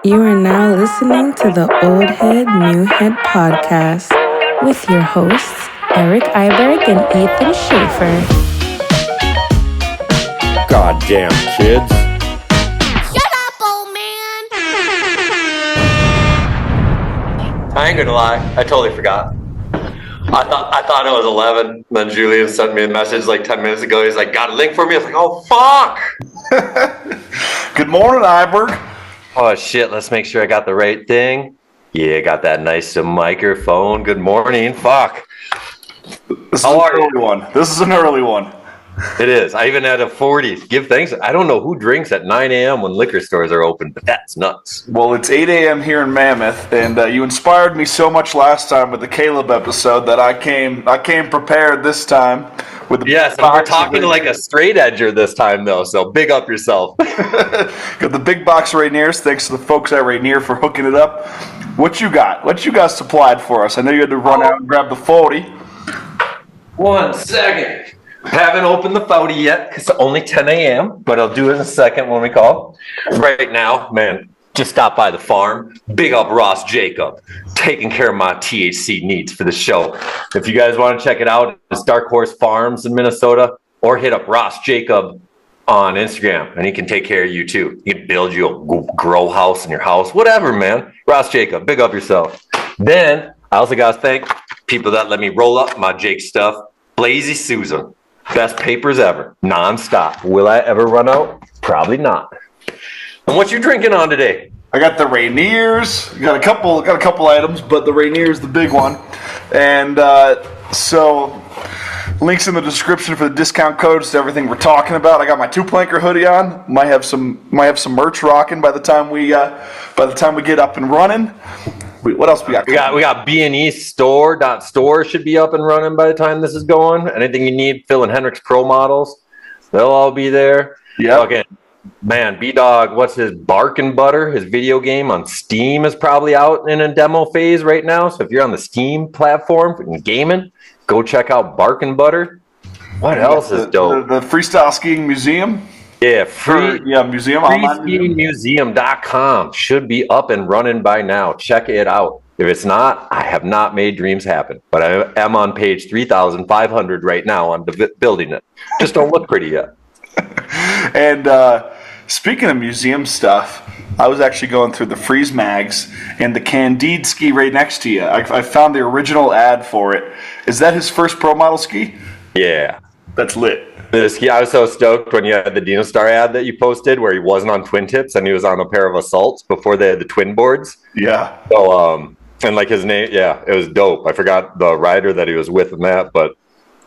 You are now listening to the Old Head, New Head podcast with your hosts, Eric Iberg and Ethan Schaefer. Goddamn kids. Shut up, old man! I ain't gonna lie, I totally forgot. I thought it was 11. Then Julian sent me a message like 10 minutes ago. He's like, got a link for me? I was like, oh, fuck! Good morning, Iberg. Oh, shit, let's make sure I got the right thing. Yeah, got that nice microphone. Good morning. Fuck. How are you? This is an early one. It is. I even had a 40. Give thanks. I don't know who drinks at 9 a.m. when liquor stores are open, but that's nuts. Well, it's 8 a.m. here in Mammoth, and you inspired me so much last time with the Caleb episode that I came prepared this time. Yes, and we're talking like a straight edger this time, though, so big up yourself. Got the big box Regniers. Thanks to the folks at Regnier for hooking it up. What you got? What you guys supplied for us? I know you had to run out and grab the 40. 1 second. Haven't opened the 40 yet because it's only 10 a.m., but I'll do it in a second when we call. Right now, man, just stop by the farm. Big up Ross Jacob, taking care of my THC needs for the show. If you guys want to check it out, it's Dark Horse Farms in Minnesota, or hit up Ross Jacob on Instagram, and he can take care of you too. He can build you a grow house in your house, whatever, man. Ross Jacob, big up yourself. Then I also got to thank people that let me roll up my Jake stuff. Blazy Susan. Best papers ever, non-stop. Will I ever run out? Probably not. And what you drinking on today? I got the Regniers. Got a couple items, but the Regniers the big one. And so links in the description for the discount codes to everything we're talking about. I got my 2-planker hoodie on. Might have some merch rocking by the time we get up and running. What else we got? We got B&E Store should be up and running by the time this is going. Anything you need, Phil and Hendrix Pro models, they'll all be there. Yeah. Okay, man, B-Dog, what's his Bark and Butter? His video game on Steam is probably out in a demo phase right now. So if you're on the Steam platform for gaming, go check out Bark and Butter. What else is dope? The Freestyle Skiing Museum. Yeah, museum. freeskiingmuseum.com should be up and running by now. Check it out. If it's not, I have not made dreams happen. But I am on page 3,500 right now on building it. Just don't look pretty yet. And speaking of museum stuff, I was actually going through the Freeze Mags and the Candide ski right next to you. I found the original ad for it. Is that his first pro model ski? Yeah. That's lit. I was so stoked when you had the Dino Star ad that you posted where he wasn't on twin tips and he was on a pair of Assaults before they had the twin boards. Yeah. So, and like his name, yeah, it was dope. I forgot the rider that he was with in that, but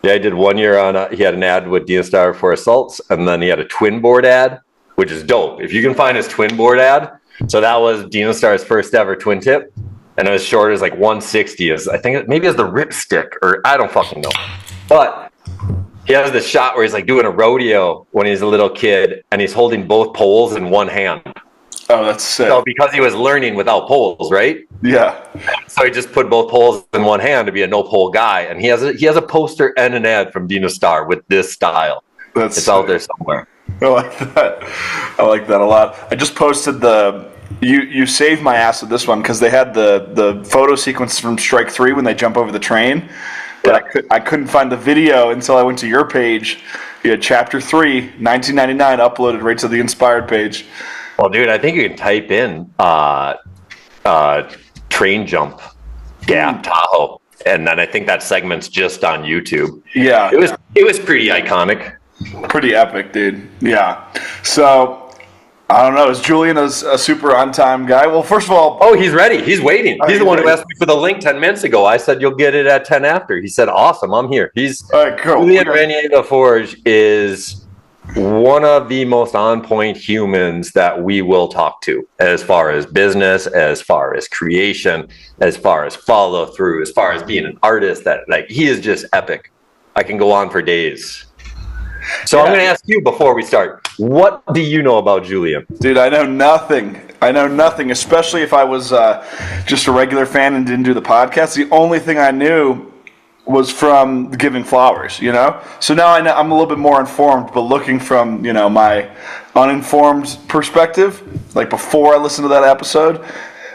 yeah, I did 1 year on, he had an ad with Dino Star for Assaults, and then he had a twin board ad, which is dope. If you can find his twin board ad, so that was Dino Star's first ever twin tip, and it was short as like 160. I think maybe as the ripstick, or I don't fucking know. But he has this shot where he's like doing a rodeo when he's a little kid, and he's holding both poles in one hand. Oh, that's sick. So because he was learning without poles, right? Yeah. So he just put both poles in one hand to be a no pole guy, and he has a poster and an ad from Dino Star with this style. It's sick. Out there somewhere. I like that. I like that a lot. I just posted you saved my ass with this one because they had the photo sequence from Strike 3 when they jump over the train. But yeah. I couldn't find the video until I went to your page. You had Chapter 3, 1999, uploaded right to the Inspired page. Well, dude, I think you can type in train jump gap Tahoe, and then I think that segment's just on YouTube. Yeah. It was pretty iconic. Pretty epic, dude. Yeah. So I don't know. Is Julian a super on-time guy? Well, first of all... Oh, he's ready. He's waiting. He's the one who asked me for the link 10 minutes ago. I said, you'll get it at 10 after. He said, awesome, I'm here. All right, cool. Julien Regnier the Forge is one of the most on-point humans that we will talk to as far as business, as far as creation, as far as follow-through, as far as being an artist. That he is just epic. I can go on for days. So I'm going to ask you before we start, what do you know about Julian? Dude, I know nothing. Especially if I was just a regular fan and didn't do the podcast. The only thing I knew was from Giving Flowers, you know? So now I'm a little bit more informed, but looking from, you know, my uninformed perspective, like before I listened to that episode,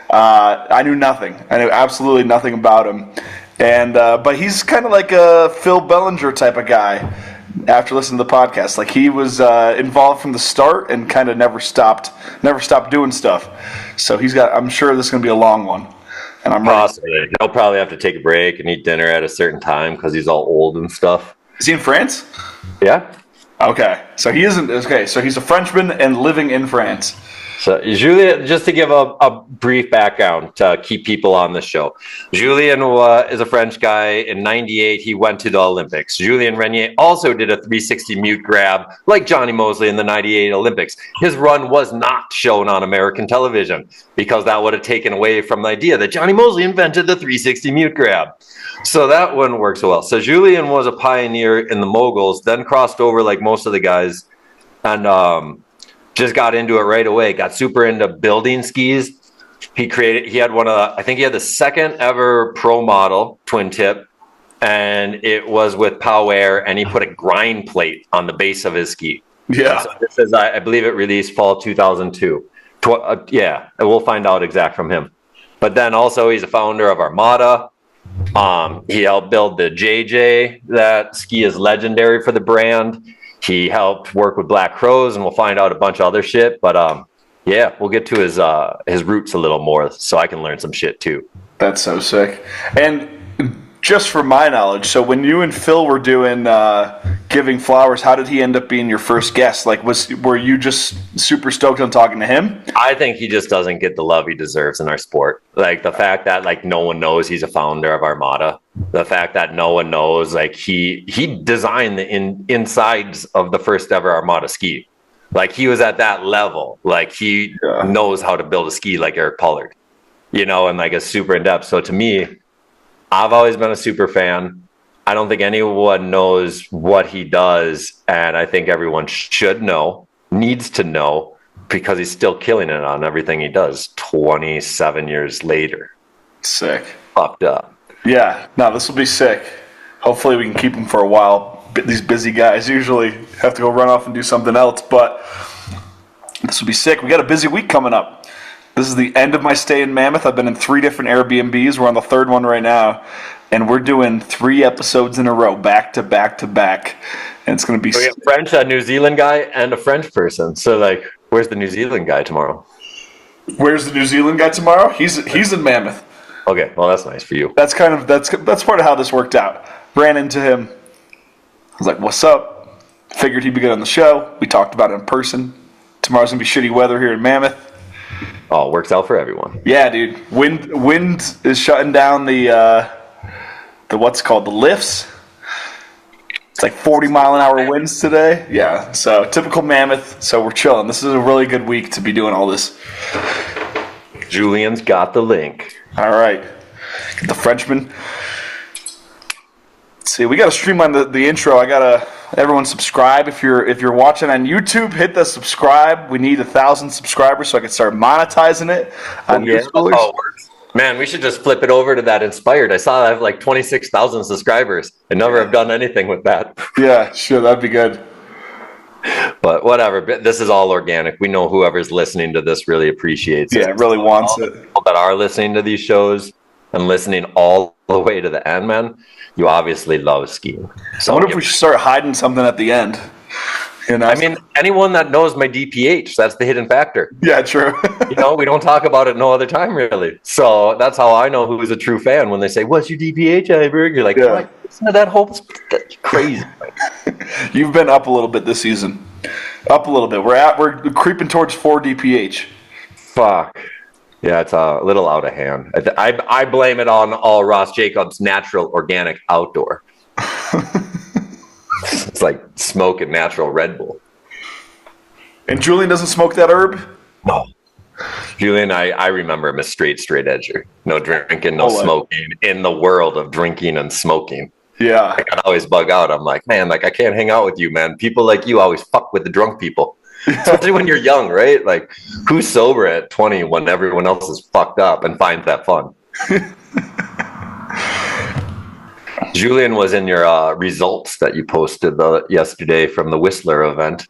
I knew nothing. I knew absolutely nothing about him. And but he's kind of like a Phil Bellinger type of guy after listening to the podcast. Like he was involved from the start and kind of never stopped doing stuff. So I'm sure this is going to be a long one. And I'm Possibly. He'll probably have to take a break and eat dinner at a certain time because he's all old and stuff. Is he in France? Yeah. Okay. So he isn't. Okay. So he's a Frenchman and living in France. So Julian, just to give a brief background to keep people on the show, Julien is a French guy. In '98, he went to the Olympics. Julien Regnier also did a 360 mute grab like Johnny Mosley in the '98 Olympics. His run was not shown on American television because that would have taken away from the idea that Johnny Mosley invented the 360 mute grab. So that wouldn't work so well. So Julien was a pioneer in the moguls, then crossed over like most of the guys, and just got into it right away. Got super into building skis. He had I think he had the second ever pro model twin tip, and it was with Pow Air, and he put a grind plate on the base of his ski. Yeah. So this is, I believe it released fall 2002. Yeah, we'll find out exact from him. But then also he's a founder of Armada. He helped build the JJ. That ski is legendary for the brand. He helped work with Black Crows, and we'll find out a bunch of other shit. But yeah, we'll get to his roots a little more, so I can learn some shit too. That's so sick. And just for my knowledge, so when you and Phil were doing Giving Flowers, how did he end up being your first guest? Like, were you just super stoked on talking to him? I think he just doesn't get the love he deserves in our sport. Like the fact that like no one knows he's a founder of Armada. The fact that no one knows like he designed the insides of the first ever Armada ski. Like he was at that level. Like he knows how to build a ski like Eric Pollard, you know, and like a super in depth. So to me, I've always been a super fan. I don't think anyone knows what he does, and I think everyone should know, needs to know, because he's still killing it on everything he does 27 years later. Sick. Fucked up. Yeah, no, this will be sick. Hopefully we can keep him for a while. These busy guys usually have to go run off and do something else, but this will be sick. We got a busy week coming up. This is the end of my stay in Mammoth. I've been in 3 different Airbnbs. We're on the 3rd one right now. And we're doing 3 episodes in a row, back to back to back. And it's going to be... We have French, a New Zealand guy, and a French person. So, like, where's the New Zealand guy tomorrow? Where's the New Zealand guy tomorrow? He's in Mammoth. Okay, well, that's nice for you. That's part of how this worked out. Ran into him. I was like, what's up? Figured he'd be good on the show. We talked about it in person. Tomorrow's going to be shitty weather here in Mammoth. Oh, it works out for everyone. Yeah, dude. Wind is shutting down the what's called the lifts. It's like 40-mile-an-hour winds today. Yeah, so typical Mammoth. So we're chilling. This is a really good week to be doing all this. Julian's got the link. All right, the Frenchman. Let's see, we got to streamline the intro. Everyone subscribe if you're watching on YouTube. Hit the subscribe. We need 1,000 subscribers so I can start monetizing it on schoolers. Oh, it works. Man, we should just flip it over to that Inspired. I saw I have like 26,000 subscribers. I never have done anything with that. Yeah, sure, that'd be good. But whatever. This is all organic. We know whoever's listening to this really appreciates it. Yeah, really wants it. People that are listening to these shows and listening all the way to the end, man, you obviously love skiing. So I wonder if we should start hiding something at the end. You know? I mean, anyone that knows my DPH, that's the hidden factor. Yeah, true. You know, we don't talk about it no other time, really. So that's how I know who's a true fan. When they say, what's your DPH, Iberg? You're like, listen to that whole... That's crazy. You've been up a little bit this season. Up a little bit. We're creeping towards 4 DPH. Fuck. Yeah, it's a little out of hand. I blame it on all Ross Jacobs' natural organic outdoor. It's like smoking natural Red Bull. And Julian doesn't smoke that herb? No. Julian, I remember him a straight edger. No drinking, no smoking. In the world of drinking and smoking. Yeah. I can always bug out. I'm like, man, like I can't hang out with you, man. People like you always fuck with the drunk people. Especially when you're young, right? Like, who's sober at 20 when everyone else is fucked up and finds that fun? Julian was in your results that you posted yesterday from the Whistler event.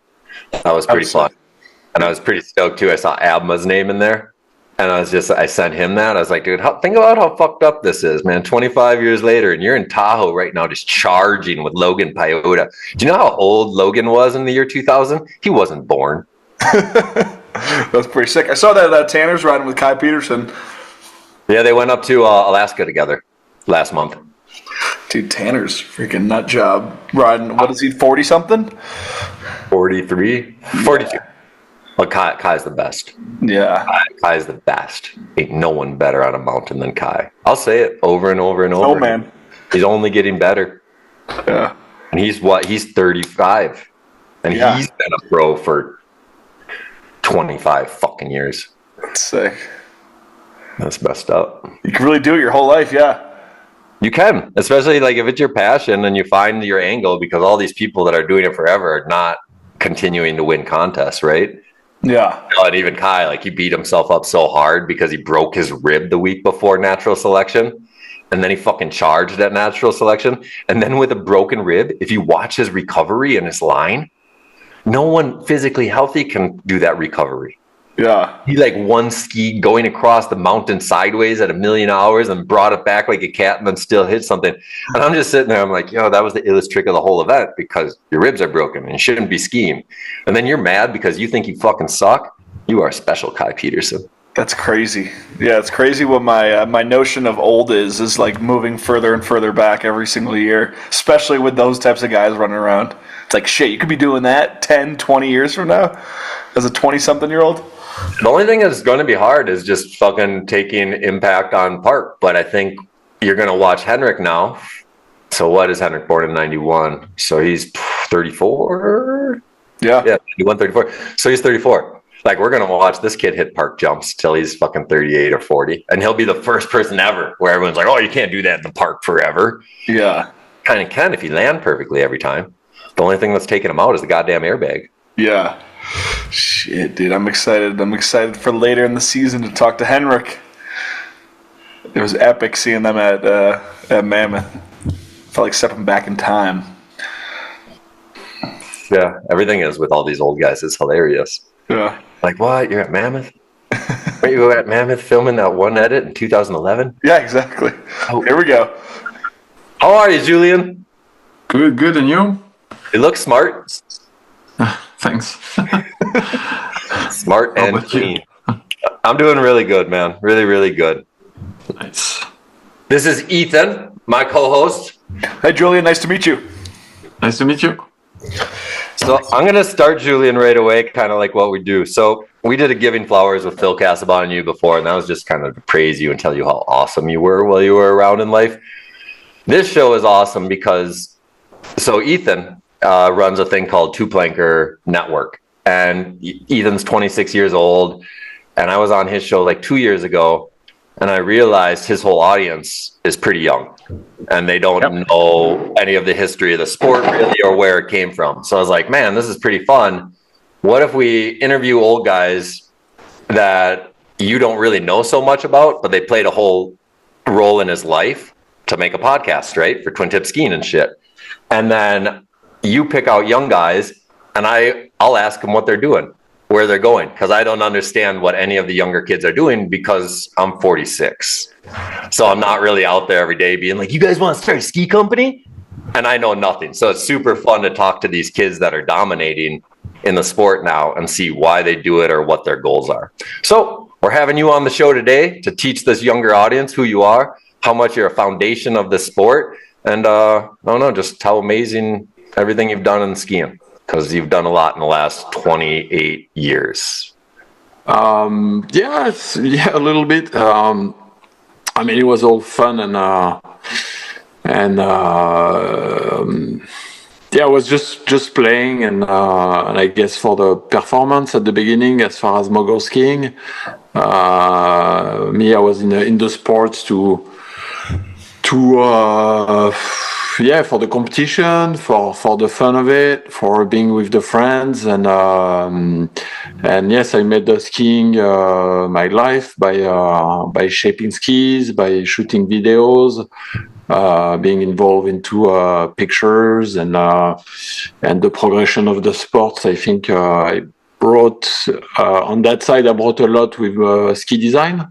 That was pretty fun. And I was pretty stoked too. I saw Abma's name in there. And I sent him that. I was like, dude, think about how fucked up this is, man. 25 years later, and you're in Tahoe right now just charging with Logan Piota. Do you know how old Logan was in the year 2000? He wasn't born. That's pretty sick. I saw that Tanner's riding with Kai Peterson. Yeah, they went up to Alaska together last month. Dude, Tanner's freaking nut job riding. What is he, 40-something? 43? 42. Well, Kai's the best. Yeah. Kai's the best. Ain't no one better on a mountain than Kai. I'll say it over and over and over. Oh, man. He's only getting better. Yeah. And he's 35. And he's been a pro for 25 fucking years. That's sick. That's messed up. You can really do it your whole life, yeah. You can, especially like if it's your passion and you find your angle, because all these people that are doing it forever are not continuing to win contests, right? Yeah. And even Kai, like he beat himself up so hard because he broke his rib the week before natural selection. And then he fucking charged at natural selection. And then with a broken rib, if you watch his recovery and his line, no one physically healthy can do that recovery. Yeah. He like one ski going across the mountain sideways at 1,000,000 hours and brought it back like a cat and then still hit something. And I'm just sitting there. I'm like, that was the illest trick of the whole event because your ribs are broken and you shouldn't be skiing. And then you're mad because you think you fucking suck. You are special, Kai Peterson. That's crazy. Yeah, it's crazy what my notion of old is like moving further and further back every single year, especially with those types of guys running around. It's like, shit, you could be doing that 10, 20 years from now as a 20-something-year-old. The only thing that's going to be hard is just fucking taking impact on park. But I think you're going to watch Henrik now. So what is Henrik born in 91? So he's 34? Yeah. Yeah, 91, 34. So he's 34. Like we're going to watch this kid hit park jumps till he's fucking 38 or 40. And he'll be the first person ever where everyone's like, oh, you can't do that in the park forever. Yeah. Kind of can if you land perfectly every time. The only thing that's taking him out is the goddamn airbag. Yeah. Shit, dude, I'm excited. I'm excited for later in the season to talk to Henrik. It was epic seeing them at Mammoth. Felt like stepping back in time. Yeah, everything is with all these old guys is hilarious. Yeah. Like, what? You're at Mammoth? Weren't you at Mammoth filming that one edit in 2011? Yeah, exactly. Oh. Here we go. How are you, Julian? Good, and you? You look smart. Thanks. Smart and clean. I'm doing really good, man. Really, really good. Nice. This is Ethan, my co-host. Hey, Julian, nice to meet you. Nice to meet you. So I'm going to start, Julian, right away, kind of like what we do. So we did a Giving Flowers with Phil Casabon and you before, and that was just kind of to praise you and tell you how awesome you were while you were around in life. This show is awesome because, so Ethan runs a thing called Two Planker Network. And Ethan's 26 years old. And I was on his show like 2 years ago. And I realized his whole audience is pretty young. And they don't know any of the history of the sport really or where it came from. So I was like, man, this is pretty fun. What if we interview old guys that you don't really know so much about, but they played a whole role in his life to make a podcast, right? For Twin Tip Skiing and shit. And then you pick out young guys and I'll ask them what they're doing, where they're going, because I don't understand what any of the younger kids are doing because I'm 46. So I'm not really out there every day being like, you guys want to start a ski company? And I know nothing. So it's super fun to talk to these kids that are dominating in the sport now and see why they do it or what their goals are. So we're having you on the show today to teach this younger audience who you are, how much you're a foundation of the sport, and I don't know, just how amazing everything you've done in skiing, because you've done a lot in the last 28 years. A little bit. I mean, it was all fun and I was just playing and I guess for the performance at the beginning, as far as mogul skiing, me, I was in the sports for the competition, for the fun of it, for being with the friends, and yes, I made the skiing my life by shaping skis, by shooting videos, being involved into pictures and the progression of the sports. I think I brought on that side. I brought a lot with ski design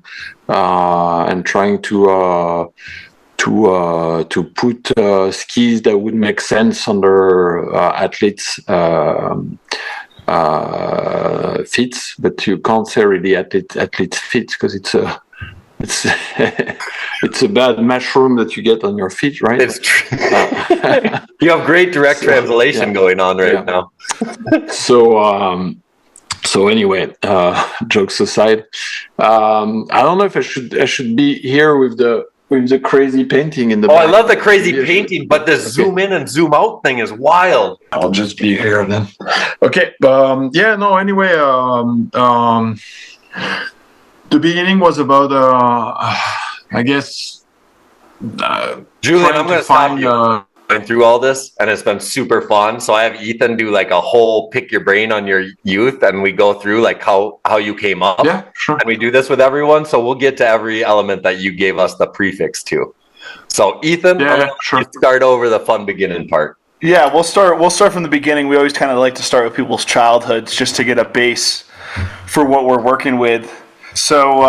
and trying to put skis that would make sense under athletes' feet, but you can't say really athletes' feet because it's it's a bad mushroom that you get on your feet, right? It's true. You have great direct translation going on right now. So anyway, jokes aside, I don't know if I should be here with the crazy painting in the back. I love the crazy painting, but this zoom in and zoom out thing is wild. I'll just be here then. Okay. Anyway, the beginning was about, I guess, Julian, I'm going to stop you going through all this, and it's been super fun. So I have Ethan do like a whole pick your brain on your youth, and we go through like how you came up. Yeah, sure. And we do this with everyone, so we'll get to every element that you gave us the prefix to. So Ethan, sure. Start over the fun beginning part. Yeah, we'll start from the beginning. We always kind of like to start with people's childhoods just to get a base for what we're working with. So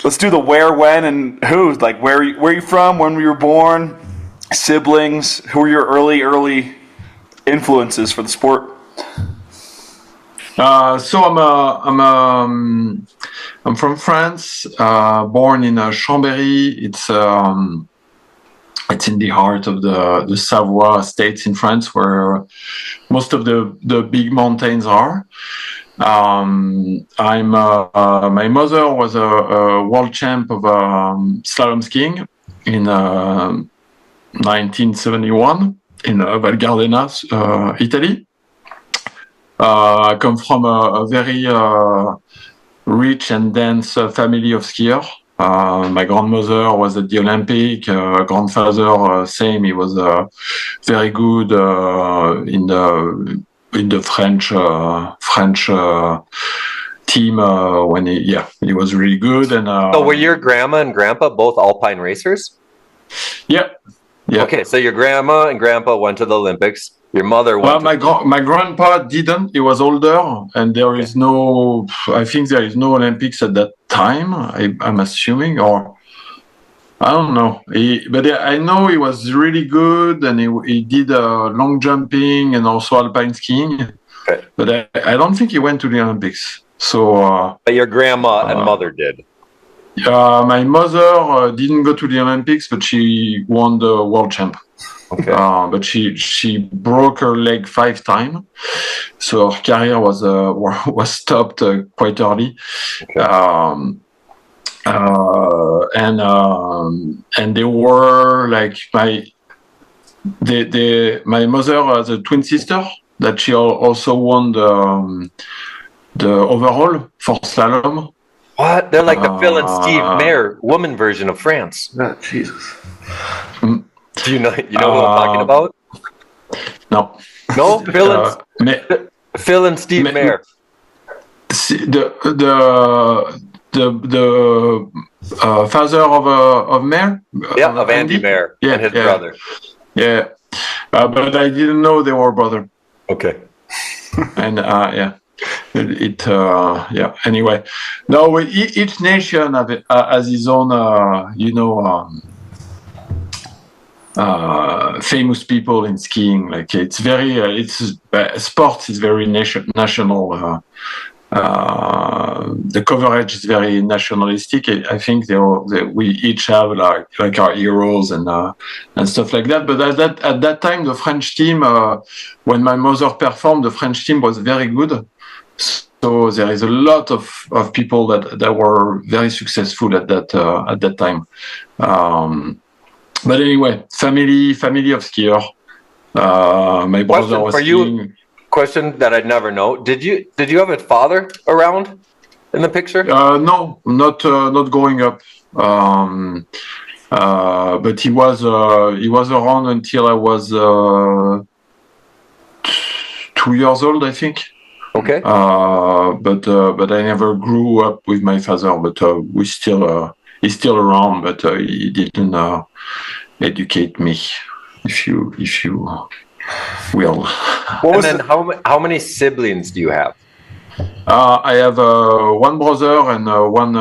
let's do the where, when, and who. Like where are you from? When were you born? Siblings. Who were your early influences for the sport? So I'm from France. Born in Chambéry. It's in the heart of the Savoie states in France, where most of the big mountains are. My mother was a world champ of slalom skiing in 1971 in Val Gardena, Italy. I come from a very rich and dense family of skiers. My grandmother was at the Olympic. Grandfather, same. He was very good in the French team when he was really good. And so were your grandma and grandpa both alpine racers? Yeah. Okay, so your grandma and grandpa went to the Olympics. Your mother went. My grandpa didn't. He was older, and there is no. I think there is no Olympics at that time. I'm assuming, or I don't know. But I know he was really good, and he did long jumping and also alpine skiing. Okay. But I don't think he went to the Olympics. So. But your grandma and mother did. My mother didn't go to the Olympics, but she won the world champ. Okay. But she broke her leg 5 times, so her career was stopped quite early. Okay. And they were like my mother has a twin sister that she also won the overall for slalom. What? They're like the Phil and Steve Mayer woman version of France. Oh, Jesus. Do you know who I'm talking about? No. No, Phil and Steve Mayer. The father of Mayer. Of Andy Mayer and his brother. Yeah, but I didn't know they were brother. Okay. And Anyway, no. Each nation has its own, famous people in skiing. Like it's very, sports is very national. The coverage is very nationalistic. I think we each have like our heroes and stuff like that. But at that time, the French team, when my mother performed, the French team was very good. So there is a lot of people that were very successful at that time. But anyway, family of skiers. My brother was skiing. Question that I'd never know. Did you have a father around in the picture? No, not growing up. But he was around until I was 2 years old, I think. Okay. But I never grew up with my father. But we still he's still around, but he didn't educate me, if you will. And then how many siblings do you have? I have one brother and one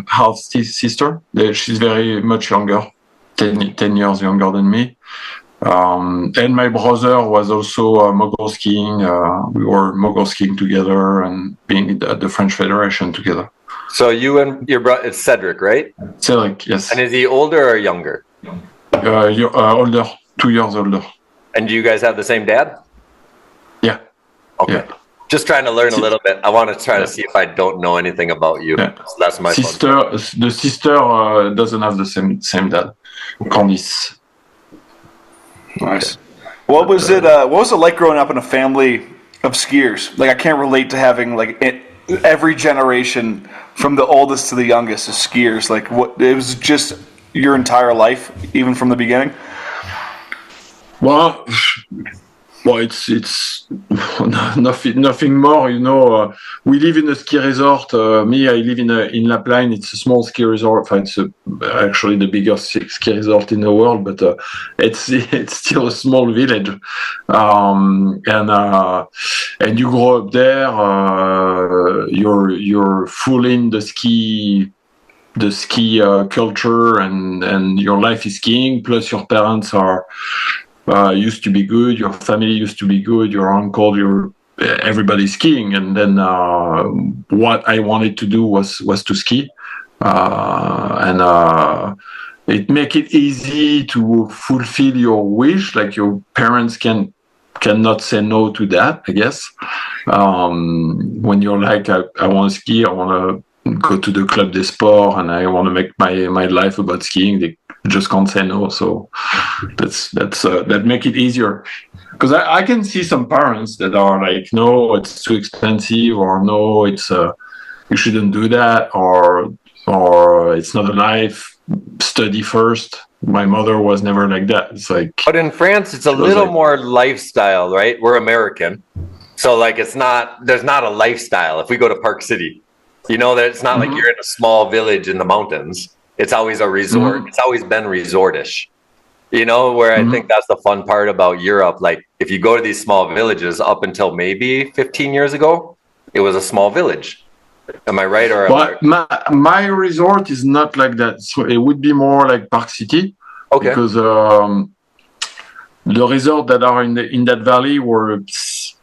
half sister. She's very much younger, 10 years younger than me. And my brother was also mogul skiing. We were mogul skiing together and being at the French Federation together. So you and your brother, it's Cedric, right? Cedric, yes. And is he older or younger? You're older, 2 years older. And do you guys have the same dad? Yeah. Okay. Yeah. Just trying to learn a little bit. I want to try to see if I don't know anything about you. Yeah. So that's my sister. The sister doesn't have the same dad. Candice. Nice. What was it like growing up in a family of skiers? Like, I can't relate to having every generation from the oldest to the youngest is skiers. Like, what, it was just your entire life, even from the beginning? Well, it's nothing more. We live in a ski resort. Me, I live in La Plagne. It's a small ski resort. It's actually the biggest ski resort in the world, but it's still a small village. And you grow up there. You're full in the ski culture, and your life is skiing. Plus, your parents are. Used to be good, your family used to be good, your uncle, everybody's skiing, and then what I wanted to do was to ski, and it make it easy to fulfill your wish. Like, your parents cannot say no to that, I guess. When you're like, I want to ski, I want to go to the Club des Sports, and I want to make my life about skiing, they just can't say no. So that make it easier, because I can see some parents that are like, no, it's too expensive, or no, it's you shouldn't do that, or it's not a life, study first. My mother was never like that. It's like, but in France it's a little more lifestyle, right? We're American, so like there's not a lifestyle. If we go to Park City, that it's not like you're in a small village in the mountains. It's always a resort. It's always been resortish, where I think that's the fun part about Europe. Like, if you go to these small villages, up until maybe 15 years ago, it was a small village. Am I right? My resort is not like that. So it would be more like Park City. Okay. Because the resorts that are in that valley were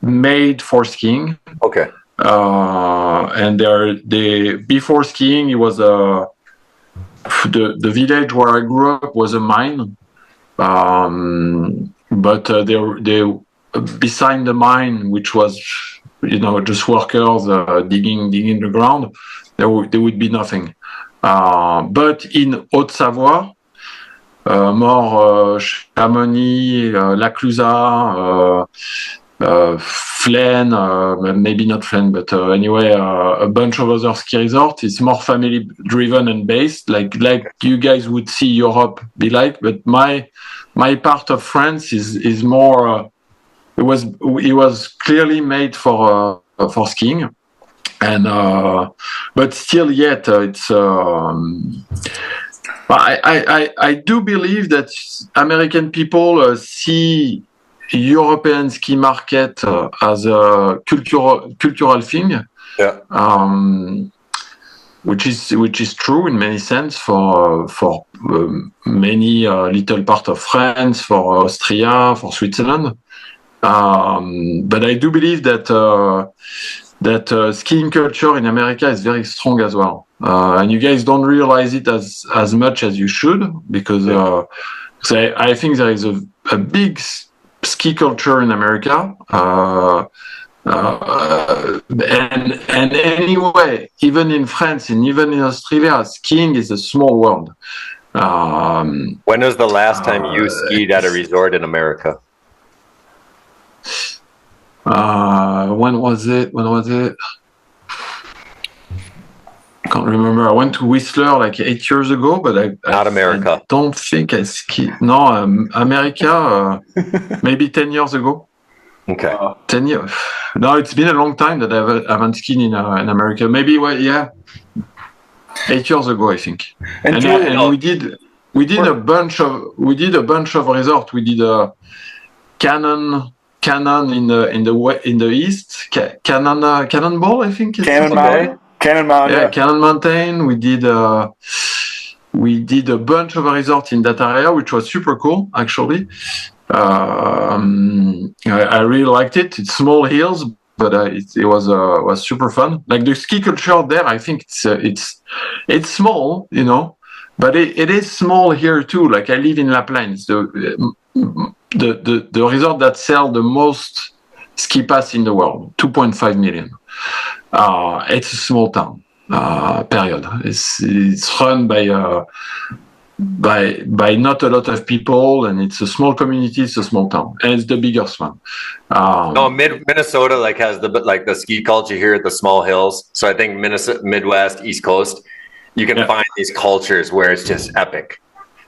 made for skiing. Okay. And before skiing, it was the village where I grew up was a mine, but they beside the mine, which was just workers digging the ground, there would be nothing. But in Haute-Savoie, more Chamonix, La Clusaz, Flaine, maybe not Flaine, but anyway, a bunch of other ski resorts. It's more family driven and based, like you guys would see Europe be like. But my part of France is more. It was clearly made for skiing, and but still yet it's. I do believe that American people see European ski market as a cultural thing, which is true in many sense for many little part of France, for Austria, for Switzerland. But I do believe that skiing culture in America is very strong as well, and you guys don't realize it as much as you should, because I think there is a big ski culture in America, and anyway, even in France and even in Australia, skiing is a small world. When was the last time you skied at a resort in America? When was it? I can't remember. I went to Whistler like 8 years ago, but Not America. I don't think I skied. No, America, maybe 10 years ago. Okay. 10 years. No, it's been a long time that I haven't skied in America. Maybe, 8 years ago, I think. And And, Julian, we did a bunch of resorts. We did a Cannon in the east, Cannonball, I think. Cannon Mountain. Yeah, Cannon Mountain. We did a bunch of resorts in that area, which was super cool, actually. I really liked it. It's small hills, but it was super fun. Like the ski culture there, I think it's small, but it is small here too. Like I live in La Plagne. It's the resort that sell the most ski pass in the world, 2.5 million. It's a small town. Period. It's run by not a lot of people, and it's a small community. It's a small town, and it's the biggest one. No, Minnesota has the ski culture here at the small hills. So I think Minnesota, Midwest, East Coast, you can find these cultures where it's just epic.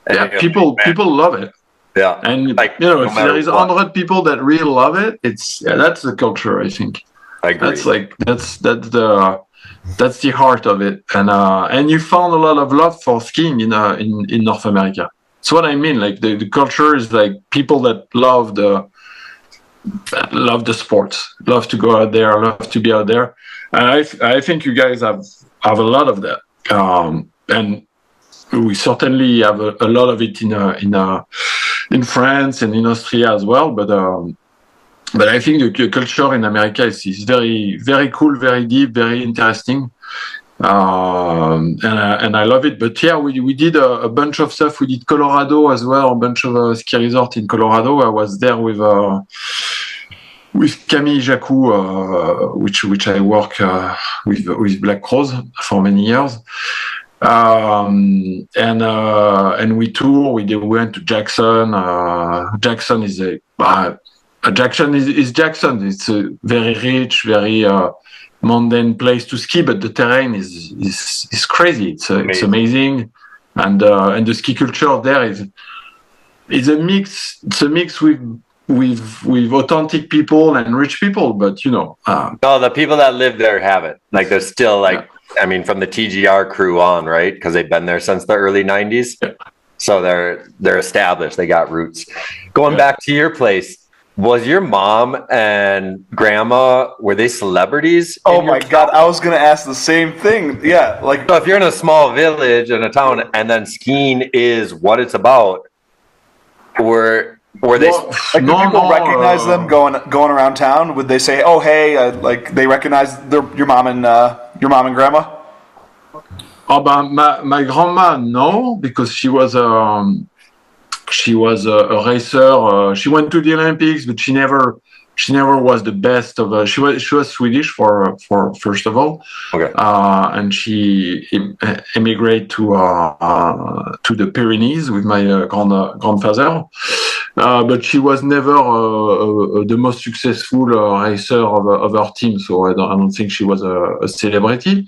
And people love it. Yeah, and if there is 100 people that really love it, that's the culture. I think. I agree. That's the heart of it, and you found a lot of love for skiing in North America. That's what I mean. Like the culture is like people that love the sports, love to go out there, love to be out there. And I think you guys have a lot of that, and we certainly have a lot of it in France and in Austria as well. But I think the culture in America is very, very cool, very deep, very interesting, and I love it. But yeah, we did a bunch of stuff. We did Colorado as well, a bunch of ski resort in Colorado. I was there with Camille Jacou, which I work with Black Crows for many years. And we tour. We went to Jackson. Jackson is Jackson is Jackson. It's a very rich, very mundane place to ski, but the terrain is crazy. It's amazing, and the ski culture there is a mix. It's a mix with authentic people and rich people, but no, the people that live there have it. Like there's still from the TGR crew on, right? Because they've been there since the early '90s, so they're established. They got roots. Going back to your place. Was your mom and grandma, were they celebrities? Oh my God, I was going to ask the same thing. Yeah. So if you're in a small village in a town and then skiing is what it's about, were they... do people recognize them going around town? Would they say, oh, hey, they recognize your mom and grandma? Oh, but my grandma, no, because she was a racer. She went to the Olympics, but she never was the best of. She was Swedish for first of all, okay. And she emigrated to the Pyrenees with my grandfather. But she was never the most successful racer of her team, so I don't think she was a celebrity.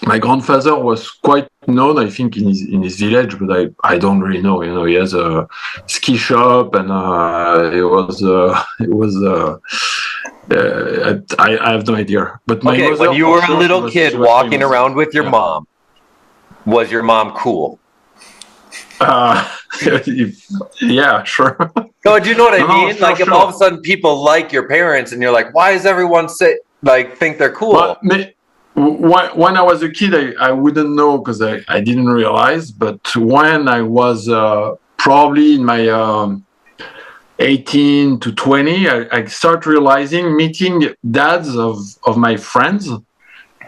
My grandfather was quite known, I think, in his village, but I don't really know. He has a ski shop, and I have no idea. But my mother, when you were a little kid walking around with your mom, was your mom cool? Yeah, sure. No, do you know what I mean? Sure, if all of a sudden people like your parents, and you're like, why does everyone think they're cool? Well, when I was a kid, I wouldn't know because I didn't realize. But when I was probably in my 18 to 20, I start realizing, meeting dads of my friends,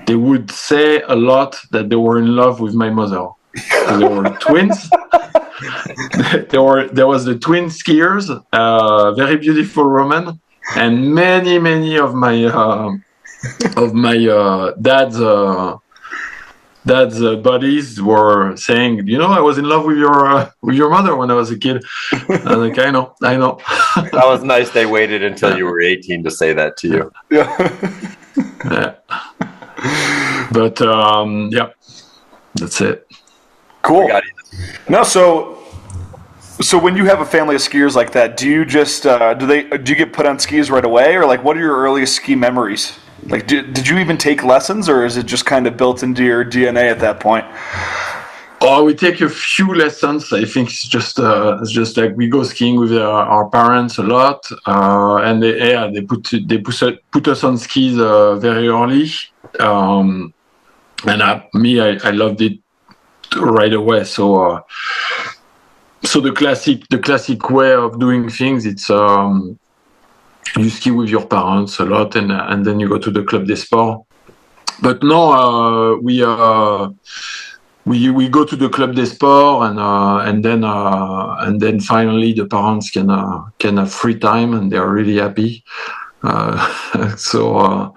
they would say a lot that they were in love with my mother. They were twins. There was the twin skiers, very beautiful woman, and many of my dad's buddies were saying, I was in love with your mother when I was a kid. I was like, I know. That was nice. They waited until you were 18 to say that to you. Yeah. But yeah, that's it. Cool. No, so when you have a family of skiers like that, do you just do you get put on skis right away, or what are your earliest ski memories? Like, did you even take lessons, or is it just kind of built into your DNA at that point? Oh, we take a few lessons. I think it's just like we go skiing with our parents a lot, and they put us on skis very early, and I loved it right away. So the classic way of doing things, it's you ski with your parents a lot, and then you go to the Club des Sports. But no, we go to the Club des Sports, and then finally the parents can have free time, and they're really happy. So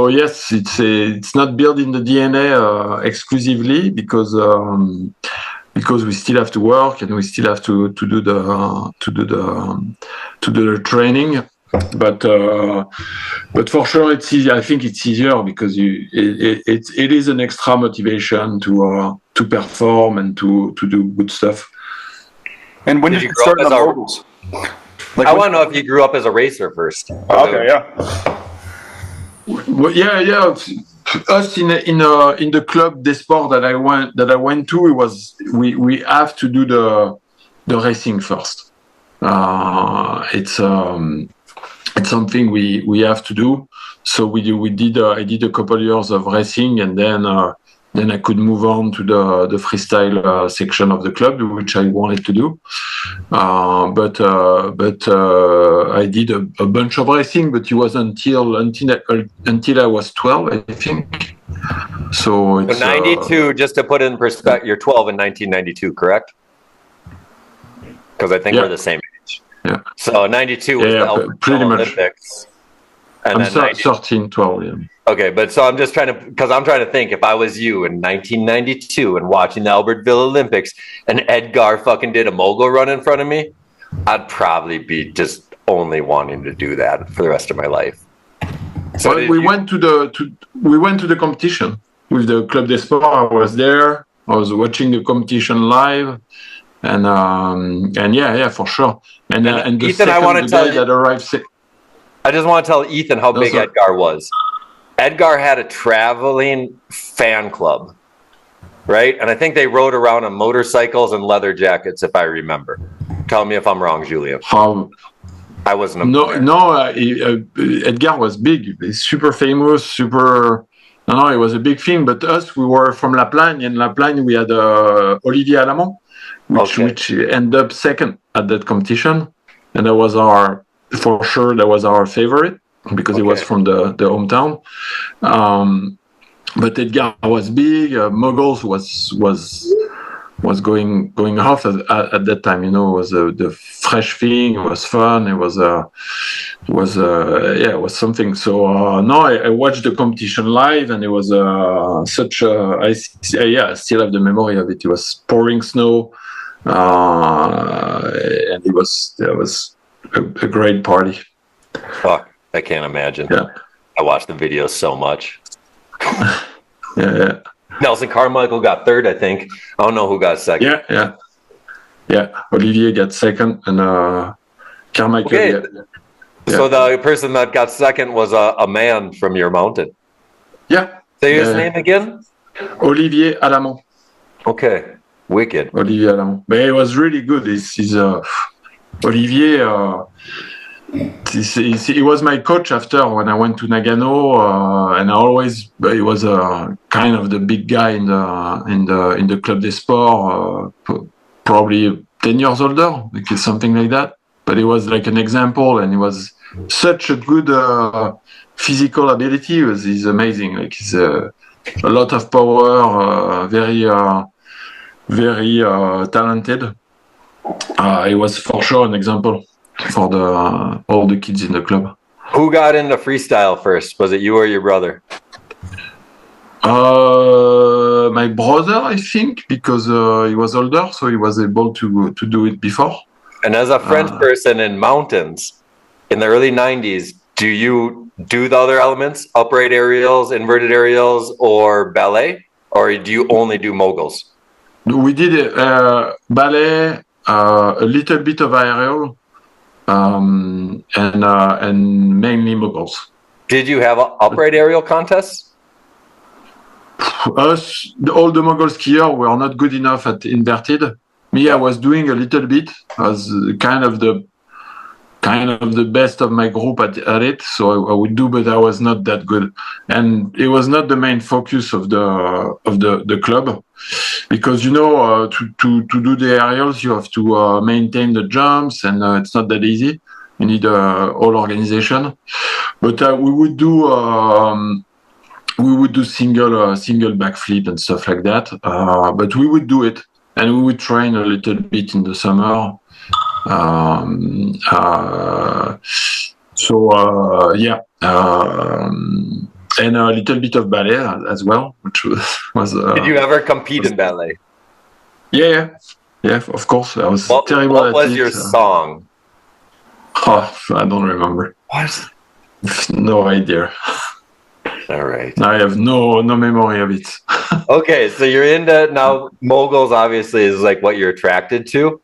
yes, it's not built in the DNA exclusively because we still have to work and we still have to do the training. But for sure, it's easy. I think it's easier because it is an extra motivation to perform and to do good stuff. And when did you start in the moguls? I want to know if you grew up as a racer first. Okay, yeah. Well, yeah. Us in the Club des Sports that I went to, we have to do the racing first. It's something we have to do. So I did a couple of years of racing, and then I could move on to the freestyle section of the club, which I wanted to do. But I did a bunch of racing, but it was until I was 12, I think. So it's 92. Just to put it in perspective, you're 12 in 1992, correct? Because I think we're the same age. Yeah. So 92 was the Albert Olympics. And I'm 13, 12, yeah. Okay, but so I'm just trying to think, if I was you in 1992 and watching the Albertville Olympics and Edgar fucking did a mogul run in front of me, I'd probably be just only wanting to do that for the rest of my life. So we went to the competition with the Club des Sports. I was there. I was watching the competition live, and yeah, for sure. And the Ethan, I want to tell you that arrived. I just want to tell Ethan how big Edgar was. Edgar had a traveling fan club, right? And I think they rode around on motorcycles and leather jackets, if I remember. Tell me if I'm wrong, Julian. I wasn't. Edgar was big. He's super famous. It was a big thing. But us, we were from La Plagne. In La Plagne, we had Olivier Alamand, which ended up second at that competition, and that was our favorite because it was from the hometown. But Edgar was big. Moguls was going off at that time. It was the fresh thing. It was fun. It was something. So I watched the competition live, and it was I still have the memory of it. It was pouring snow, and it was a great party. Fuck, I can't imagine. Yeah. I watched the videos so much. Yeah. Nelson Carmichael got third, I think. I don't know who got second. Yeah. Olivier got second, and Carmichael. Okay. Yeah. So the person that got second was a man from your mountain. Yeah. Say his name again? Olivier Alamand. Okay. Wicked. Olivier Alamand. But it was really good. He's Olivier. He was my coach after when I went to Nagano, and he was kind of the big guy in the Club des Sports, probably 10 years older, like something like that. But he was like an example, and he was such a good physical ability. He's amazing. Like he's a lot of power, very talented. He was for sure an example for all the kids in the club. Who got into freestyle first? Was it you or your brother? My brother, I think, because he was older, so he was able to do it before. And as a French person in mountains in the early 90s, do you do the other elements, upright aerials, inverted aerials, or ballet? Or do you only do moguls? We did ballet, a little bit of aerial, and mainly moguls. Did you have upright aerial contests? All the mogul skiers were not good enough at inverted. Me, I was doing a little bit as kind of the best of my group at it. So I would do, but I was not that good, and it was not the main focus of the club, because to do the aerials you have to maintain the jumps, and it's not that easy. You need whole organization. But we would do single backflip and stuff like that. But we would do it, and we would train a little bit in the summer. And a little bit of ballet as well, which was. Did you ever compete in ballet? Yeah, of course. I was terrible at it. What was your song? Oh, I don't remember. What? No idea. All right. I have no memory of it. Okay, so you're into now. Moguls obviously is like what you're attracted to.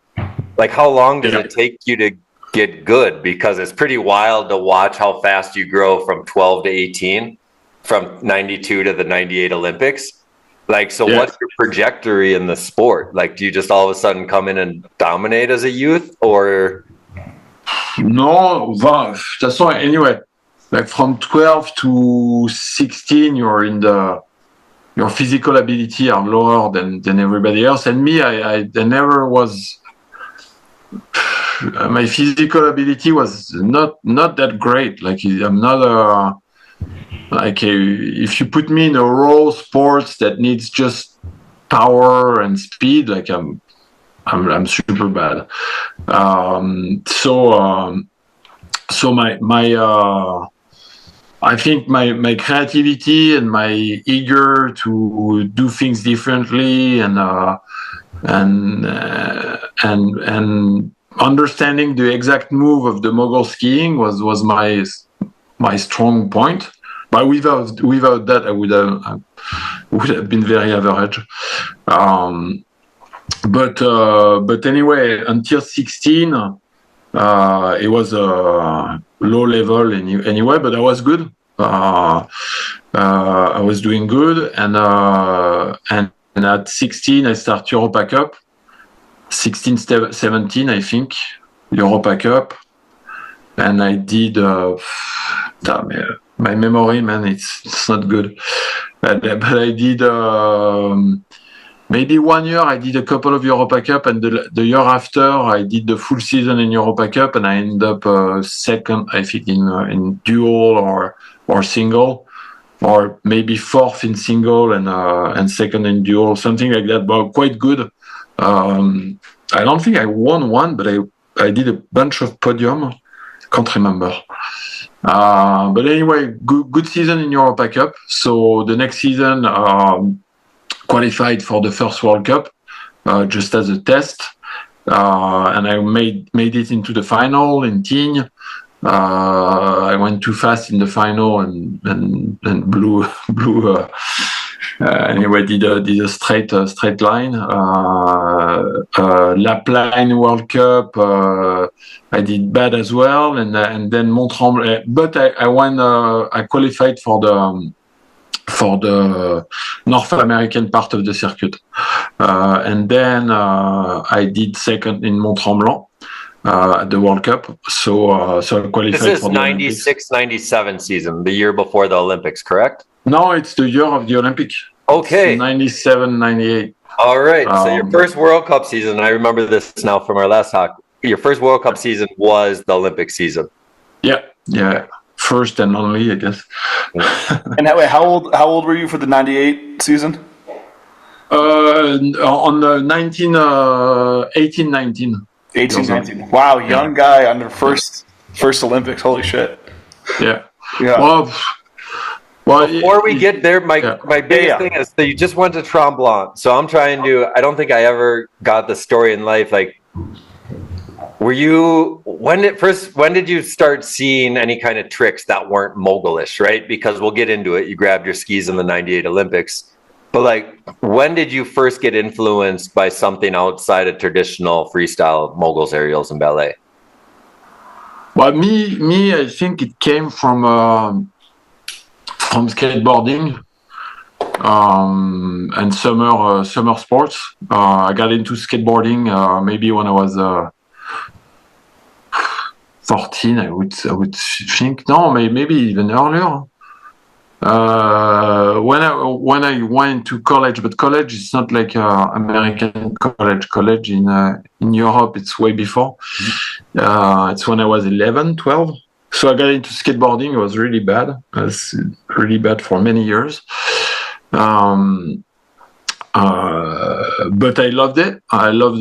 Like, how long does it take you to get good? Because it's pretty wild to watch how fast you grow from 12 to 18, from 92 to the 98 Olympics. Like, so what's your trajectory in the sport? Like, do you just all of a sudden come in and dominate as a youth, or? No, that's why. Anyway, like from 12 to 16, your physical ability are lower than everybody else. And me, I never was. My physical ability was not that great. Like, I'm not if you put me in a raw sports that needs just power and speed, like I'm super bad. So my I think my creativity and my eager to do things differently and understanding the exact move of the mogul skiing was my strong point. But without that, I would have been very average. But anyway, until 16, it was a low level anyway. But I was good. I was doing good, and at 16, I start Europa Cup. 16, 17, I think, Europa Cup, and I did. My memory, man, it's not good. But I did maybe 1 year. I did a couple of Europa Cup, and the year after, I did the full season in Europa Cup, and I ended up second, I think, in dual or single, or maybe fourth in single and second in dual, something like that. But quite good. I don't think I won one, but I did a bunch of podium. Can't remember. But anyway, good season in Europa Cup. So the next season, qualified for the first World Cup, just as a test. And I made it into the final in Tignes. I went too fast in the final and blew. Anyway, did a straight line. Lapline World Cup, I did bad as well, and then Mont Tremblant. But I won. I qualified for the North American part of the circuit, and then I did second in Mont Tremblant. At the World Cup, so I qualified. This is for the 96, 97 season, the year before the Olympics, correct? No, it's the year of the Olympic. Okay. It's 97, 98. All right. So your first World Cup season, I remember this now from our last talk. Your first World Cup season was the Olympic season. Yeah. First and only, I guess. And how old were you for the 98 season? On the 18, 19. 18, 19. Wow, young guy on their first Olympics. Holy shit. Yeah. Well, before we get there, my biggest thing is that you just went to Tremblant. So I'm trying to. I don't think I ever got the story in life. Like, were you when did you start seeing any kind of tricks that weren't mogulish, right? Because we'll get into it. You grabbed your skis in the '98 Olympics. But like, when did you first get influenced by something outside of traditional freestyle moguls, aerials, and ballet? Well, me, I think it came from from skateboarding and summer sports. I got into skateboarding maybe when I was 14. I would think no, maybe even earlier. When I went to college, but college is not like American college. College in Europe, it's way before. It's when I was 11, 12. So I got into skateboarding. It was really bad. It was really bad for many years. But I loved it. I loved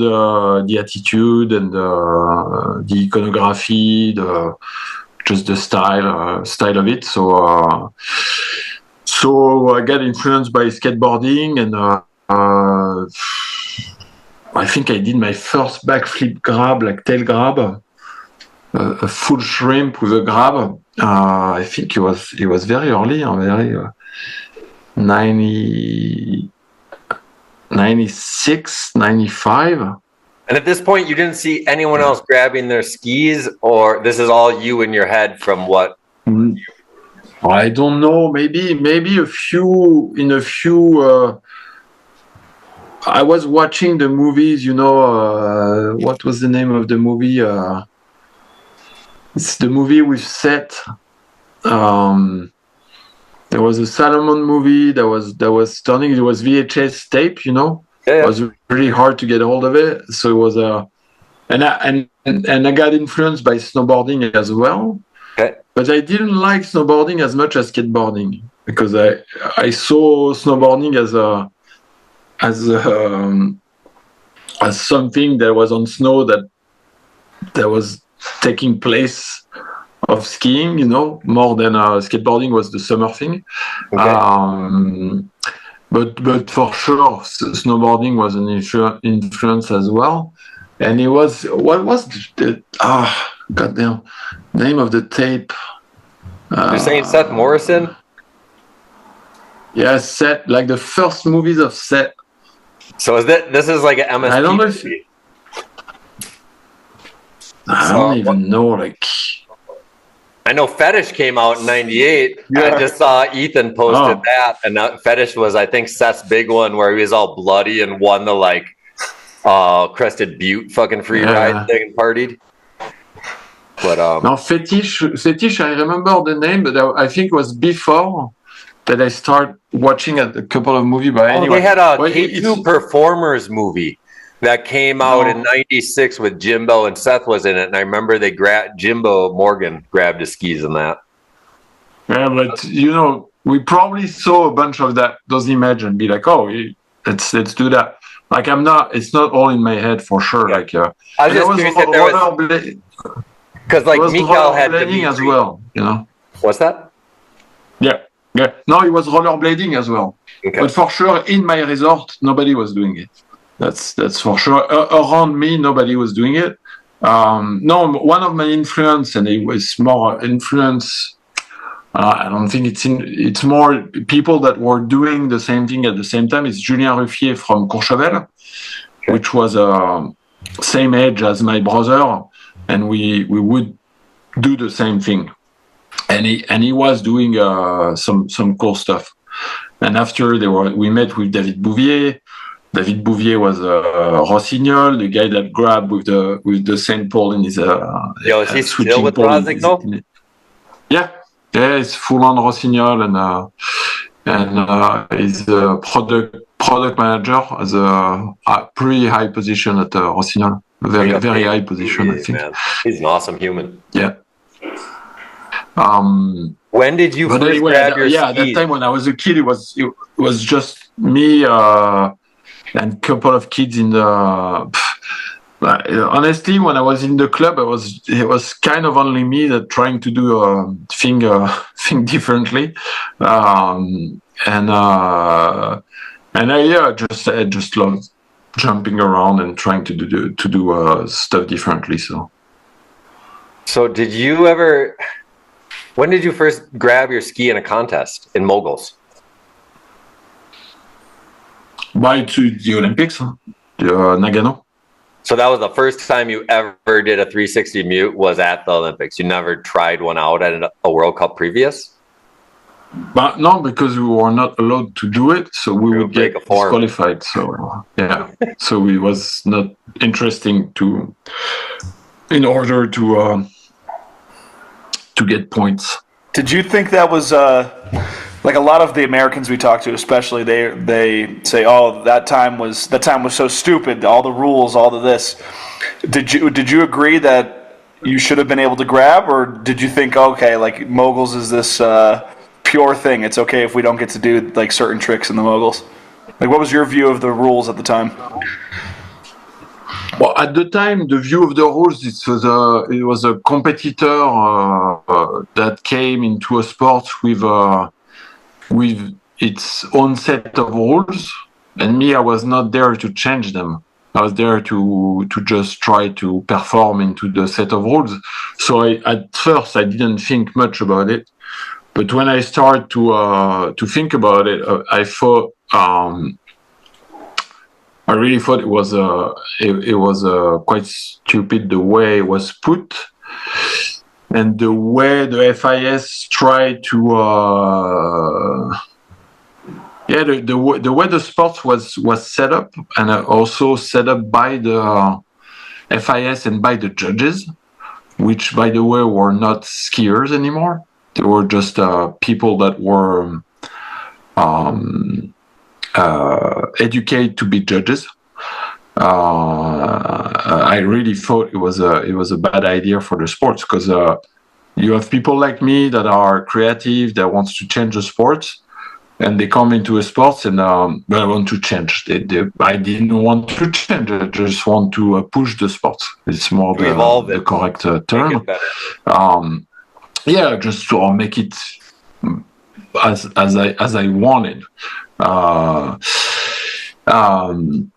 the attitude and the iconography, just the style of it. So I got influenced by skateboarding, and I think I did my first backflip grab, like tail grab, a full shrimp with a grab. I think it was very early, very 96, 95. And at this point, you didn't see anyone else grabbing their skis, or this is all you in your head from what? I don't know. Maybe a few. I was watching the movies. What was the name of the movie? It's the movie with Seth. There was a Salomon movie that was turning. It was VHS tape. Yeah. It was really hard to get a hold of it. So it was and I got influenced by snowboarding as well. Okay. But I didn't like snowboarding as much as skateboarding, because I saw snowboarding as something that was on snow that was taking place of skiing, more than skateboarding was the summer thing. Okay. But for sure, snowboarding was an influence as well. And it was, what was the goddamn name of the tape? You're saying Seth Morrison? Yeah, Seth, like the first movies of Seth. So this is like an MSP? I don't know if I don't even know, like. I know Fetish came out in 98. Yeah. I just saw Ethan posted that, and Fetish was, I think, Seth's big one where he was all bloody and won the Crested Butte fucking free ride thing and partied. But no, Fetish. I remember the name, but I think it was before that I started watching a couple of movies. But anyway, they had a K2 Performers movie that came out in 96 with Jimbo, and Seth was in it. And I remember Jimbo Morgan grabbed his skis in that. Yeah, but we probably saw a bunch of those images and be like, oh, let's do that. Like it's not all in my head for sure. Yeah. Like I was just curious if there was, because like Mikael had rollerblading as well. What's that? Yeah. No, it was rollerblading as well. Okay. But for sure, in my resort, nobody was doing it. That's for sure. Around me, nobody was doing it. No, one of my influence, and it was more influence. I don't think it's more people that were doing the same thing at the same time. It's Julien Regnier from Courchevel, which was same age as my brother, and we would do the same thing. And he was doing some cool stuff. And after we met with David Bouvier. David Bouvier was Rossignol, the guy that grabbed with the Saint Paul in his is he still with Rossignol? Yeah, it's full on Rossignol, and he's a product manager as a pretty high position at Rossignol, very high position, I think. Man. He's an awesome human. Yeah. When did you first grab your skis? At that time when I was a kid, it was just me and a couple of kids in the. Honestly, when I was in the club, it was kind of only me that trying to do thing differently, and I just love jumping around and trying to do stuff differently. So did you ever? When did you first grab your ski in a contest in moguls? By to the Olympics, Nagano. So that was the first time you ever did a 360 mute was at the Olympics. You never tried one out at a World Cup previous? But no, because we were not allowed to do it, so we would break get a form. disqualified. So yeah, so it was not interesting in order to get points. Did you think that was like a lot of the Americans we talk to, especially they say, "Oh, that time was so stupid. All the rules, all of this." Did you agree that you should have been able to grab, or did you think, okay, like moguls is this pure thing? It's okay if we don't get to do like certain tricks in the moguls. Like, what was your view of the rules at the time? Well, at the time, the view of the rules, it was a competitor that came into a sport with its own set of rules, and me, I was not there to change them. I was there to just try to perform into the set of rules. So at first, I didn't think much about it, but when I started to think about it, I thought. I really thought it was quite stupid the way it was put, and the way the FIS tried to the way the sport was set up, and also set up by the FIS and by the judges, which by the way were not skiers anymore. They were just people that were educated to be judges. I really thought it was a bad idea for the sports, because you have people like me that are creative, that wants to change the sports, and they come into a sport and I want to change. I didn't want to change. I just want to push the sports. It's more the correct term. Yeah, just to make it as I wanted.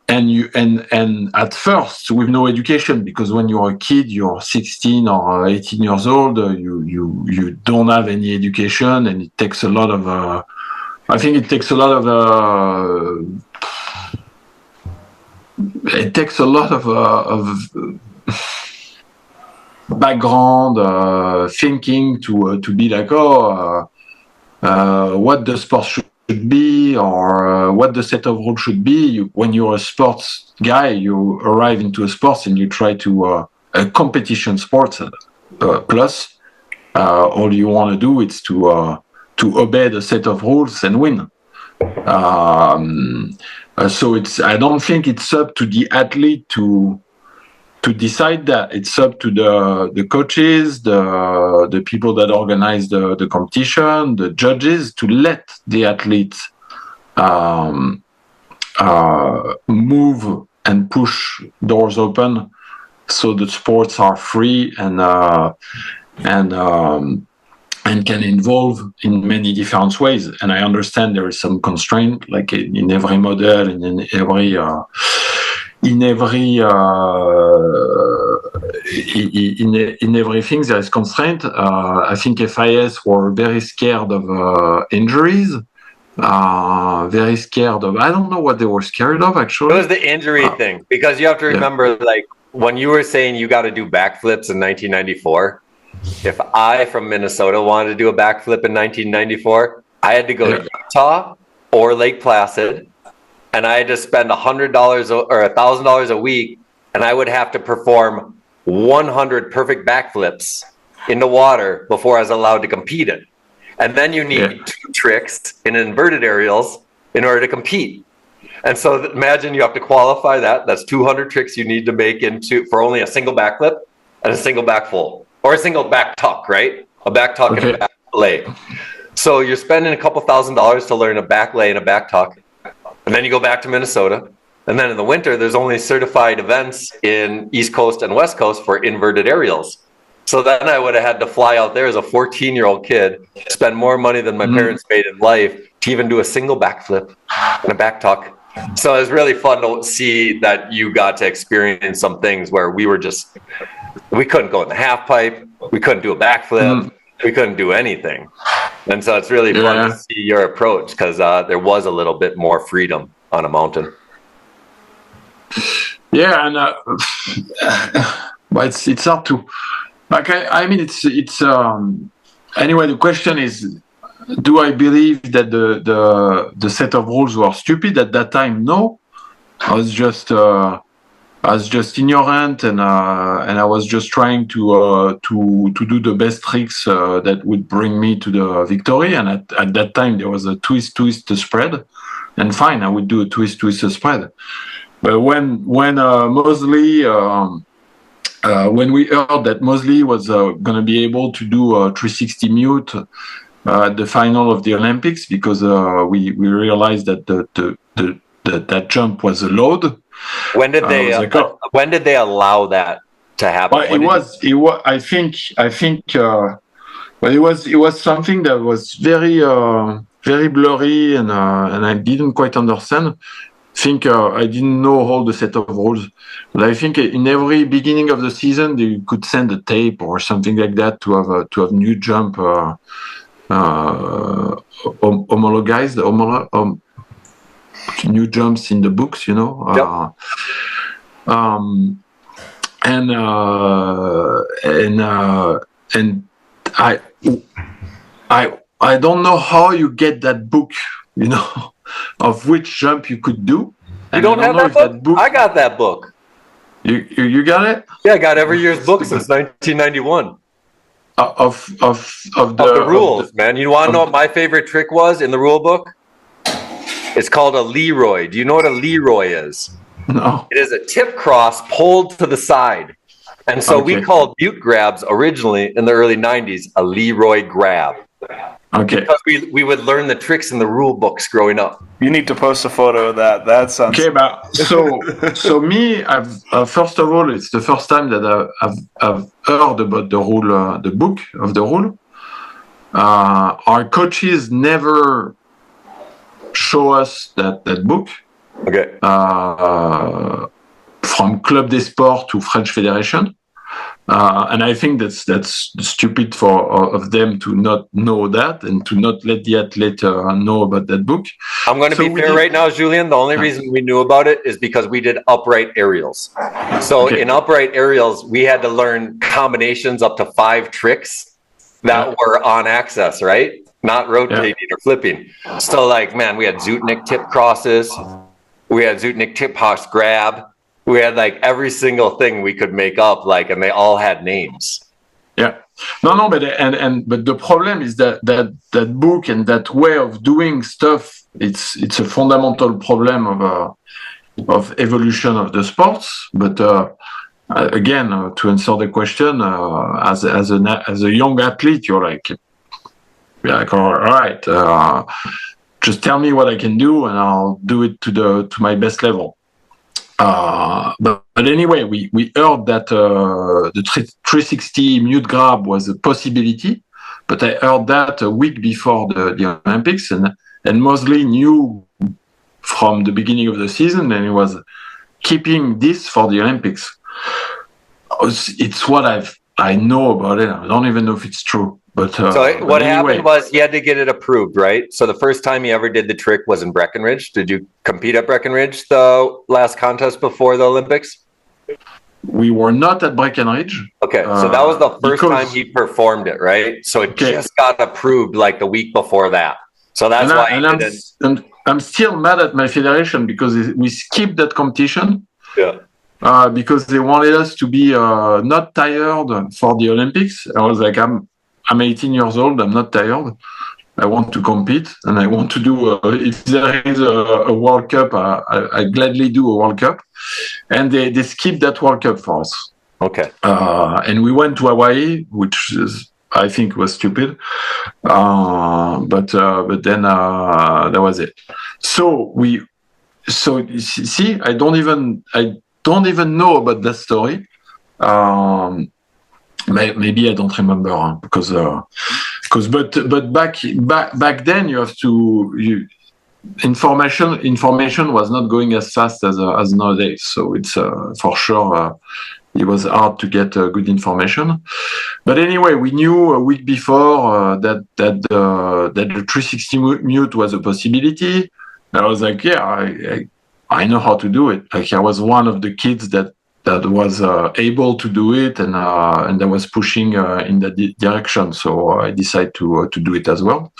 And at first with no education, because when you're a kid, you're 16 or 18 years old, you don't have any education, and it takes a lot of I think it takes a lot of background thinking to be like, what the sport should be, or what the set of rules should be. When you're a sports guy, you arrive into a sports and you try to a competition sports plus all you want to do is to obey the set of rules and win. So I don't think it's up to the athlete to decide that. It's up to the coaches, the people that organize the competition, the judges, to let the athletes move and push doors open, so the sports are free and can involve in many different ways. And I understand there is some constraint, like in every model and in every everything there is constraint. I think FIS were very scared of injuries. Very scared of, I don't know what they were scared of actually. It was the injury thing, because you have to remember, like when you were saying you got to do backflips in 1994, if I from Minnesota wanted to do a backflip in 1994, I had to go to Utah or Lake Placid, and I had to spend $100 or $1,000 a week, and I would have to perform 100 perfect backflips in the water before I was allowed to compete in. And then you need 2 tricks in inverted aerials in order to compete. And so imagine you have to qualify that. That's 200 tricks you need to make for only a single backflip and a single back full, or a single back tuck, right? A back tuck and a back lay. So you're spending a couple $1,000s to learn a back lay and a back tuck. And then you go back to Minnesota. And then in the winter, there's only certified events in East Coast and West Coast for inverted aerials. So then I would have had to fly out there as a 14-year-old kid, spend more money than my parents made in life to even do a single backflip and a back tuck. So it was really fun to see that you got to experience some things where we couldn't go in the half pipe, we couldn't do a backflip, we couldn't do anything. And so it's really fun to see your approach, because there was a little bit more freedom on a mountain. Yeah, and but it's hard to, like, I mean, it's anyway. The question is, do I believe that the set of rules were stupid at that time? No, I was just ignorant, and I was just trying to do the best tricks that would bring me to the victory. And at that time there was a twist spread, and fine, I would do a twist spread. But when Mosley, when we heard that Mosley was going to be able to do a 360 mute at the final of the Olympics, because we realized that that jump was a load. When did they when did they allow that to happen? Well, it was I think well, it was something that was very blurry, and I didn't quite understand. I think I didn't know all the set of rules, but I think in every beginning of the season they could send a tape or something like that to have new jump homologized, new jumps in the books, you know. Yep. And I don't know how you get that book, you know, of which jump you could do. You don't have that book? I got that book. You got it? Yeah, I got every year's book since 1991. Of the rules, man. You want to know what my favorite trick was in the rule book? It's called a Leroy. Do you know what a Leroy is? No. It is a tip cross pulled to the side. And so we called mute grabs originally in the early 90s a Leroy grab. Okay. Because we would learn the tricks in the rule books growing up. You need to post a photo of that. That sounds... Okay, but so me, I've first of all, it's the first time that I've heard about the rule, the book of the rule. Our coaches never show us that book. Okay. From Club des Sports to French Federation. And I think that's stupid of them to not know that and to not let the athlete know about that book. I'm going to be fair right now, Julian. The only reason we knew about it is because we did upright aerials. So in upright aerials, we had to learn combinations up to 5 tricks that were on access, right? Not rotating or flipping. So like, man, we had Zutnik tip crosses. We had Zutnik tip house grab. We had like every single thing we could make up, like, and they all had names. Yeah, no, but the problem is that book and that way of doing stuff, it's a fundamental problem of evolution of the sports. But again, to answer the question, as a young athlete, you're like all right, just tell me what I can do, and I'll do it to my best level. But anyway, we heard that the 360 mute grab was a possibility, but I heard that a week before the Olympics, and Mosley knew from the beginning of the season, and he was keeping this for the Olympics. It's what I know about it. I don't even know if it's true. But what happened was he had to get it approved, right? So the first time he ever did the trick was in Breckenridge. Did you compete at Breckenridge the last contest before the Olympics? We were not at Breckenridge. Okay, so that was the first time he performed it, right? So it just got approved like the week before that. So that's why he didn't. I'm still mad at my federation because we skipped that competition. Yeah. Because they wanted us to be not tired for the Olympics. I was like, I'm 18 years old. I'm not tired. I want to compete, and I want to do. If there is a World Cup, I gladly do a World Cup. And they skipped that World Cup for us. Okay. And we went to Hawaii, which I think was stupid. But then that was it. So see, I don't even know about that story. Maybe I don't remember because back then you have to information was not going as fast as nowadays. So it's for sure it was hard to get good information. But anyway, we knew a week before that the 360 mute was a possibility. I was like, I know how to do it. Like I was one of the kids that was able to do it, and that was pushing in that direction. So I decided to do it as well.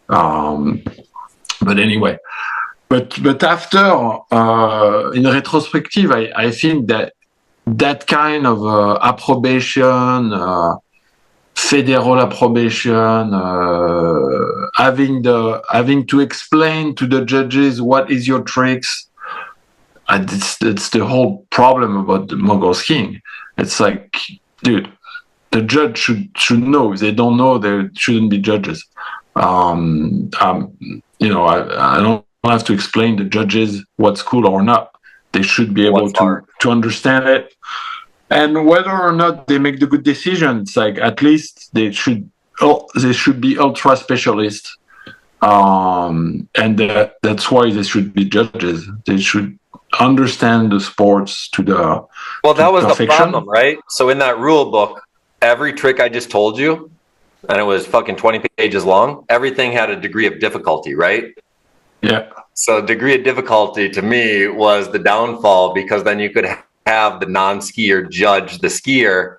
But anyway, but after in retrospective, I think that kind of approbation, federal approbation, having to explain to the judges what is your tricks, and it's the whole problem about the mogul skiing. It's like, dude, the judge should know. If they don't know, they shouldn't be judges. You know, I don't have to explain to judges what's cool or not. They should be able to understand it. And whether or not they make the good decision, it's like at least they should be ultra specialists. And that's why they should be judges. They should understand the sports to the that was perfection. The problem, right? So in that rule book, every trick I just told you, and it was fucking 20 pages long, everything had a degree of difficulty, right? Yeah. So degree of difficulty to me was the downfall, because then you could have the non-skier judge the skier,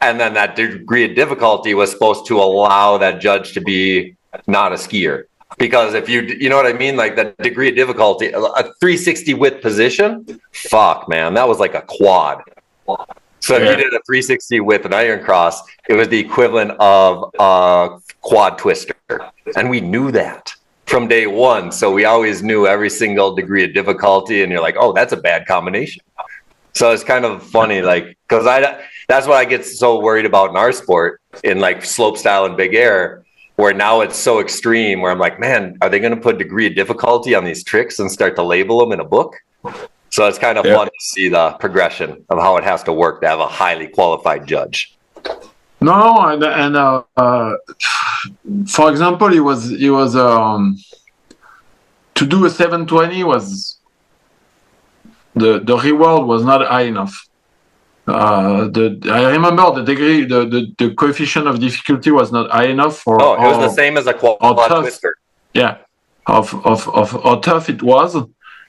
and then that degree of difficulty was supposed to allow that judge to be not a skier. Because if you know what I mean, like that degree of difficulty, a 360 width position, fuck, man, that was like a quad. So if you did a 360 with an iron cross, it was the equivalent of a quad twister. And we knew that from day one. So we always knew every single degree of difficulty, and you're like, oh, that's a bad combination. So it's kind of funny, like, because that's what I get so worried about in our sport, in like slope style and big air, where now it's so extreme, where I'm like, man, are they going to put degree of difficulty on these tricks and start to label them in a book? So it's kind of fun to see the progression of how it has to work to have a highly qualified judge. No, and for example, it was to do a 720 was the reward was not high enough. I remember the degree, the coefficient of difficulty was not high enough for. Oh, it was the same as a quad twister. Yeah, of how tough it was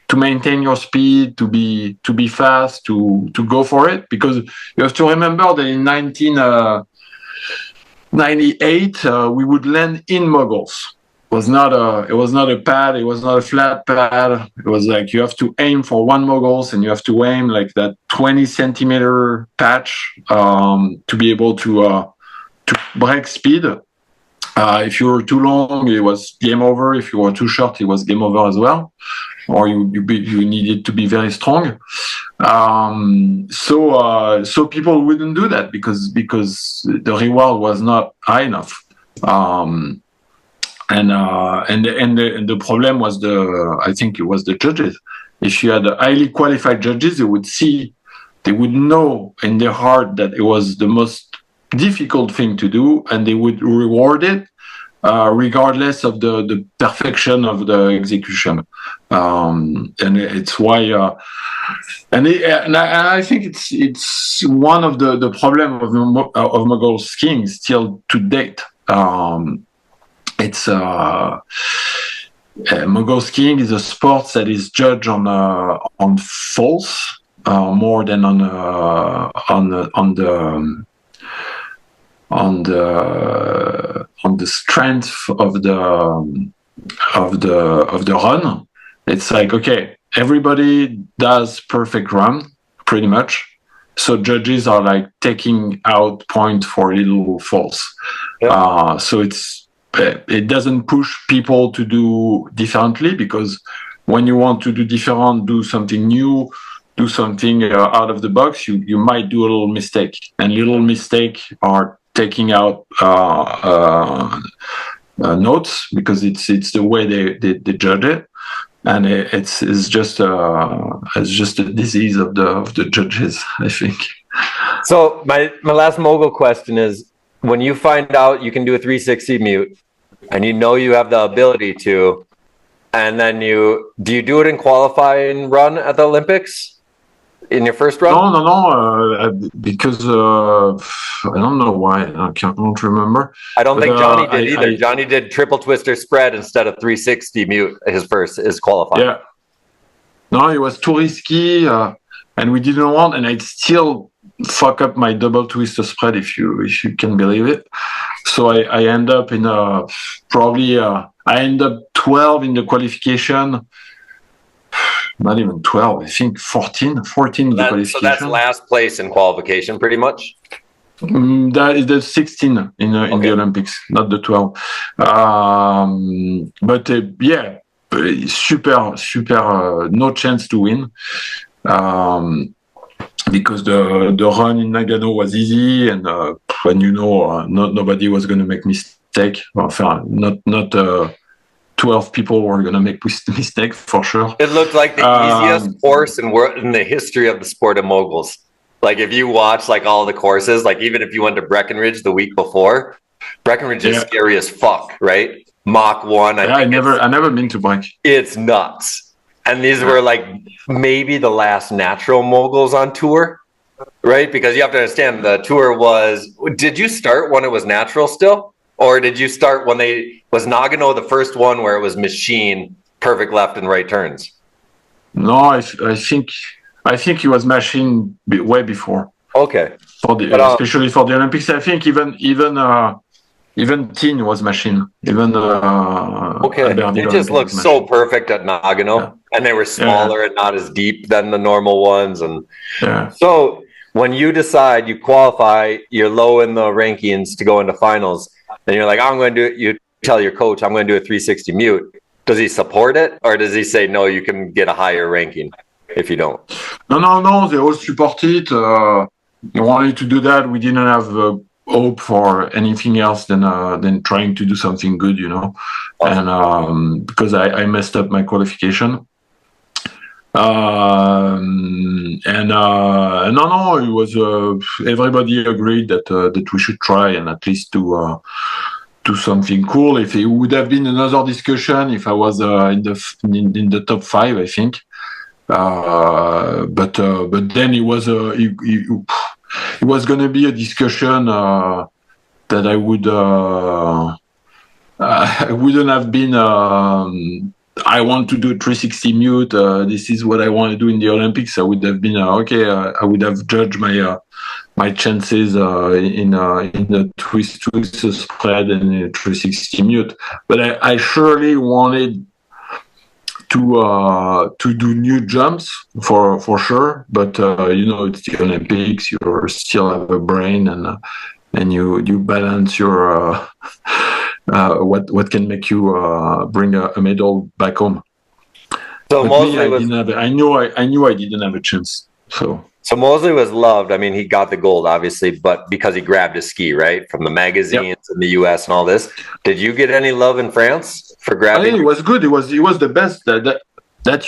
to maintain your speed, to be fast, to go for it, because you have to remember that in 1998 we would land in moguls. It was not a pad. It was not a flat pad. It was like you have to aim for one moguls, and you have to aim like that 20 centimeter patch to be able to break speed. If you were too long, it was game over. If you were too short, it was game over as well. Or you needed to be very strong. So people wouldn't do that because the reward was not high enough. And the problem was I think it was the judges. If you had highly qualified judges, they would know in their heart that it was the most difficult thing to do, and they would reward it regardless of the perfection of the execution. And it's why, and I think it's one of the problem of mogul skiing still to date. It's mogul skiing is a sport that is judged on falls more than on the strength of the run. It's like, okay, everybody does perfect run pretty much, so judges are like taking out point for little falls. So it doesn't push people to do differently, because when you want to do different, do something new, do something out of the box, you might do a little mistake, and little mistake are taking out notes, because it's the way they judge it, and it's just a disease of the judges, I think. So my last mogul question is, when you find out you can do a 360 mute, and you know you have the ability to, and then do you do it in qualifying run at the Olympics? In your first run? No, because I don't know why. I don't remember. I don't think Johnny did either. Johnny did triple twister spread instead of 360 mute his qualifying. Yeah. No, it was too risky, and we didn't want, and I'd still fuck up my double twister spread, if you can believe it. So I end up in probably I ended up 12 in the qualification. Not even 12, I think 14 in the qualification. So that's last place in qualification, pretty much? That is the 16 in the Olympics, not the 12. But yeah, super, no chance to win. Because the run in Nagano was easy, and nobody was going to make mistake. Not 12 people were going to make mistake for sure. It looked like the easiest course in the history of the sport of moguls. Like if you watch like all the courses, like even if you went to Breckenridge the week before, Breckenridge is scary as fuck, right? Mach 1. I never been to Breck. It's nuts. And these were like maybe the last natural moguls on tour, right? Because you have to understand the tour did you start when it was natural still? Or did you start when was Nagano the first one where it was machine, perfect left and right turns? No, I think it was machine way before. Okay. Especially for the Olympics, I think even teen was machine. Even it just looked so perfect at Nagano, and they were smaller and not as deep than the normal ones. And so when you decide you qualify, you're low in the rankings to go into finals, and you're like, I'm going to do it. You tell your coach, I'm going to do a 360 mute. Does he support it, or does he say no? You can get a higher ranking if you don't. No. They all support it. They wanted to do that. We didn't have hope for anything else than trying to do something good, Awesome. And because I messed up my qualification. No, it was everybody agreed that we should try and at least do something cool. If it would have been another discussion if I was in the top 5, I think. But then it was it was going to be a discussion that I wouldn't have been. I want to do a 360 mute. This is what I want to do in the Olympics. I would have been I would have judged my chances in the twist spread and 360 mute. But I surely wanted to do new jumps for sure, but it's the Olympics. You still have a brain, and you balance your what can make you bring a medal back home. So Mosley I knew I didn't have a chance. So Mosley was loved. I mean, he got the gold, obviously, but because he grabbed a ski, right, from the magazines in the U.S. and all this. Did you get any love in France for grabbing? I think it was good. He was the best. That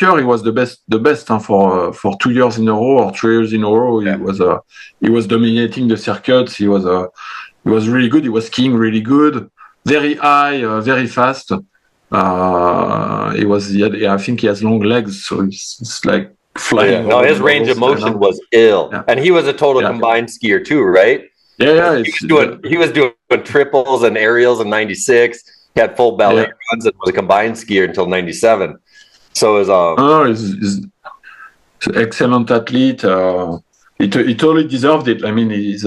year, he was the best for 2 years in a row or 3 years in a row. Yeah. He was dominating the circuits. He was really good. He was skiing really good, very high, very fast. I think he has long legs, so it's like flying. No, his range of motion was ill, and he was a total combined skier too, right? Yeah. He was doing triples and aerials in '96. He had full belly runs and was a combined skier until '97. So he's an excellent athlete. He totally deserved it. I mean, he's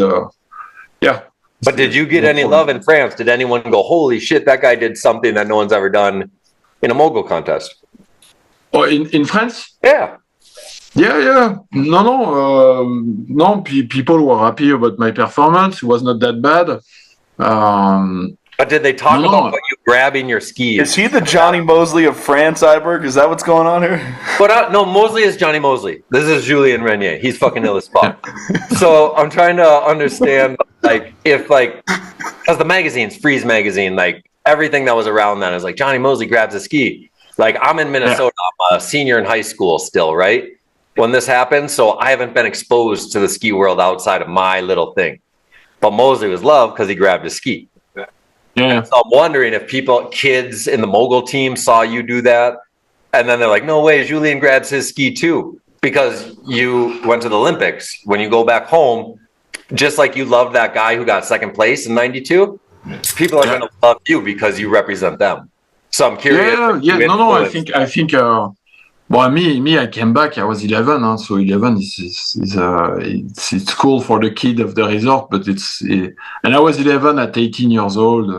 But did you get any love in France? Did anyone go, holy shit, that guy did something that no one's ever done in a mogul contest? Oh, in France? Yeah. Yeah. No. People were happy about my performance. It was not that bad. But did they talk about you grabbing your skis? Is he the Johnny Mosley of France, Iberg? Is that what's going on here? But no, Mosley is Johnny Mosley. This is Julien Regnier. He's fucking ill as fuck. So I'm trying to understand, because the magazines, Freeze magazine, like everything that was around that is like Johnny Mosley grabs a ski. Like I'm in Minnesota, I'm a senior in high school still, right? When this happened, so I haven't been exposed to the ski world outside of my little thing. But Mosley was loved because he grabbed a ski. Yeah. So I'm wondering if kids in the mogul team saw you do that, and then they're like, no way, Julian grabs his ski too, because you went to the Olympics. When you go back home, just like you loved that guy who got second place in '92, people are going to love you because you represent them. So I'm curious. No. I think. Well, me, I came back. I was 11, so 11 it's cool for the kid of the resort, but and I was 11 at 18 years old.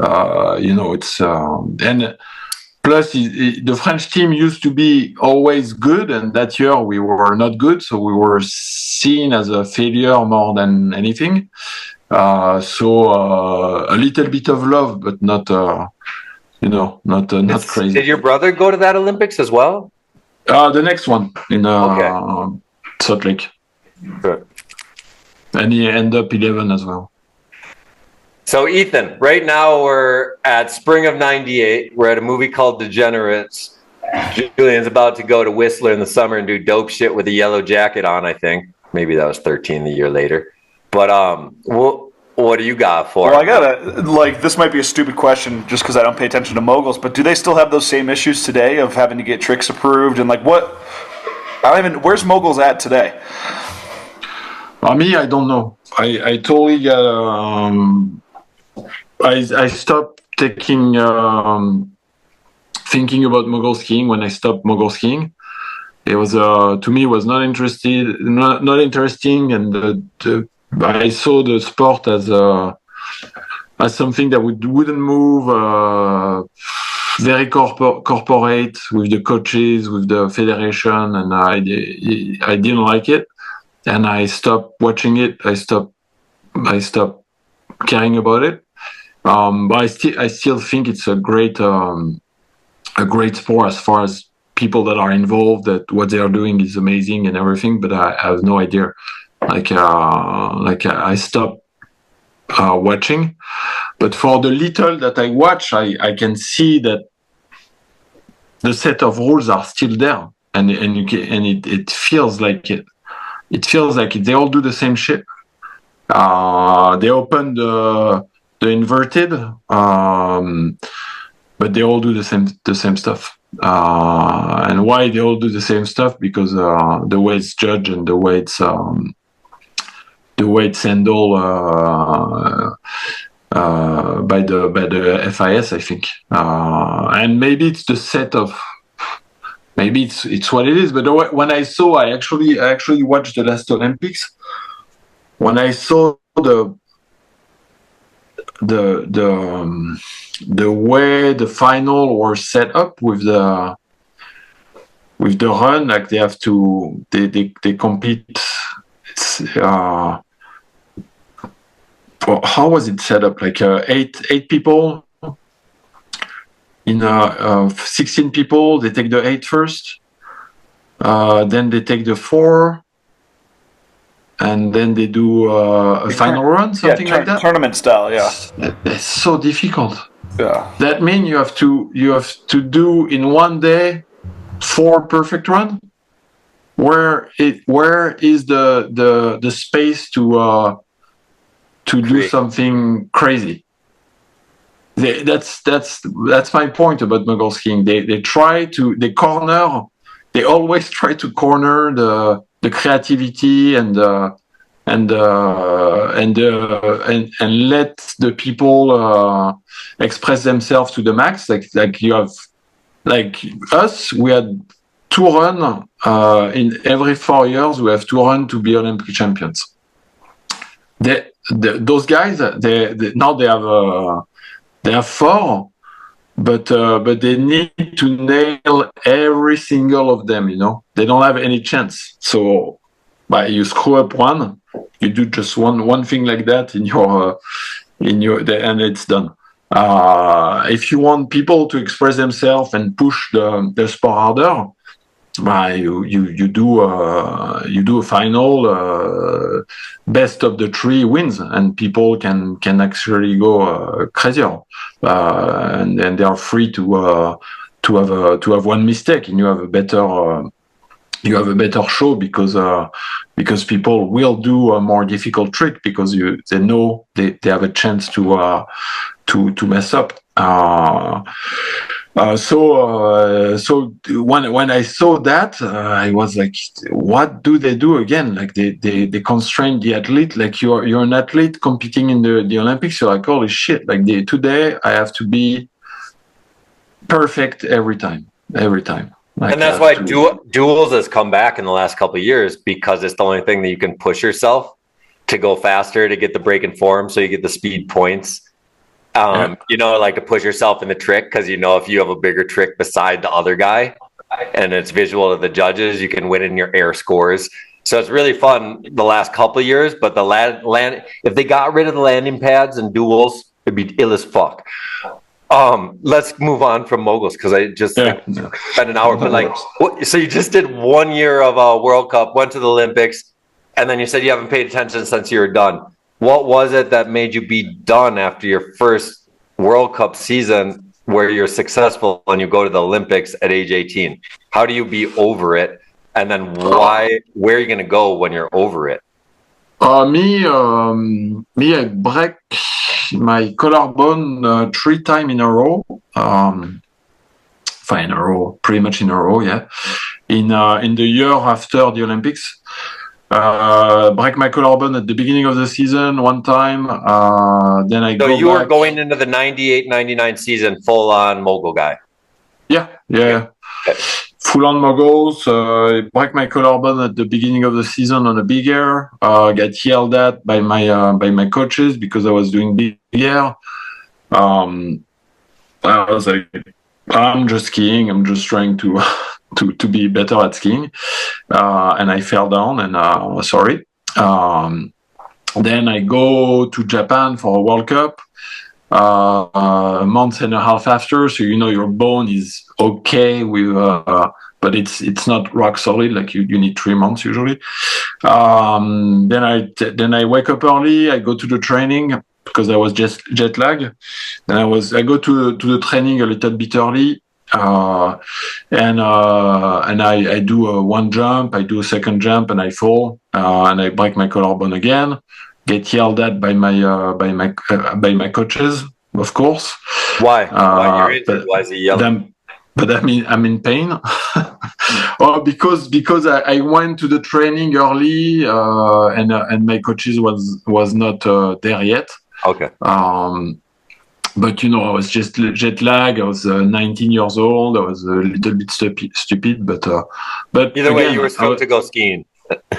It's and plus the French team used to be always good, and that year we were not good, so we were seen as a failure more than anything. So a little bit of love, but not not crazy. Did your brother go to that Olympics as well? The next one in Salt Lake. Good. And he ended up 11 as well. So Ethan, right now we're at spring of '98. We're at a movie called Degenerates. Julian's about to go to Whistler in the summer and do dope shit with a yellow jacket on, I think. Maybe that was 13 the year later. But what do you got for? Well, I gotta this might be a stupid question just because I don't pay attention to moguls, but do they still have those same issues today of having to get tricks approved and what? Where's moguls at today? Me, I don't know. I totally got. I stopped thinking about mogul skiing when I stopped mogul skiing. It was to me was not interesting, and I saw the sport as something that wouldn't move. Very corporate with the coaches, with the federation, and I didn't like it, and I stopped watching it. I stopped caring about it. But I still think it's a great sport as far as people that are involved. That what they are doing is amazing and everything. But I have no idea. I stopped watching. But for the little that I watch, I can see that the set of rules are still there, and it feels like it. It feels like they all do the same shit. They open the inverted, but they all do the same stuff. And why they all do the same stuff? Because the way it's judged and the way it's handled by the FIS, I think. And maybe it's the set of. Maybe it's what it is. But when I actually watched the last Olympics. When I saw the way the final were set up with the run, like they compete. How was it set up? Like eight people in 16 people. They take the 8 first, then they take the 4. And then they do a final run, something like that. Tournament style, yeah. It's so difficult. Yeah. That means you have to do in one day 4 perfect runs. Where is the space to do something crazy? That's my point about mogul skiing. They always try to corner the creativity and let the people express themselves to the max. Like you have, like us, we had 2 runs in every 4 years. We have 2 runs to be Olympic champions. Those guys, now they have 4. But they need to nail every single of them. They don't have any chance. So, you screw up one, you do just one thing like that in your and it's done. If you want people to express themselves and push the sport harder, you do a final. Best of the 3 wins, and people can actually go crazier, and they are free to have one mistake, and you have a better show because people will do a more difficult trick because they know they have a chance to mess up. So when I saw that, I was like, what do they do again? Like they constrain the athlete. Like you're an athlete competing in the Olympics. You're like, holy shit! Like today I have to be perfect every time. Like, and that's why duels has come back in the last couple of years, because it's the only thing that you can push yourself to go faster, to get the break in form, so you get the speed points. You know, like to push yourself in the trick because you know if you have a bigger trick beside the other guy and it's visual to the judges, you can win in your air scores. So it's really fun the last couple of years, but the land if they got rid of the landing pads and duels, it'd be ill as fuck. Let's move on from moguls because I just spent an hour. But like, so you just did 1 year of a World Cup, went to the Olympics, and then you said you haven't paid attention since you were done. What was it that made you be done after your first World Cup season where you're successful and you go to the Olympics at age 18? How do you be over it? And then where are you going to go when you're over it? Me, I break my collarbone 3 times in a row. Pretty much in a row, yeah. In the year after the Olympics. Break my collarbone at the beginning of the season 1 time. Then I go back. So you were going into the 98-99 season full on mogul guy. Yeah. Okay. Full on moguls. Break my collarbone at the beginning of the season on a big air. Get yelled at by my coaches because I was doing big air. I was like, I'm just skiing. I'm just trying to be better at skiing. And I fell down and sorry. Then I go to Japan for a World Cup. A month and a half after, so you know your bone is okay with, but it's not rock solid. Like you need 3 months usually. Then I wake up early. I go to the training because I was just jet lag. Then I go to the training a little bit early. And I do 1 jump, I do a 2nd jump, and I fall, and I break my collarbone again. Get yelled at by my coaches, of course. Why? Why you're injured? Why is he yelling? But I'm in pain. because I went to the training early, and my coaches was not there yet. Okay. But you know, I was just jet lag. I was 19 years old. I was a little bit stupid, but either way, you were supposed to go skiing.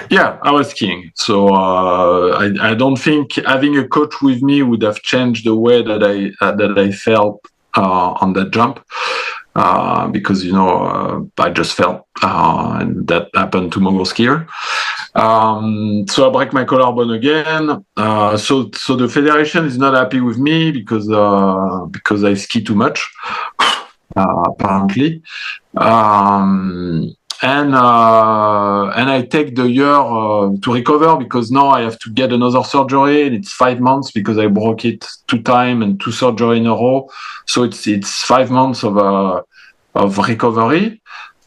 Yeah, I was skiing. So I don't think having a coach with me would have changed the way that I felt on that jump, because you know I just fell, and that happened to mogul skier. So I break my collarbone again. So the federation is not happy with me because I ski too much, apparently. And I take the year to recover because now I have to get another surgery, and it's 5 months because I broke it 2 times and 2 surgery in a row. So it's 5 months of recovery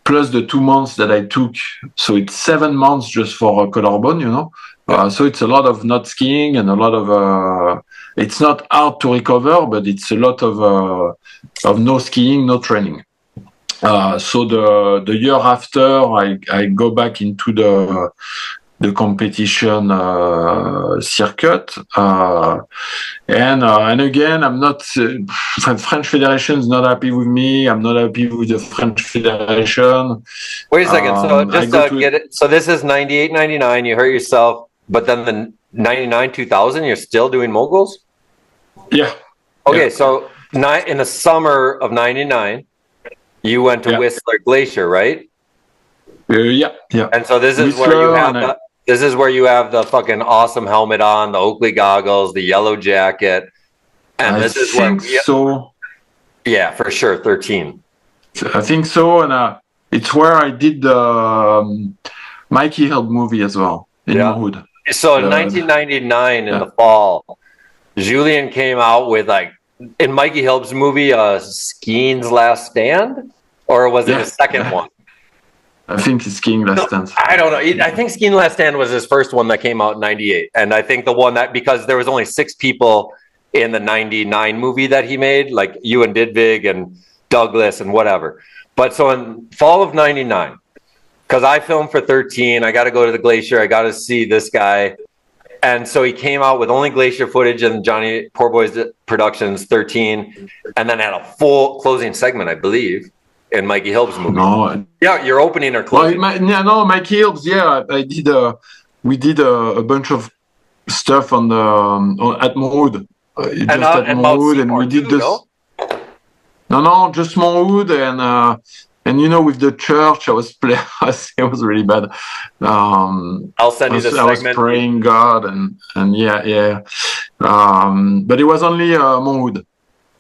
plus the 2 months that I took. So it's 7 months just for a collarbone, you know. So it's a lot of not skiing and a lot of. It's not hard to recover, but it's a lot of no skiing, no training. So the year after, I go back into the competition circuit, and again, I'm not. French Federation is not happy with me. I'm not happy with the French Federation. Wait a second. So just get it. So this is 98-99. You hurt yourself, but then the 99-2000, you're still doing moguls. Yeah. Okay, so in the summer of 99. You went to Whistler Glacier, right? Yeah. And so this is Whistler, where you have the fucking awesome helmet on, the Oakley goggles, the yellow jacket, and this is where. So. Yeah, for sure, 13. I think so, and it's where I did the Mikey Hill movie as well in Mohood. So in 1999, in the fall, Julian came out with in Mikey Hilb's movie, Skiing's Last Stand, or was it the second one? I think it's Skiing Last Stand. I don't know. I think Skiing Last Stand was his first one that came out in 98. And I think the one that, because there was only 6 people in the 99 movie that he made, like Ewan Didvig and Douglas and whatever. But so in fall of 99, because I filmed for 13, I got to go to the glacier. I got to see this guy. And so he came out with only glacier footage and Johnny Poor Boys Productions 13, and then had a full closing segment, I believe, in Mikey Hilb's movie. No. Yeah, your opening or closing. Mikey Hilb's, I did. We did a bunch of stuff at Mohood. just at Montwood, and we did this. No, just Montwood, and you know, with the church, I was playing. It was really bad. I'll send you the segment. I was praying God, and yeah. But it was only Montwood.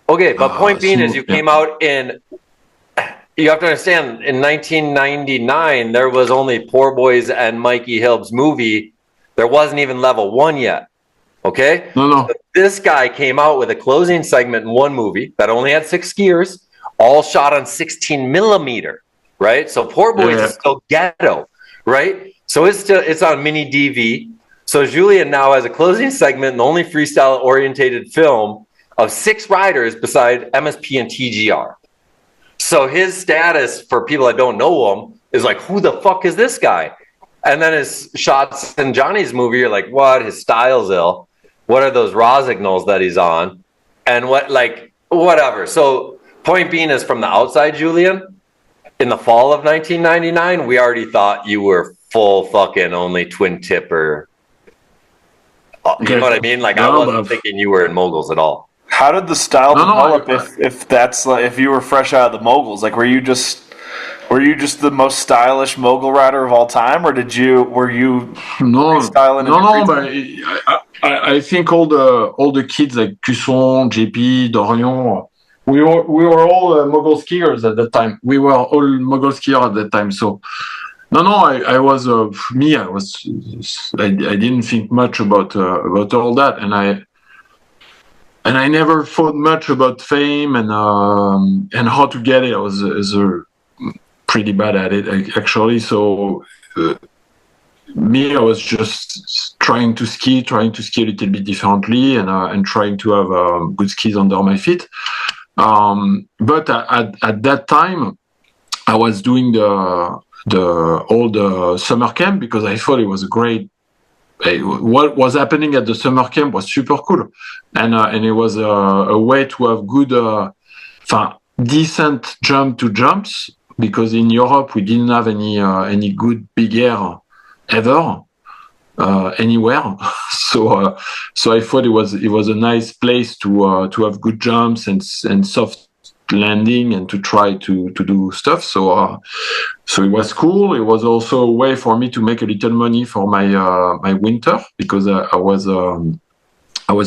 Okay, but point being is you came out in. You have to understand, in 1999, there was only Poor Boys and Mikey Hilb's movie. There wasn't even level 1 yet. Okay? No. So this guy came out with a closing segment in one movie that only had 6 skiers, all shot on 16 millimeter, right? So Poor Boys is still ghetto, right? So it's on mini DV. So Julian now has a closing segment, the only freestyle orientated film of 6 riders beside MSP and TGR. So his status, for people that don't know him, is like, who the fuck is this guy? And then his shots in Johnny's movie, you're like, what? His style's ill. What are those Rosignals that he's on? And whatever. So point being is, from the outside, Julian, in the fall of 1999, we already thought you were full fucking only twin tipper. You know what I mean? Like, I wasn't thinking you were in moguls at all. How did the style develop? If you were fresh out of the moguls, like were you just the most stylish mogul rider of all time, or were you freestyling? No, but I think all the kids like Cusson, JP, Dorian, we were all mogul skiers at that time. We were all mogul skiers at that time. So I was I didn't think much about all that, and I never thought much about fame and how to get it. I was pretty bad at it, actually. So I was just trying to ski a little bit differently, and trying to have good skis under my feet. But at that time, I was doing the summer camp because I thought it was a great. What was happening at the summer camp was super cool, and it was a way to have good, decent jumps, because in Europe we didn't have any good big air ever anywhere. So I thought it was a nice place to have good jumps and soft landing and to try to do stuff. So it was cool. It was also a way for me to make a little money for my winter, because I was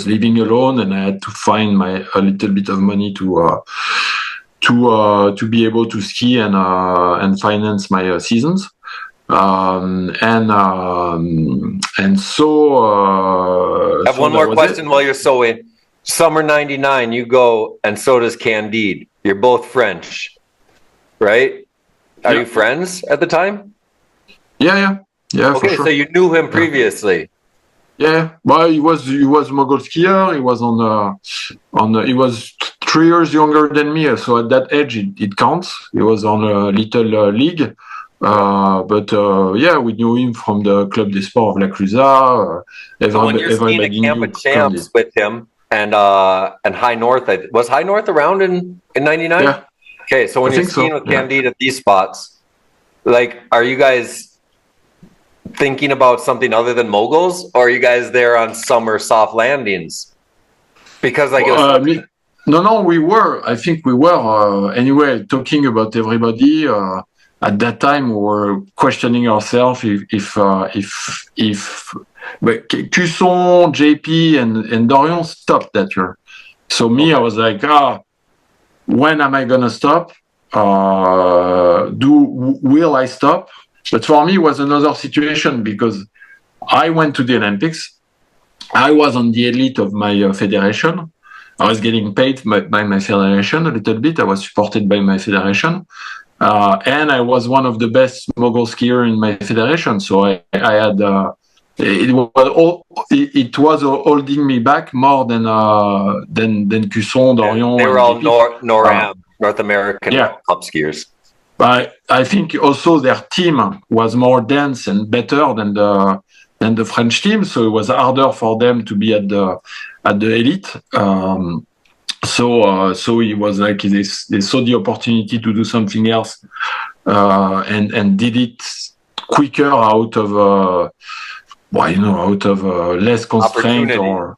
living alone and I had to find a little bit of money to be able to ski and finance my seasons. And so I have one more question while you're sewing. Summer 99, you go, and so does Candide. You're both French, right? Are you friends at the time? Yeah, okay, for sure. So you knew him previously. Yeah, well, he was mogul skier. He was he was 3 years younger than me, so at that age it counts. He was on a little league. But we knew him from the Club des Sports of La Clusaz. So when you're skiing a camp of champs with him, and High North, was High North around in 99? Yeah. Okay, so when you're skiing with Candide at these spots, like, are you guys thinking about something other than moguls, or are you guys there on summer soft landings? Because no, we were. I think we were. Anyway, talking about everybody. At that time, we were questioning ourselves if but Cusson, JP, and Dorian stopped that year. So me, I was like, when am I gonna stop? Will I stop? But for me, it was another situation, because I went to the Olympics. I was on the elite of my federation. I was getting paid by my federation a little bit. I was supported by my federation. And I was one of the best mogul skier in my federation. So I had, it was holding me back more than Cusson, Dorian. They were all North American Cup skiers. But I think also their team was more dense and better than the French team. So it was harder for them to be at the elite. So it was like they saw the opportunity to do something else, and did it quicker out of out of less constraint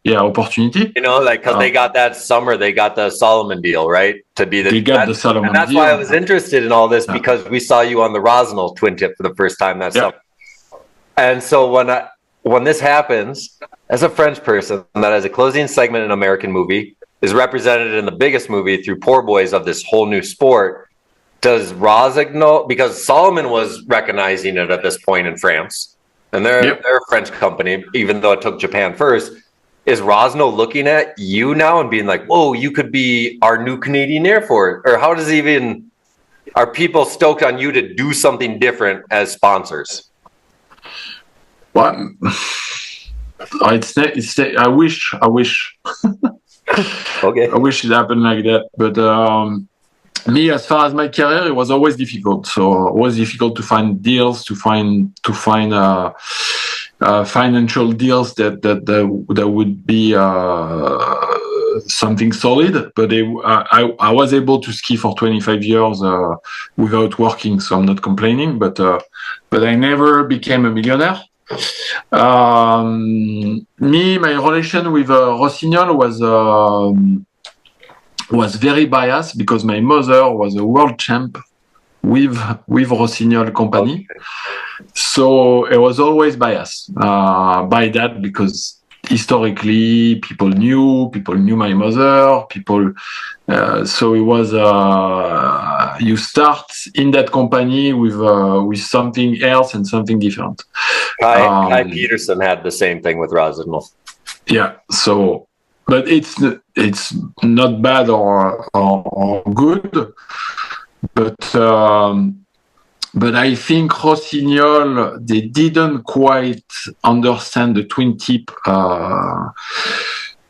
opportunity. Like because they got that summer, they got the Solomon deal, right? To be they got the Solomon and that's deal. why I was interested in all this because we saw you on the Rosnell twin tip for the first time that summer. And so when this happens, as a French person that has a closing segment in an American movie is represented in the biggest movie through Poor Boys of this whole new sport, does Rossignol, because Solomon was recognizing it at this point in France, and they're a French company, even though it took Japan first. Is Rossignol looking at you now and being like, whoa, you could be our new Canadian Air Force? Or how does are people stoked on you to do something different as sponsors? Well, I wish. Okay. I wish it happened like that. But me, as far as my career, it was always difficult. So it was difficult to find deals, to find financial deals that would be something solid. But I was able to ski for 25 years without working, so I'm not complaining. But I never became a millionaire. My relation with Rossignol was very biased because my mother was a world champ with Rossignol company. Okay. So it was always biased by that because historically people knew my mother, so it was you start in that company with something else and something different. Kai Peterson had the same thing with Rossignol. Yeah, so but it's not bad or good, but I think Rossignol, they didn't quite understand the twin tip era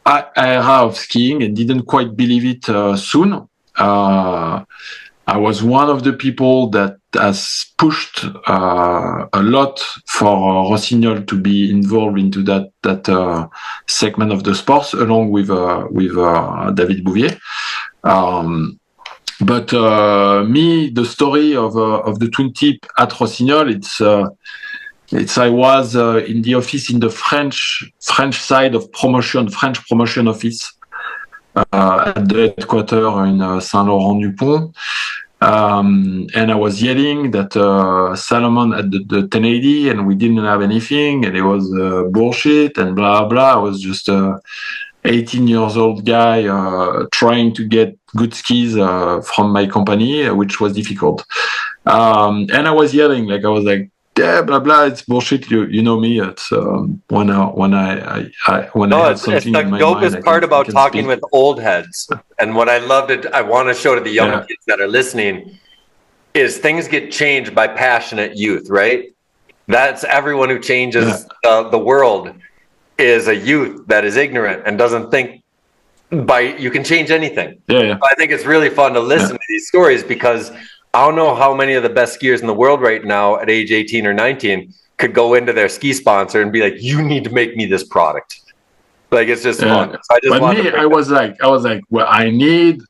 of skiing and didn't quite believe it soon. I was one of the people that has pushed a lot for Rossignol to be involved into that segment of the sports, along with David Bouvier. But the story of the twin tip at Rossignol, I was in the office in the French side of French promotion office at the headquarters in Saint-Laurent-du-Pont. And I was yelling that Salomon had the 1080 and we didn't have anything and it was bullshit and blah blah. I was just 18 years old guy trying to get good skis from my company, which was difficult. And I was yelling, I was like, yeah, blah blah, it's bullshit. You know me. It's when I have something in my mind. It's the dopest part about talking with old heads, and what I loved it. I want to show to the young kids that are listening is things get changed by passionate youth, right? That's everyone who changes the world is a youth that is ignorant and doesn't think you can change anything. Yeah. I think it's really fun to listen to these stories because I don't know how many of the best skiers in the world right now at age 18 or 19 could go into their ski sponsor and be like, you need to make me this product. It's just fun. So I was like, well, I need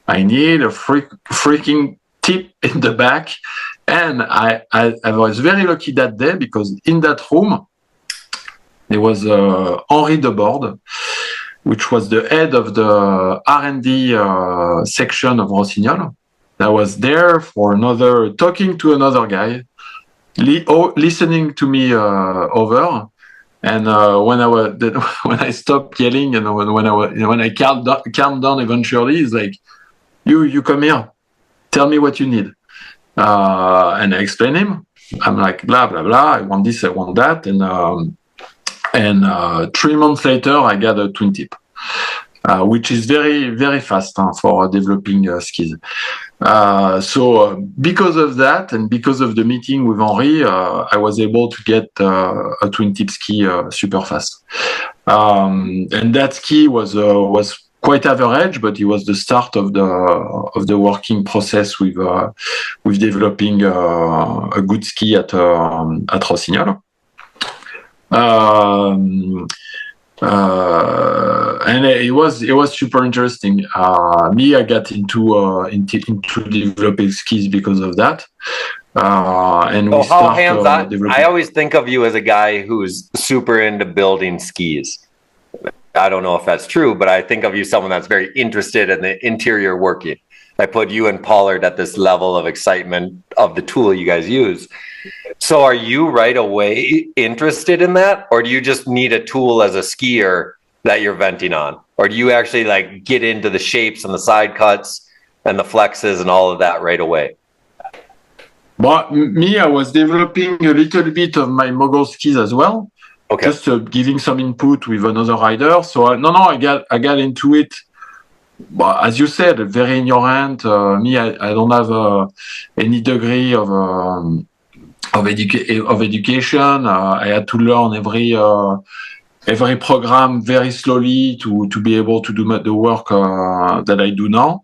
a freaking tip in the back. And I was very lucky that day because in that room, there was Henri Debord, which was the head of the R&D section of Rossignol. I was there talking to another guy, listening to me over, and when I stopped yelling and when I calmed down eventually, he's like, "You come here, tell me what you need," and I explain him. I'm like, blah blah blah. I want this, I want that, and 3 months later, I got a twin tip. Which is very, very fast for developing skis. So because of that and because of the meeting with Henri, I was able to get a twin tip ski super fast. And that ski was quite average, but it was the start of the working process with developing a good ski at Rossignol. And it was super interesting. I got into developing skis because of that. And So we how start hands-on? developing. I always think of you as a guy who's super into building skis. I don't know if that's true, but I think of you someone that's very interested in the interior working. I put you and Pollard at this level of excitement of the tool you guys use. So are you right away interested in that? Or do you just need a tool as a skier that you're venting on? Or do you actually like get into the shapes and the side cuts and the flexes and all of that right away? But me, I was developing a little bit of my mogul skis as well. Okay. Just giving some input with another rider. So I got into it. But as you said, very ignorant. Me, I don't have any degree of education. I had to learn every program very slowly to be able to do the work that I do now.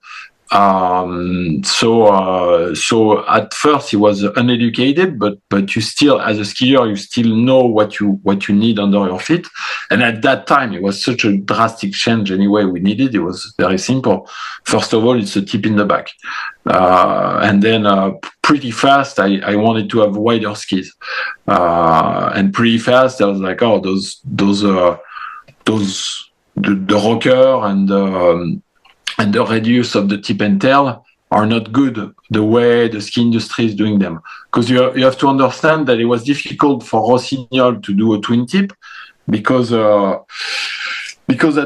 So at first he was uneducated, but you still, as a skier, you still know what you need under your feet. And at that time, it was such a drastic change anyway we needed. It was very simple. First of all, it's a tip in the back. And then pretty fast, I wanted to have wider skis. And pretty fast, I was like, oh, the rocker and the radius of the tip and tail are not good the way the ski industry is doing them. Because you have to understand that it was difficult for Rossignol to do a twin tip because at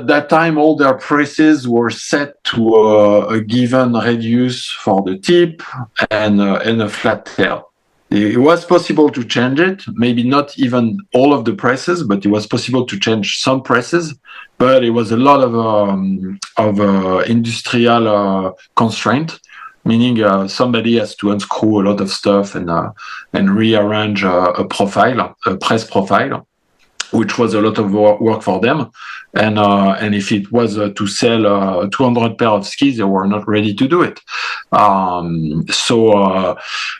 that time all their presses were set to a given radius for the tip and a flat tail. It was possible to change it, maybe not even all of the presses, but it was possible to change some presses. But it was a lot of industrial constraint, meaning somebody has to unscrew a lot of stuff and rearrange a press profile, which was a lot of work for them. And if it was to sell 200 pair of skis, they were not ready to do it.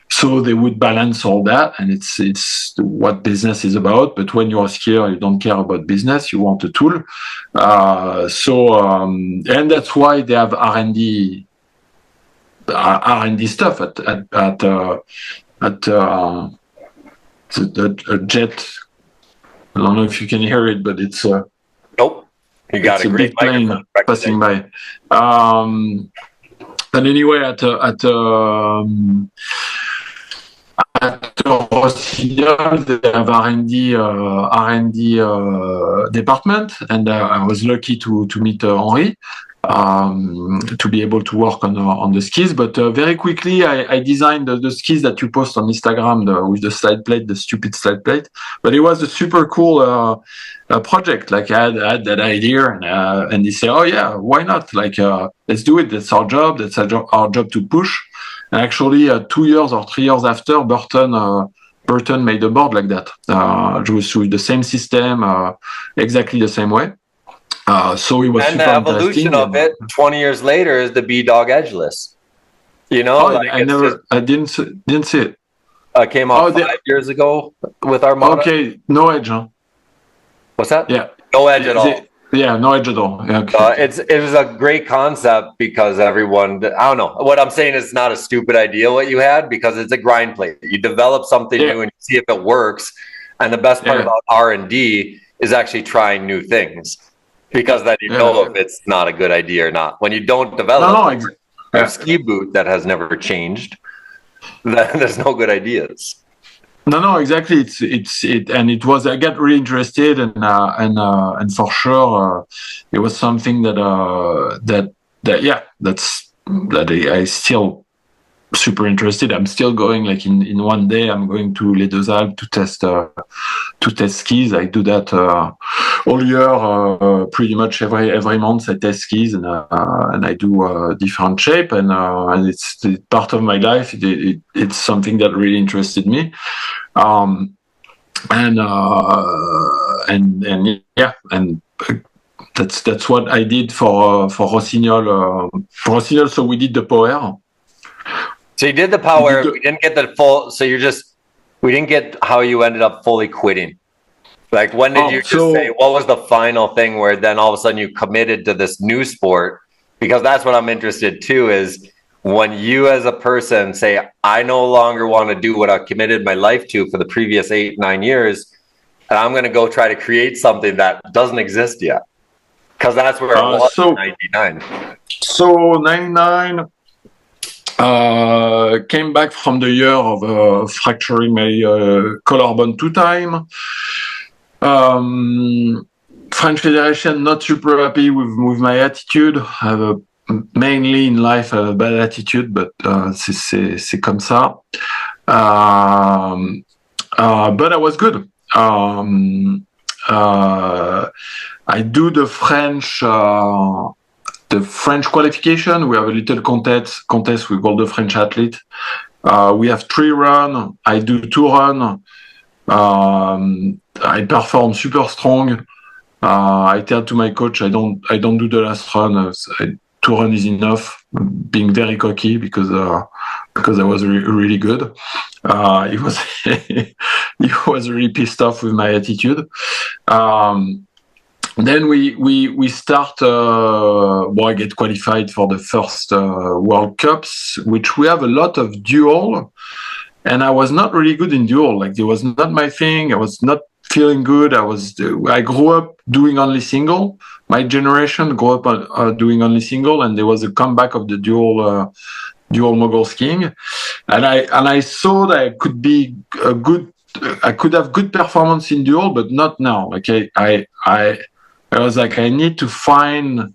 So they would balance all that, and it's what business is about. But when you're a skier, you don't care about business; you want a tool. And that's why they have R&D stuff at the jet. I don't know if you can hear it, but it's Nope. You got a great big plane passing by. And anyway, at Rossignol, they have R&D department, and I was lucky to meet Henri to be able to work on the skis. But very quickly, I designed the skis that you post on Instagram with the slide plate, the stupid slide plate. But it was a super cool project. Like I had that idea, and they say, "Oh yeah, why not? Like let's do it. That's our job. That's our job to push." And actually, 2 years or 3 years after, Burton made a board like that, with the same system, exactly the same way. So it was and super the evolution interesting. of it 20 years later is the B-Dog Edgeless. You know, like I didn't see it. Came out 5 years ago with Armada. Okay, no edge, huh? What's that? Yeah. No edge at all. No edge at all. Yeah, okay. It was a great concept because everyone, I don't know. What I'm saying is it's not a stupid idea what you had, because it's a grind plate. You develop something new and you see if it works. And the best part about R&D is actually trying new things, because then you know if it's not a good idea or not. When you don't develop a ski boot that has never changed, then there's no good ideas. No, exactly. It was. I got really interested, and for sure, it was something that I still super interested. I'm still going. Like in one day, I'm going to Les Deux Alpes to test skis. I do that all year, pretty much every month. I test skis and I do different shape, and it's part of my life. It's something that really interested me. That's what I did for Rossignol. Rossignol, so we did the power. So you did the power. We didn't get the full. So we didn't get how you ended up fully quitting. Like when did you just say? What was the final thing where then all of a sudden you committed to this new sport? Because that's what I'm interested too. Is when you as a person say, I no longer want to do what I've committed my life to for the previous 8-9 years, and I'm going to go try to create something that doesn't exist yet? Because that's where it was in 99. So 99, came back from the year of fracturing my collarbone 2 times. French Federation not super happy with my attitude. I have mainly in life a bad attitude, but c'est comme ça. But I was good. I do the French qualification. We have a little contest with all the French athletes. We have 3 runs. I do 2 runs. I perform super strong. I tell to my coach, I don't do the last run. 2 runs is enough. Being very cocky because I was really good. He was he was really pissed off with my attitude. Then we start. I get qualified for the first World Cups, which we have a lot of duel, and I was not really good in duel. Like, it was not my thing. I was not feeling good. I grew up doing only single. My generation grew up doing only single, and there was a comeback of the dual mogul skiing, and I saw that I could be I could have good performance in dual, but not now. Like, I was like, I need to find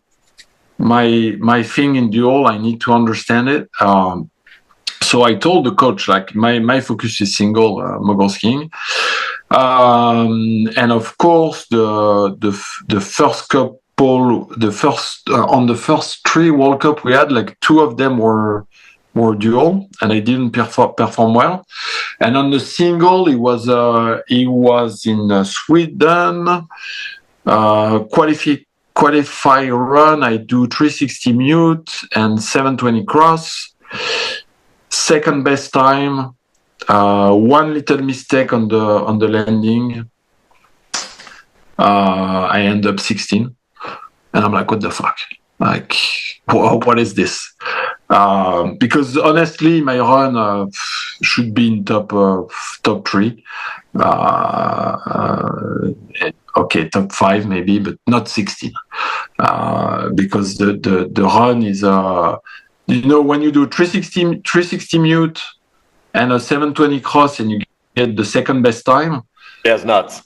my thing in dual. I need to understand it. So I told the coach, like, my focus is single mogul skiing. And of course, the first couple, on the first 3 World Cup we had, like, 2 of them were dual, and I didn't perform well. And on the single, he was in Sweden. Qualify run, I do 360 mute and 720 cross. Second best time. 1 little mistake on the landing. I end up 16, and I'm like, what the fuck? Like, what is this? Because honestly, my run should be in top 3. Okay, top 5 maybe, but not 16. Because the run is, when you do 360 mute and a 720 cross and you get the second best time. Yeah, it's nuts.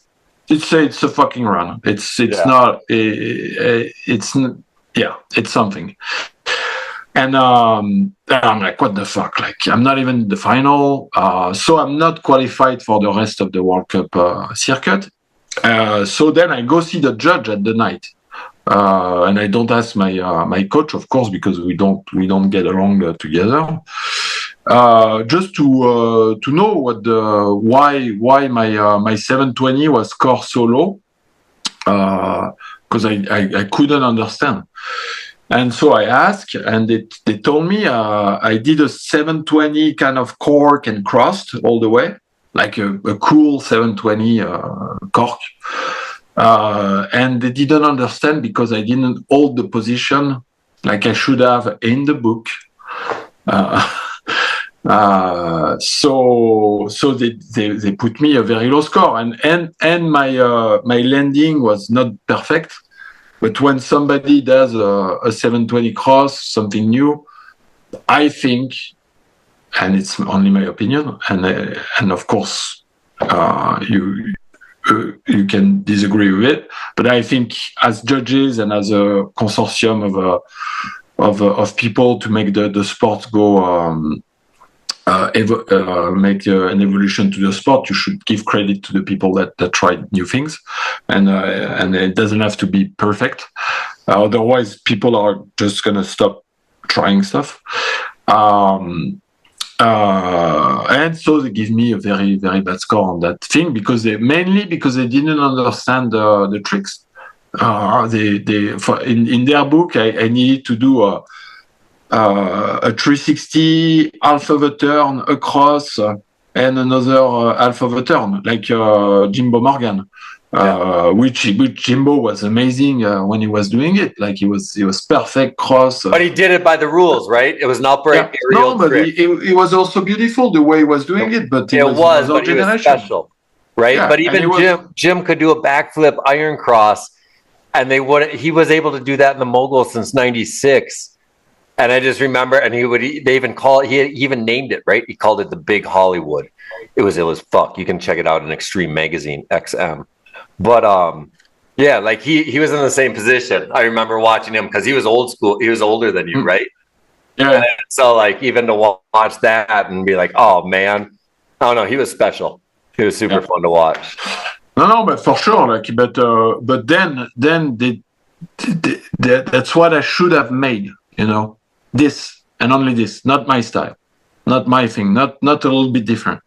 It's a fucking run. It's not. It's something. And I'm like, what the fuck? Like, I'm not even in the final, so I'm not qualified for the rest of the World Cup circuit. So then I go see the judge at the night, and I don't ask my coach, of course, because we don't get along together. Just to know why my 720 was scored so low, because I couldn't understand. And so I asked, and they told me I did a 720 kind of cork and crossed all the way, like a cool 720 cork. And they didn't understand because I didn't hold the position like I should have in the book. So they put me a very low score, and my landing was not perfect. But when somebody does a 720 cross, something new, I think, and it's only my opinion, and of course you can disagree with it, but I think as judges and as a consortium of people to make the sport go. Make an evolution to the sport, you should give credit to the people that tried new things, and it doesn't have to be perfect. Otherwise, people are just gonna stop trying stuff. And so they give me a very, very bad score on that thing because they didn't understand the tricks. In their book, I needed to do a 360, half of a turn across, and another half of a turn, like Jimbo Morgan. which Jimbo was amazing when he was doing it. Like he was perfect cross. But he did it by the rules, right? It was an upright aerial No, but trick. it was also beautiful the way he was doing it. But It was, but he was special, right? Yeah, but even Jim could do a backflip iron cross, and he was able to do that in the mogul since '96. And I just remember, and he even named it, right? He called it the Big Hollywood. It was fuck. You can check it out in Extreme Magazine, XM. But yeah, like he was in the same position. I remember watching him because he was old school. He was older than you, right? Yeah. And so like even to watch that and be like, oh man, I don't know, he was special. He was super fun to watch. No, but for sure. Like, but then that's what I should have made. You know, this and only this, not my style, not my thing, not a little bit different.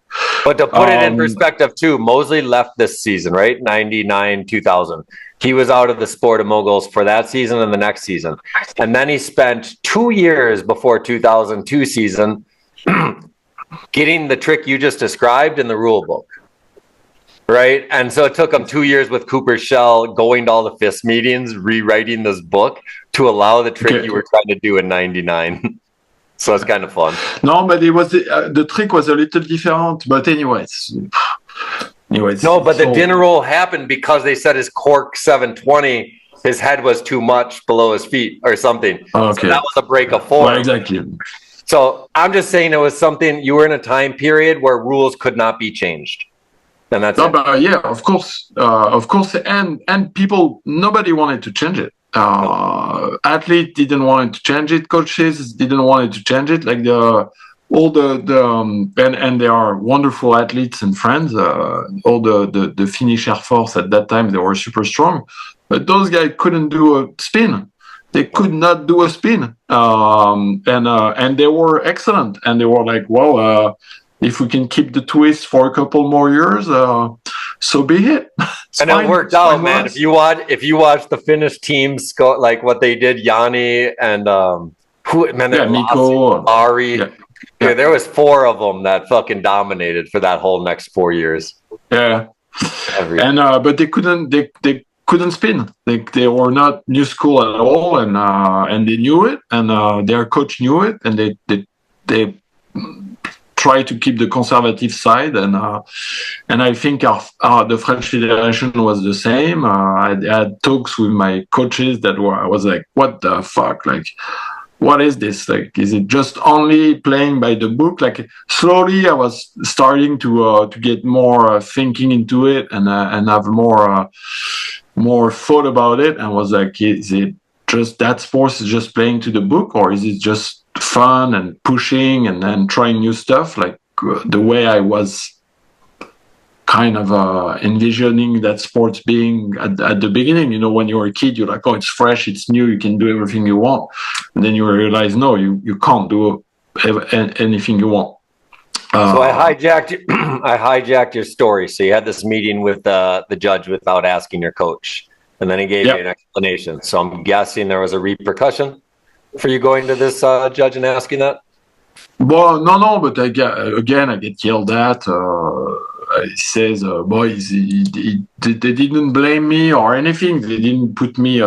But to put it in perspective too, Mosley left this season, right? 99, 2000. He was out of the sport of moguls for that season and the next season. And then he spent 2 years before 2002 season getting the trick you just described in the rule book. Right. And so it took him 2 years with Cooper Shell going to all the FIST meetings, rewriting this book to allow the trick you were trying to do in 99. So it's kind of fun. No, but it was the trick was a little different. But anyways. No, but the dinner roll happened because they said his cork 720, his head was too much below his feet or something. Okay. So that was a break of form. Well, exactly. So I'm just saying it was something, you were in a time period where rules could not be changed. And that's it. But yeah, of course, and people, nobody wanted to change it. Athlete didn't want to change it. Coaches didn't want to change it. Like and they are wonderful athletes and friends. All the Finnish Air Force at that time, they were super strong, but those guys couldn't do a spin. They could not do a spin, and they were excellent. And they were like, well, if we can keep the twist for a couple more years, so be it. And it worked out, man. If you watch the Finnish teams go, like what they did, Yanni and Mikko, Ari. Yeah, there was 4 of them that fucking dominated for that whole next 4 years. Yeah, but they couldn't spin. They were not new school at all, and they knew it, and their coach knew it, and they try to keep the conservative side, and I think the French Federation was the same. I had talks with my coaches I was like, what the fuck, like, what is this? Like, is it just only playing by the book? Like, slowly I was starting to get more thinking into it and have more thought about it, and was like, is it just that sports is just playing to the book, or is it just fun and pushing and then trying new stuff, like the way I was kind of envisioning that sports being at the beginning. You know, when you're a kid, you're like, oh, it's fresh, it's new, you can do everything you want. And then you realize, no, you can't do anything you want. So I hijacked your story. So you had this meeting with the judge without asking your coach, and then he gave you an explanation. So I'm guessing there was a repercussion for you going to this judge and asking that? Well, no, but I get yelled at. He says, boys, they didn't blame me or anything. They didn't put me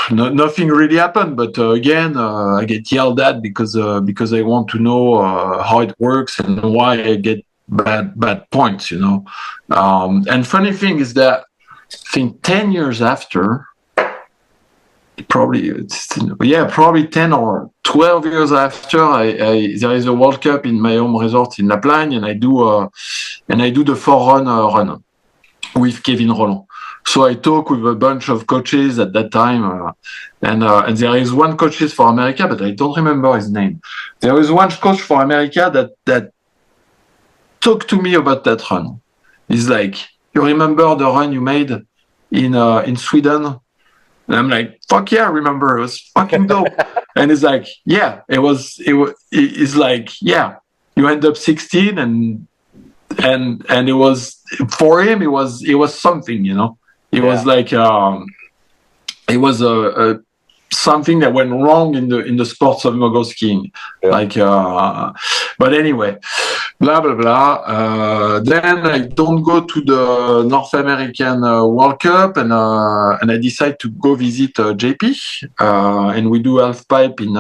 nothing really happened. But again, I get yelled at because I want to know how it works and why I get bad points, you know. And funny thing is that I think 10 years after, probably 10 or 12 years after, there is a World Cup in my home resort in La Plagne, and I do the 4-run with Kevin Roland. So I talk with a bunch of coaches at that time, and there is one coach for America, but I don't remember his name. There is one coach for America that talked to me about that run. He's like, you remember the run you made in Sweden? And I'm like, fuck yeah, I remember. It was fucking dope. And he's like, yeah, it's like, yeah, you end up 16 and it was, for him, it was something, you know. It was like, it was something that went wrong in the sports of mogul skiing. Yeah. Like, but anyway, blah blah blah. Then I don't go to the North American World Cup, and I decide to go visit JP, and we do half pipe in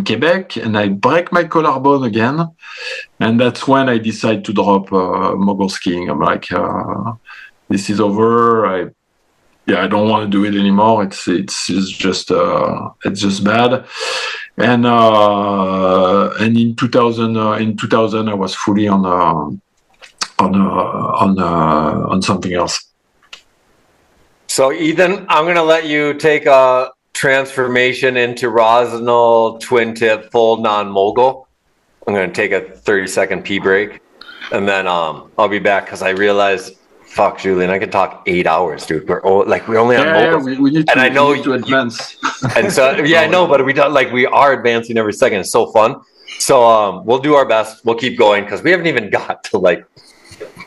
Quebec, and I break my collarbone again, and that's when I decide to drop mogul skiing. I'm like, this is over. I don't want to do it anymore. It's just bad. And in 2000 I was fully on something else. So Ethan, I'm gonna let you take a transformation into Rosinal twin tip full non-mogul. I'm gonna take a 30-second pee break, and then I'll be back because I realized, fuck, Julian, I could talk 8 hours, dude. We only on moguls. We need to, and I know we need to advance. And so I know, but we don't we are advancing every second. It's so fun. So we'll do our best. We'll keep going because we haven't even got to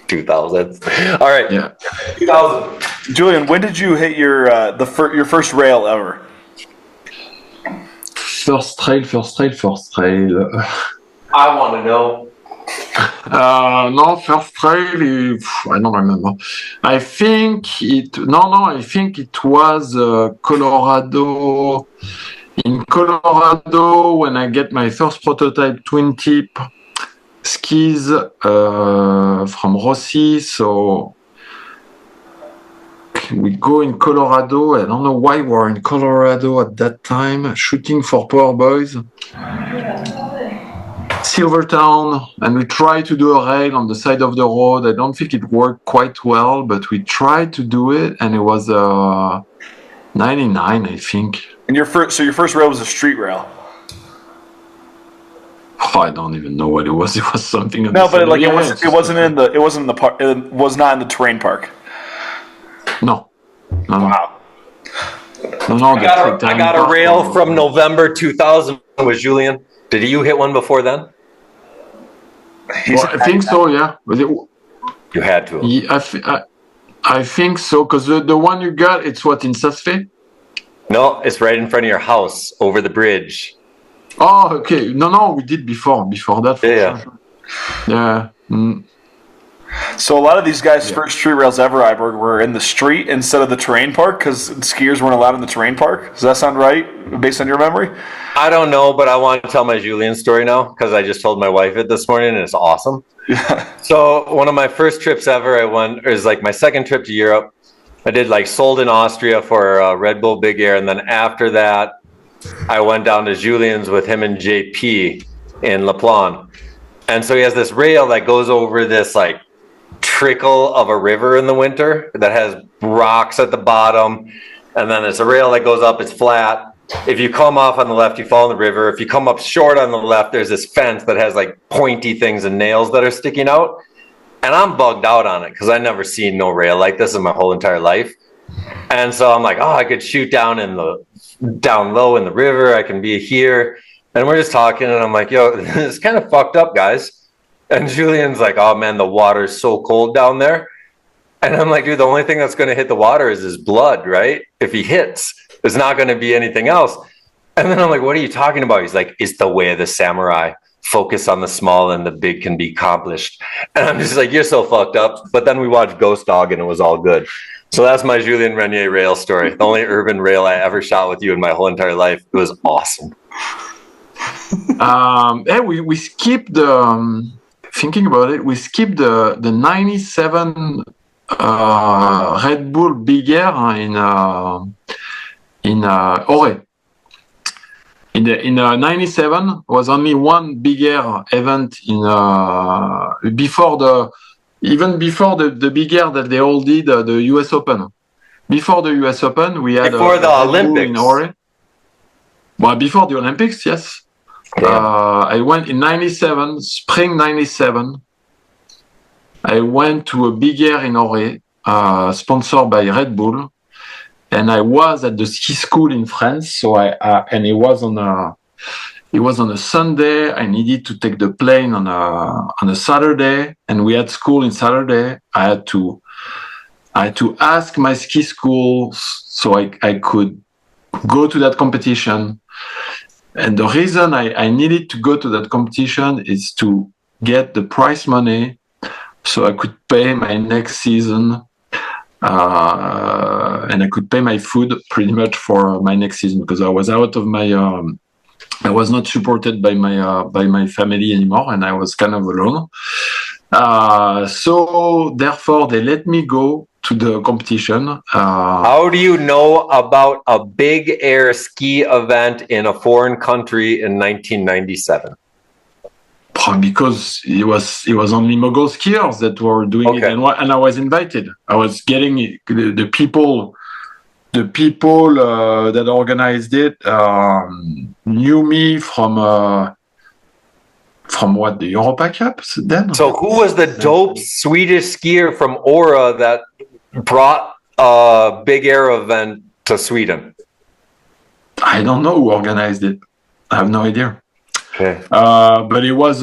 2000. All right. Yeah. 2000. Julian, when did you hit your your first rail ever? First trail. I want to know. No, first trail, I don't remember. I think it was Colorado. In Colorado, when I get my first prototype twin tip skis from Rossi, so we go in Colorado. I don't know why we were in Colorado at that time, shooting for Power Boys. Silvertown, and we tried to do a rail on the side of the road. I don't think it worked quite well, but we tried to do it, and it was 99, I think. And your first rail was a street rail. Oh, I don't even know what it was. It was something. No, but it was not in the terrain park. No. Wow. No. I got a rail from November 2000 with Julian. Did you hit one before then? Well, I think so, yeah. You had to. Yeah, I think so, because the one you got, it's what, in Sassfe? No, it's right in front of your house, over the bridge. Oh, okay. No, we did before that. Yeah. Sure. Yeah. Mm. So a lot of these guys' first street rails ever, Iberg, were in the street instead of the terrain park because skiers weren't allowed in the terrain park. Does that sound right, based on your memory? I don't know, but I want to tell my Julian story now because I just told my wife it this morning and it's awesome. Yeah. So one of my first trips ever, I went, it was my second trip to Europe. I did sold in Austria for Red Bull Big Air, and then after that, I went down to Julian's with him and JP in La Plagne. And so he has this rail that goes over this trickle of a river in the winter that has rocks at the bottom, and then there's a rail that goes up, it's flat. If you come off on the left, you fall in the river. If you come up short on the left, there's this fence that has pointy things and nails that are sticking out. And I'm bugged out on it because I've never seen no rail like this in my whole entire life. And so I'm like, I could shoot down low in the river. I can be here. And we're just talking, and I'm like, yo, this is kind of fucked up, guys. And Julian's like, oh man, the water's so cold down there. And I'm like, dude, the only thing that's going to hit the water is his blood, right? If he hits, there's not going to be anything else. And then I'm like, what are you talking about? He's like, it's the way of the samurai. Focus on the small and the big can be accomplished. And I'm just like, you're so fucked up. But then we watched Ghost Dog and it was all good. So that's my Julien Regnier rail story. The only urban rail I ever shot with you in my whole entire life. It was awesome. We skipped the... Thinking about it, we skipped the 97 Red Bull Big Air in Ore. In 97 was only one Big Air event before the Big Air that they all did the US Open. Before the US Open, we had before the Olympics in Ore. Well, before the Olympics, yes. I went in 97, spring 97. I went to a Big Air in Ore, sponsored by Red Bull, and I was at the ski school in France. So and it was on a Sunday. I needed to take the plane on a Saturday, and we had school in Saturday. I had to ask my ski school so I could go to that competition. And the reason I needed to go to that competition is to get the prize money so I could pay my next season, and I could pay my food pretty much for my next season, because I was out of my, I was not supported by my family anymore, and I was kind of alone. So therefore, they let me go to the competition. How do you know about a big air ski event in a foreign country in 1997? Because it was only mogul skiers that were doing it, and I was invited. I was getting the people that organized it knew me from what, the Europa Cup then. So who was the dope Swedish skier from Aura that brought a big air event to Sweden? I don't know who organized it. I have no idea. Okay. But it was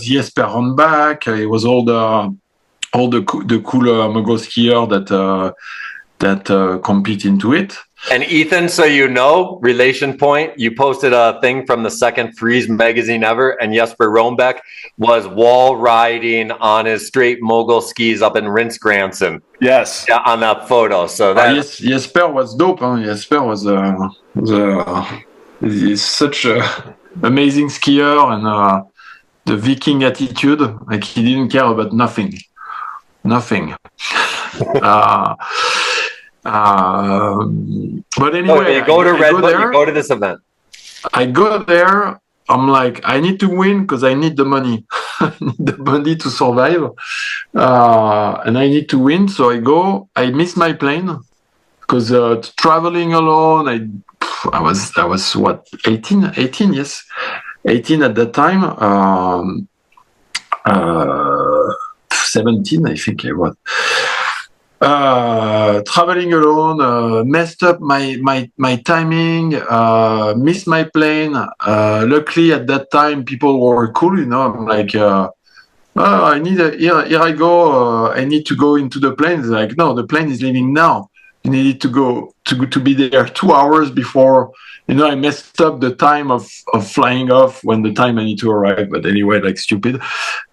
Jesper Hornbach. It was all the cool mogul skier that compete into it. And Ethan, so you know, relation point, you posted a thing from the second Freeze magazine ever, and Jesper Hornbach was wall riding on his straight mogul skis up in Rinsgransen. Yes. Yeah, on that photo. So that Jesper was dope. Huh? Jesper was he's such a amazing skier, and the Viking attitude, like he didn't care about nothing. But anyway, you go to Red Bull, you go to this event. I go there. I'm like, I need to win because I need the money. I need the money to survive, and I need to win. So I go. I miss my plane because traveling alone. I was what, 18? 18, yes, 18 at that time. 17, I think I was. Traveling alone, messed up my timing, missed my plane. Luckily at that time people were cool, you know. I'm like, I need here I go. I need to go into the plane. It's like, no, the plane is leaving now. You needed to go to be there 2 hours before. You know, I messed up the time of flying off when the time I need to arrive. But anyway, like stupid.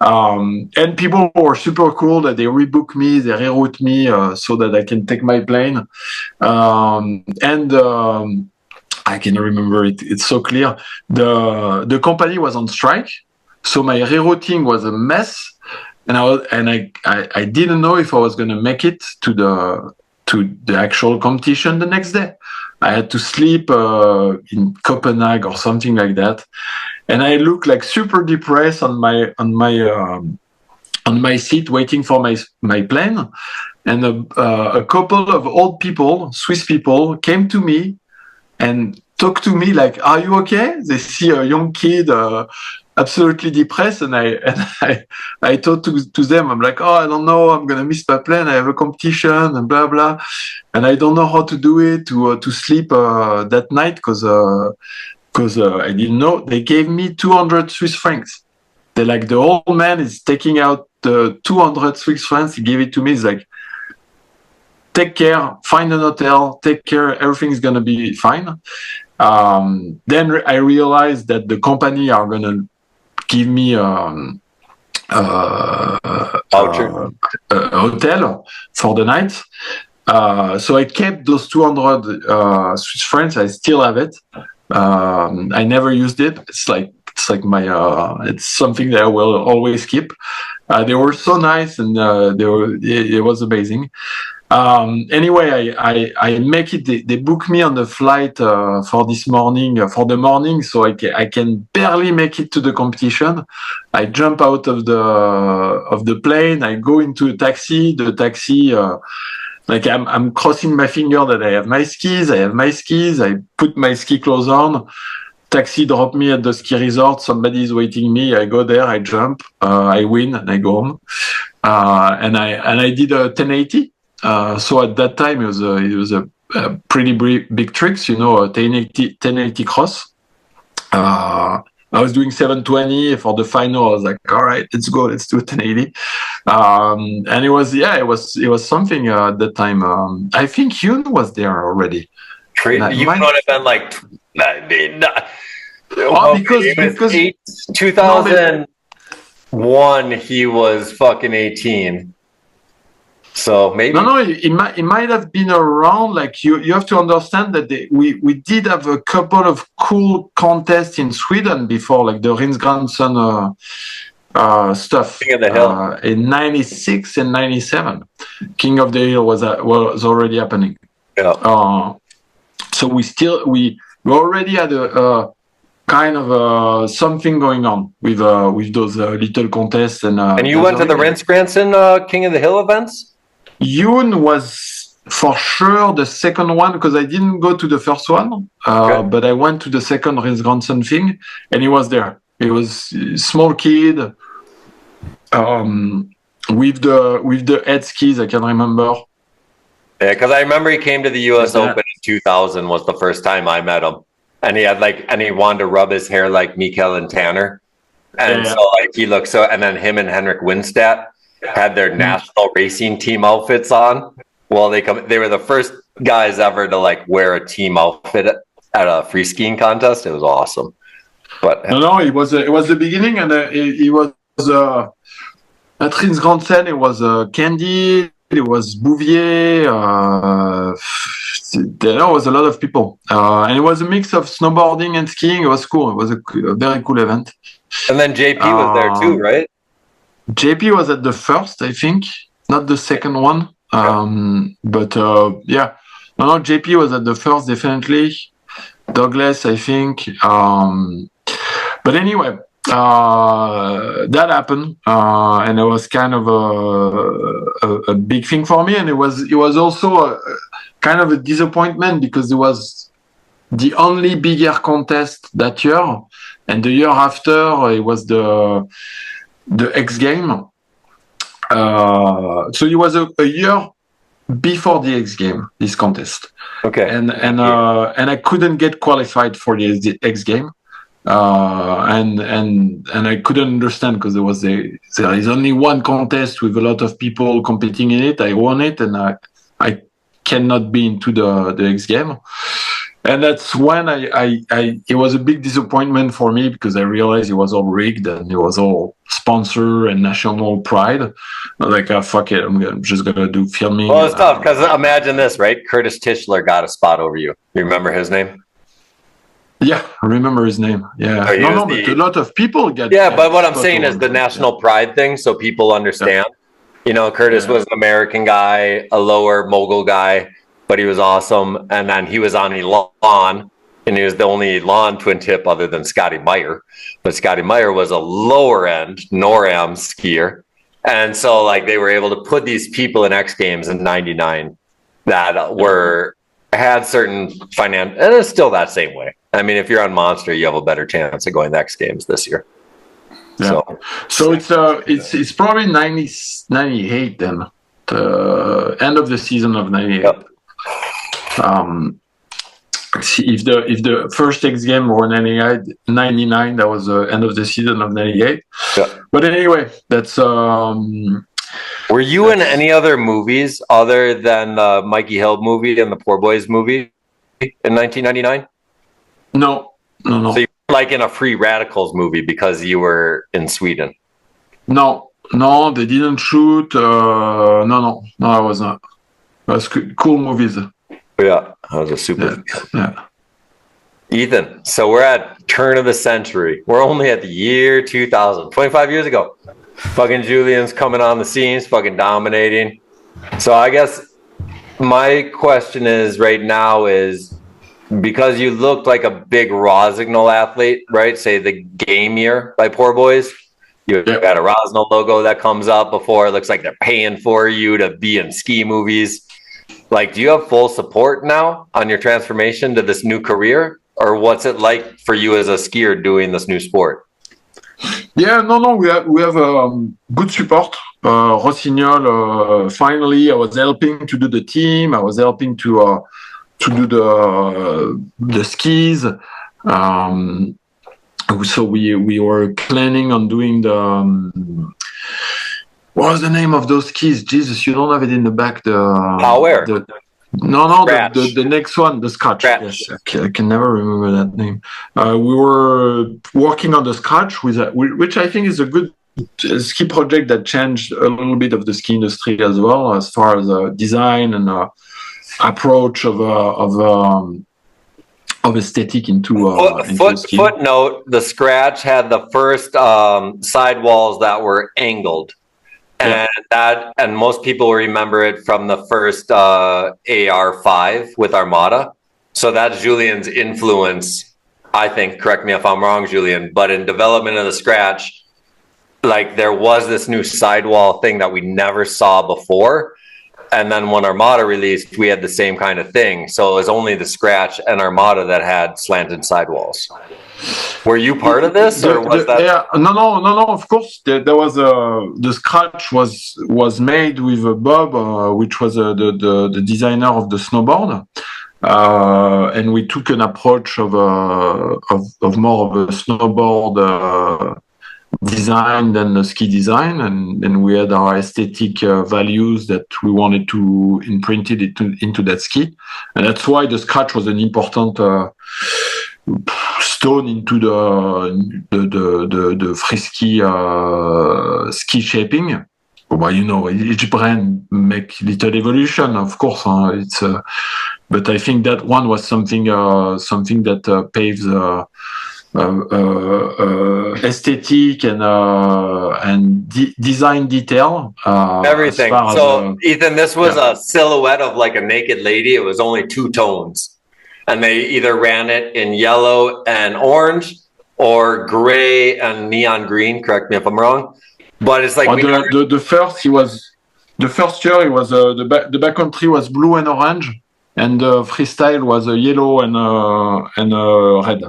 And people were super cool that they rebook me, they reroute me so that I can take my plane. I can remember it. It's so clear. The company was on strike, so my rerouting was a mess, and I didn't know if I was going to make it to the actual competition the next day. I had to sleep in Copenhagen or something like that, and I looked like super depressed on my seat waiting for my plane. And a couple of old people, Swiss people, came to me and talked to me like, "Are you okay?" They see a young kid absolutely depressed, and I told to them, I'm like, "Oh, I don't know, I'm gonna miss my plane. I have a competition and blah blah, and I don't know how to do it to sleep that night because I didn't know." They gave me 200 Swiss francs. They're like, the old man is taking out the 200 Swiss francs. He gave it to me. He's like, "Take care, find an hotel, take care, everything's gonna be fine." Then I realized that the company are gonna give me a hotel for the night. So I kept those 200 Swiss francs. I still have it. I never used it. It's like my it's something that I will always keep. They were so nice, and it was amazing. Anyway, I make it. They book me on the flight for this morning, for the morning, so I can barely make it to the competition. I jump out of the plane. I go into a taxi. The taxi, like I'm crossing my finger that I have my skis. I put my ski clothes on. Taxi drop me at the ski resort. Somebody is waiting me. I go there. I jump. I win, and I go home. And I did a 1080. So at that time, it was a pretty big tricks, you know, a 1080 cross. I was doing 720 for the final. I was like, all right, let's go, let's do 1080. And it was something at that time. I think Hyun was there already. You would have been like, because 2000. one, he was fucking 18. So maybe. No, it might have been around. Like you have to understand that we did have a couple of cool contests in Sweden before, like the Rins Grandson stuff. King of the Hill. In '96 and '97, King of the Hill was already happening. Yeah. So we already had a kind of something going on with those little contests and you went to the Rins Granson King of the Hill events? Yoon was for sure the second one because I didn't go to the first one, but I went to the second Rins Granson thing, and he was there. He was a small kid with the head skis. I can remember. Yeah, because I remember he came to the U.S. Open in 2000 was the first time I met him, and he wanted to rub his hair like Mikael and Tanner, and so like he looked so. And then him and Henrik Winstedt had their national racing team outfits on. Well, they were the first guys ever to like wear a team outfit at a free skiing contest. It was awesome. But no, it was the beginning, and it was at Rins Granson. It was Candy. It was Bouvier. There was a lot of people, and it was a mix of snowboarding and skiing. It was cool. It was a very cool event. And then JP was there too, right? JP was at the first, I think, not the second one. But yeah, no, JP was at the first, definitely. Douglas, I think. But anyway, that happened, and it was kind of a big thing for me, and it was also kind of a disappointment because it was the only big air contest that year, and the year after it was the X Game. So it was a year before the X Game, this contest. Okay. And I couldn't get qualified for the X Game. And I couldn't understand because there is only one contest with a lot of people competing in it. I won it, and I cannot be into the X Game. And that's when it was a big disappointment for me because I realized it was all rigged and it was all sponsor and national pride. I was like, fuck it, I'm just gonna do filming. Well, it's tough because imagine this, right? Curtis Tischler got a spot over you. You remember his name? Yeah, I remember his name. Yeah, but a lot of people get. Yeah, but what I'm saying is the national pride thing, so people understand. Yeah. You know, Curtis was an American guy, a lower mogul guy, but he was awesome. And then he was on Elon, and he was the only Elon twin tip other than Scotty Meyer. But Scotty Meyer was a lower end NORAM skier, and so like they were able to put these people in X Games in '99 that had certain finance, and it's still that same way. I mean, if you're on Monster, you have a better chance of going to X Games this year. Yeah. So it's probably 98 then, the end of the season of 98. Yep. If the first X Game were 99, that was the end of the season of 98. Yeah. But anyway, that's. Were you in any other movies other than the Mikey Hill movie and the Poor Boys movie in 1999? No. So you were like in a Free Radicals movie because you were in Sweden? No, they didn't shoot. No, I was not. It was cool movies. Yeah, that was a super. Yeah. Ethan, so we're at turn of the century. We're only at the year 2000, 25 years ago. Fucking Julian's coming on the scenes, fucking dominating. So I guess my question is right now is, because you looked like a big Rosignol athlete, right? Say the game year by Poor Boys. You got a Rosignol logo that comes up before. It looks like they're paying for you to be in ski movies. Like, do you have full support now on your transformation to this new career? Or what's it like for you as a skier doing this new sport? Yeah, no, we have good support. Rossignol, finally, I was helping to do the team. I was helping to do the skis. So we were planning on doing the. What was the name of those skis? Jesus, you don't have it in the back. Power. The next one, the Scratch. Yes, I can never remember that name. We were working on the Scratch which I think is a good ski project that changed a little bit of the ski industry as well, as far as design and approach of aesthetic into ski. Footnote: the Scratch had the first sidewalls that were angled, and most people remember it from the first AR5 with Armada. So that's Julian's influence, I think. Correct me if I'm wrong, Julian. But in development of the Scratch, like there was this new sidewall thing that we never saw before. And then when Armada released, we had the same kind of thing. So it was only the Scratch and Armada that had slanted sidewalls. Were you part of this, or was that? Yeah, no. Of course, there was the Scratch was made with Bob, which was the designer of the snowboard, and we took an approach of more of a snowboard design than the ski design, and we had our aesthetic values that we wanted to imprint it into that ski, and that's why the Scratch was an important stone into the frisky ski shaping. Well, you know, each brand make little evolution, of course. But I think that one was something that paves aesthetic and design detail. Everything. So, Ethan, this was a silhouette of like a naked lady. It was only two tones, and they either ran it in yellow and orange or gray and neon green. Correct me if I'm wrong, but it's like the first year it was the backcountry was blue and orange, and the freestyle was yellow and red.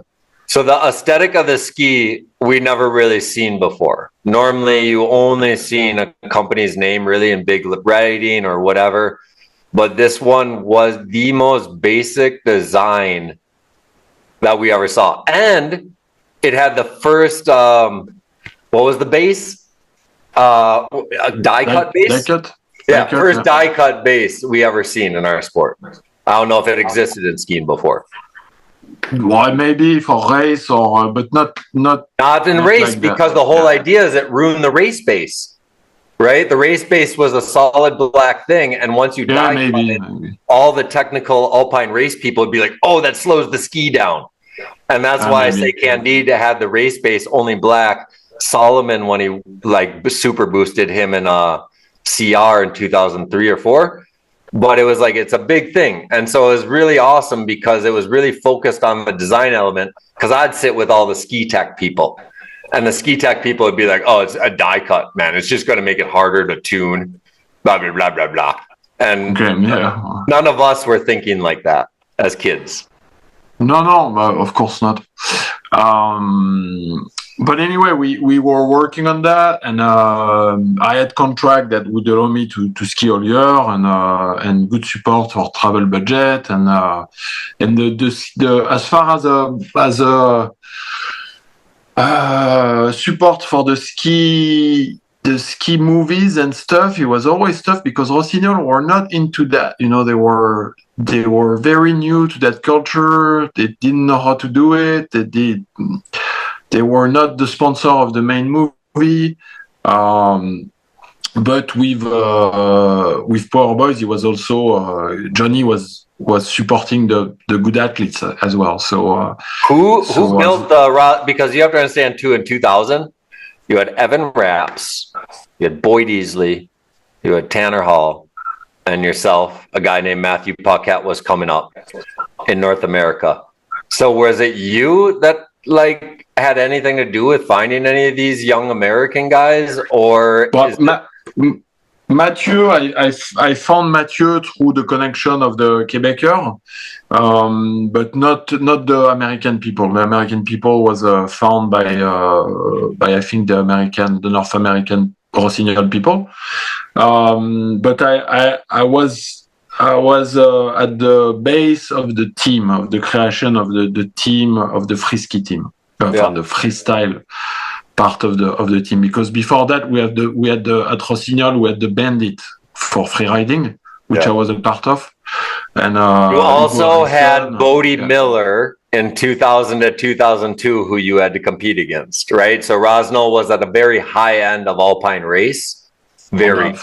So the aesthetic of the ski, we never really seen before. Normally, you only seen a company's name really in big writing or whatever. But this one was the most basic design that we ever saw. And it had the first, what was the base? A die-cut base? First die-cut base we ever seen in our sport. I don't know if it existed in skiing before. Well, maybe for race but not in race, like because the whole idea is it ruined the race base, right? The race base was a solid black thing, and once you maybe. All the technical alpine race people would be like, "Oh, that slows the ski down," and that's why I say Candide had the race base only black. Solomon, when he like super boosted him in CR in 2003 or 4. But it was like, it's a big thing. And so it was really awesome because it was really focused on the design element. Because I'd sit with all the ski tech people. And the ski tech people would be like, oh, it's a die cut, man. It's just going to make it harder to tune, blah, blah, blah, blah, blah. And none of us were thinking like that as kids. No, of course not. But anyway, we were working on that, and I had contract that would allow me to ski all year, and good support for travel budget, and the as far as support for the ski movies and stuff, it was always tough because Rossignol were not into that. You know, they were very new to that culture. They didn't know how to do it. They were not the sponsor of the main movie, but with Power Boys, he was also Johnny was supporting the good athletes as well. So who built the because you have to understand too, in 2000 you had Evan Rapps, you had Boyd Easley, you had Tanner Hall, and yourself. A guy named Matthew Paquette was coming up in North America. So was it you that like had anything to do with finding any of these young American guys, or Mathieu? I found Mathieu through the connection of the Quebecer, but not the American people. The American people was found by I think the North American Rossignol people. But I was at the base of the team, of the creation of the team of the frisky team, the freestyle part of the team. Because before that, we had at Rossignol we had the Bandit for freeriding, which I was a part of, And You also had Bodie yeah. Miller in 2000 to 2002, who you had to compete against, right? So Rosnell was at the very high end of Alpine race. Right?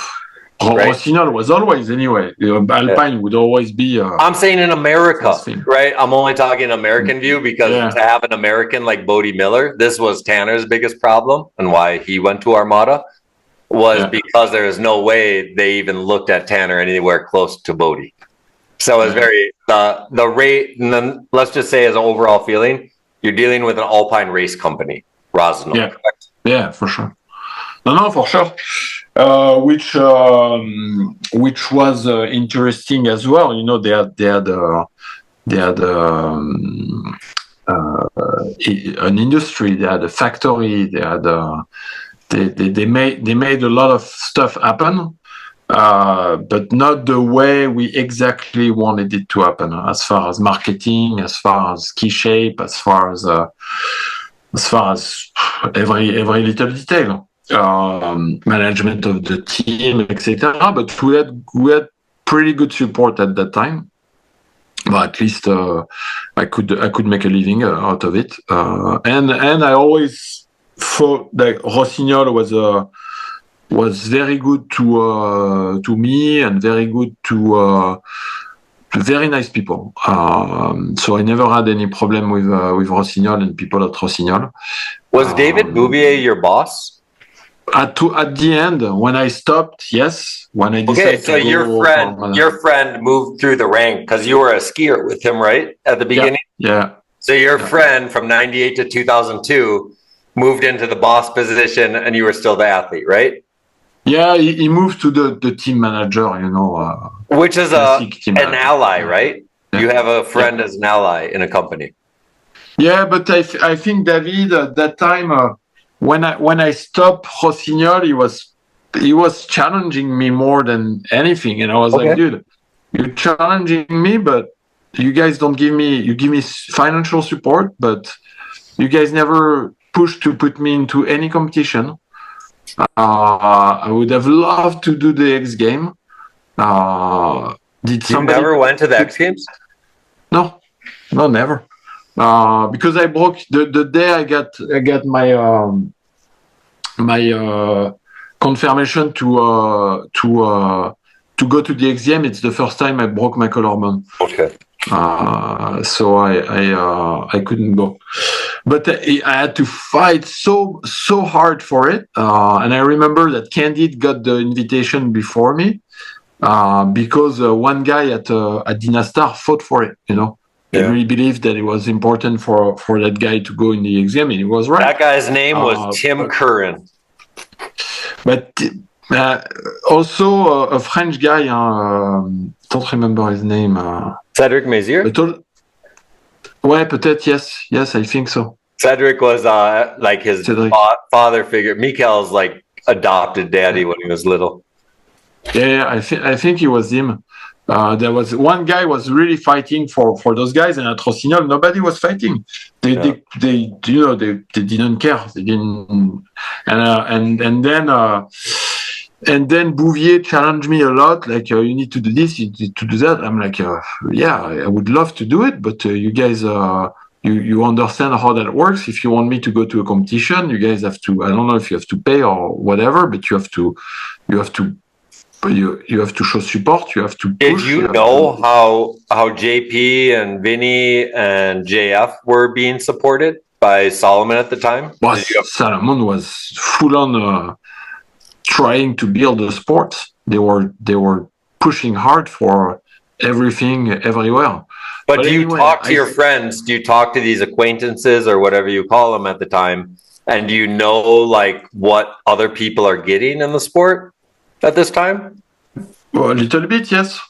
Rossignol was always anyway. Alpine would always be. I'm saying in America, right? I'm only talking American view because to have an American like Bodie Miller, this was Tanner's biggest problem and why he went to Armada was because there is no way they even looked at Tanner anywhere close to Bodie. So it's very the rate, and then let's just say as an overall feeling, you're dealing with an Alpine race company, Rosnell. Yeah, correct? Yeah, for sure. No, for sure. Which was interesting as well. You know, they had an industry. They had a factory. They had they made a lot of stuff happen, but not the way we exactly wanted it to happen. As far as marketing, as far as key shape, as far as every little detail. Management of the team, etc. But we had pretty good support at that time. But at least I could make a living out of it. And I always thought that Rossignol was very good to me and very good to very nice people. So I never had any problem with Rossignol and people at Rossignol. Was David Bouvier your boss? At the end, when I stopped, yes. When I decided so your friend moved through the rank because you were a skier with him, right? At the beginning? Yeah. So your friend from 98 to 2002 moved into the boss position and you were still the athlete, right? Yeah, he moved to the team manager, you know. Which is an ally, right? Yeah. You have a friend as an ally in a company. Yeah, but I think David at that time, when I stopped Rossignol, he was challenging me more than anything, and I was like, dude, you're challenging me, but you guys don't give me financial support, but you guys never push to put me into any competition. I would have loved to do the X game. You never went to the X Games? No, never. Because I broke the day I got my confirmation to go to the X Games. It's the first time I broke my collarbone. Okay. So I couldn't go, but I had to fight so hard for it. And I remember that Candide got the invitation before me, because one guy at Dynastar fought for it. You know, he really believed that it was important for that guy to go in the exam, and he was right. That guy's name was Tim Curran. But also a French guy. Don't remember his name. Cedric Mézières? Ouais, peut-être, yes, I think so. Cedric was like his father figure. Mikael's like adopted daddy when he was little. Yeah, I think it was him. There was one guy was really fighting for those guys, and at Rossignol nobody was fighting. They didn't care. They didn't, and then Bouvier challenged me a lot, like, you need to do this, you need to do that. I'm like, yeah, I would love to do it, but you guys, you understand how that works. If you want me to go to a competition, you guys have to, I don't know if you have to pay or whatever, but you have to show support. You have to push. Did you know how JP and Vinny and JF were being supported by Solomon at the time? Well, Solomon was full on trying to build the sport. They were pushing hard for everything everywhere. But do you talk to your friends? Do you talk to these acquaintances or whatever you call them at the time? And do you know like what other people are getting in the sport at this time? Well, a little bit, yes.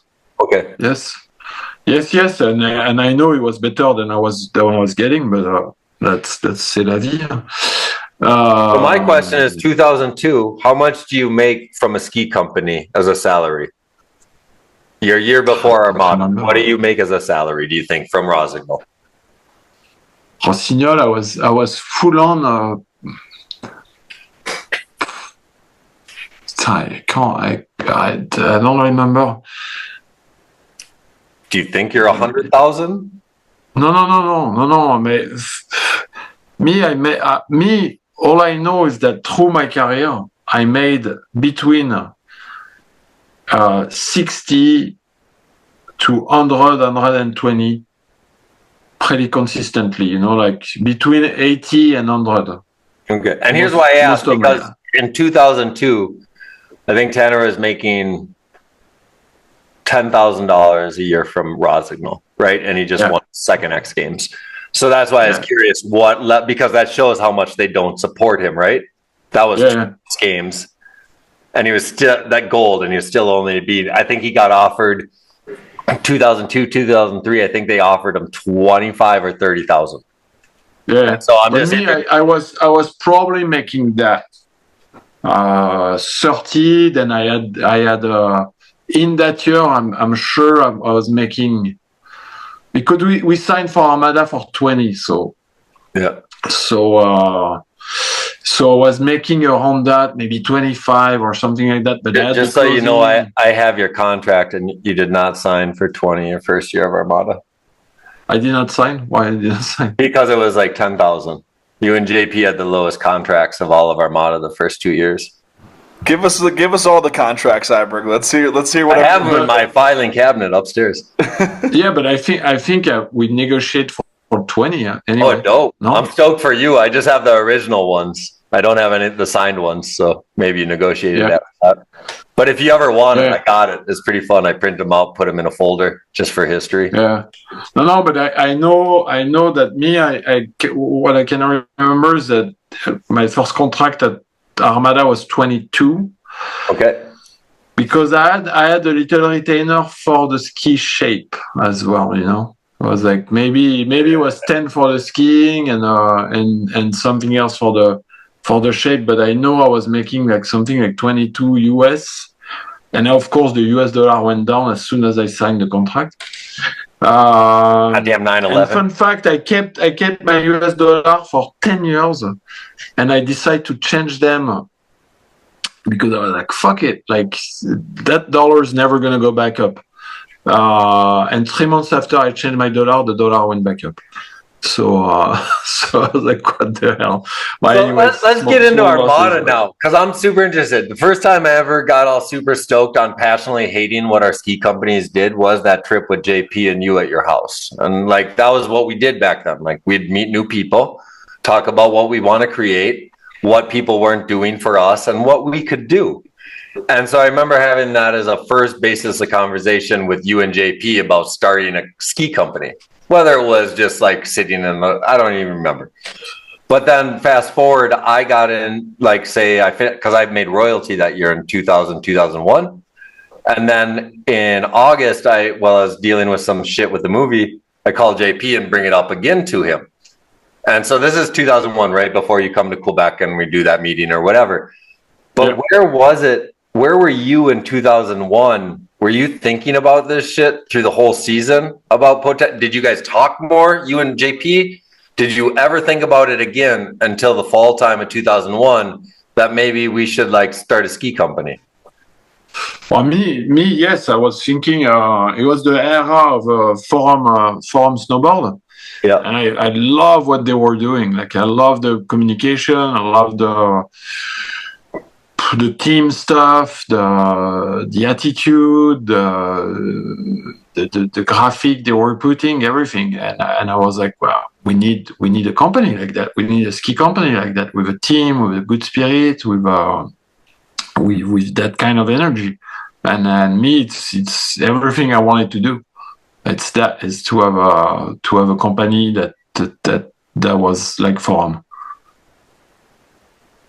Okay. Yes, and I know it was better than I was getting, but that's c'est la vie. So my question is, 2002, how much do you make from a ski company as a salary? Your year before Armada, what do you make as a salary, do you think, from Rossignol? Rossignol, I was full on. I don't remember. Do you think you're 100,000? No. Me, all I know is that through my career, I made between 60 to 100, 120 pretty consistently, like between 80 and 100. Okay. And here's why I asked, because in 2002, I think Tanner was making $10,000 a year from Rosignol, right? And he just won second X Games. So that's why I was curious because that shows how much they don't support him, right? That was X Games. And he was still that gold, and he was still only beat. I think he got offered 2002, 2003. I think they offered him 25 or 30,000. Yeah. And so I was probably making that 30. Then I had in that year. I'm sure I was making, because we signed for Armada for 20. So So I was making around that, maybe 25 or something like that. But just so you know, I have your contract, and you did not sign for 20 your first year of Armada. I did not sign. Why did I not sign? Because it was like 10,000. You and JP had the lowest contracts of all of Armada the first 2 years. Give us all the contracts, Iberg. Let's hear what I have them in my filing cabinet upstairs. Yeah, but I think we negotiate for 20 anyway. Oh, dope. No? I'm stoked for you. I just have the original ones. I don't have any the signed ones, so maybe you negotiated that. But if you ever want it, I got it. It's pretty fun. I print them out, put them in a folder just for history. Yeah. No, but I know that what I can remember is that my first contract at Armada was 22. Okay. Because I had a little retainer for the ski shape as well, It was like maybe it was 10 for the skiing and something else for the shape, but I know I was making like something like 22 US, and of course the US dollar went down as soon as I signed the contract. Goddamn 9/11. Fun fact: I kept my US dollar for 10 years, and I decided to change them because I was like, "Fuck it!" Like that dollar is never gonna go back up. And 3 months after I changed my dollar, the dollar went back up. So I was like, what the hell? Let's get into Armada now, because I'm super interested. The first time I ever got all super stoked on passionately hating what our ski companies did was that trip with JP and you at your house. And like, that was what we did back then. Like, we'd meet new people, talk about what we want to create, what people weren't doing for us, and what we could do. And so I remember having that as a first basis of conversation with you and JP about starting a ski company. Whether it was just like sitting I don't even remember. But then fast forward, I got in, like, because I made royalty that year in 2000, 2001. And then in August, I was dealing with some shit with the movie, I called JP and bring it up again to him. And so this is 2001, right before you come to Quebec and we do that meeting or whatever. But where were you in 2001? Were you thinking about this shit through the whole season about did you guys talk more, you and JP? Did you ever think about it again until the fall time of 2001 that maybe we should like start a ski company? Well, me, yes, I was thinking. It was the era of forum snowboard. Yeah, and I love what they were doing. Like, I love the communication. I love the team stuff, the attitude, the graphic they were putting, everything. And I was like, well, we need a company like that. We need a ski company like that, with a team, with a good spirit, with that kind of energy. And me, it's everything I wanted to do. It's to have a company that was like Forum.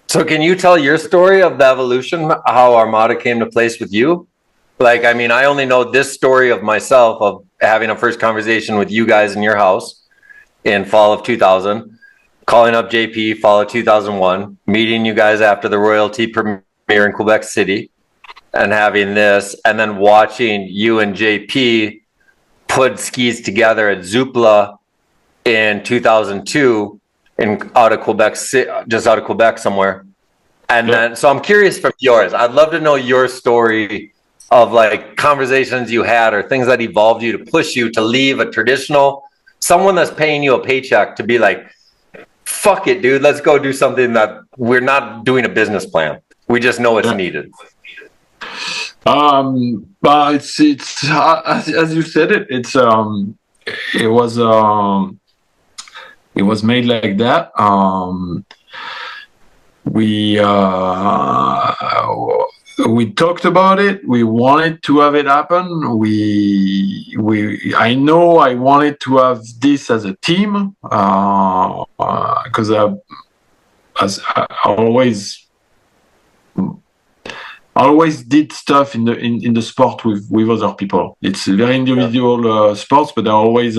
So can you tell your story of the evolution, how Armada came to place with you? Like, I mean, I only know this story of myself, of having a first conversation with you guys in your house in fall of 2000, calling up JP fall of 2001, meeting you guys after the royalty premiere in Quebec City, and having this, and then watching you and JP put skis together at Zupla in 2002 out of Quebec, just out of Quebec somewhere. And then, so I'm curious from yours. I'd love to know your story of like conversations you had or things that evolved you to push you to leave a traditional, someone that's paying you a paycheck to be like, fuck it, dude, let's go do something that we're not doing a business plan. We just know it's needed. But it's as you said it was made like that. We talked about it. We wanted to have it happen. I know I wanted to have this as a team because I always did stuff in the sport with other people. It's a very individual sports, but I always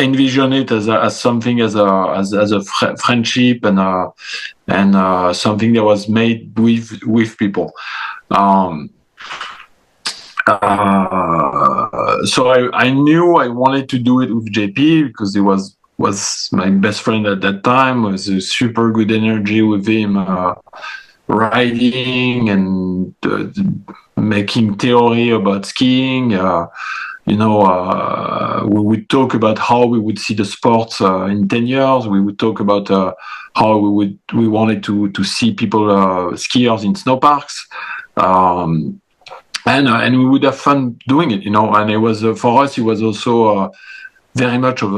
envision it as something as a friendship and something that was made with people. So I knew I wanted to do it with JP because he was my best friend at that time. It was a super good energy with him, riding and making theory about skiing. We would talk about how we would see the sports in 10 years. We would talk about how we wanted to see people skiers in snow parks, and we would have fun doing it, And it was for us. It was also very much of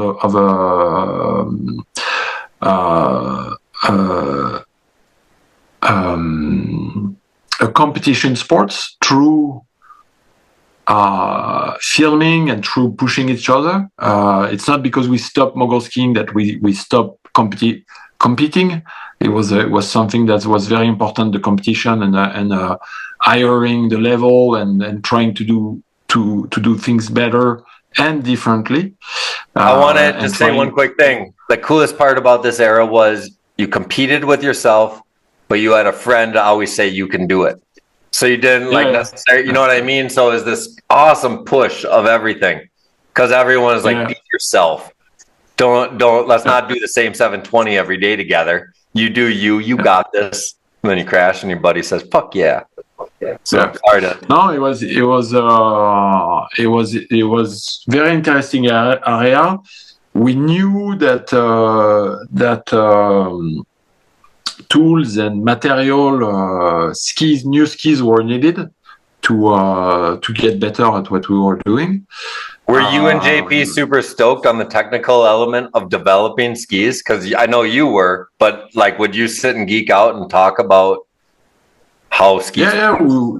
a competition sports through filming and through pushing each other. It's not because we stopped mogul skiing that we stopped competing. It was something that was very important, the competition and hiring the level and trying to do things better and differently. I want to just say one quick thing. The coolest part about this era was you competed with yourself, but you had a friend to always say you can do it. So you didn't necessarily, you know what I mean? So it was this awesome push of everything because everyone is like, be yourself. Don't, let's not do the same 720 every day together. You do you got this. And then you crash and your buddy says, fuck yeah. So no, it was very interesting area. We knew that tools and material, new skis were needed to get better at what we were doing. Were you and JP super stoked on the technical element of developing skis? Because I know you were, but like, would you sit and geek out and talk about how skis? Oh,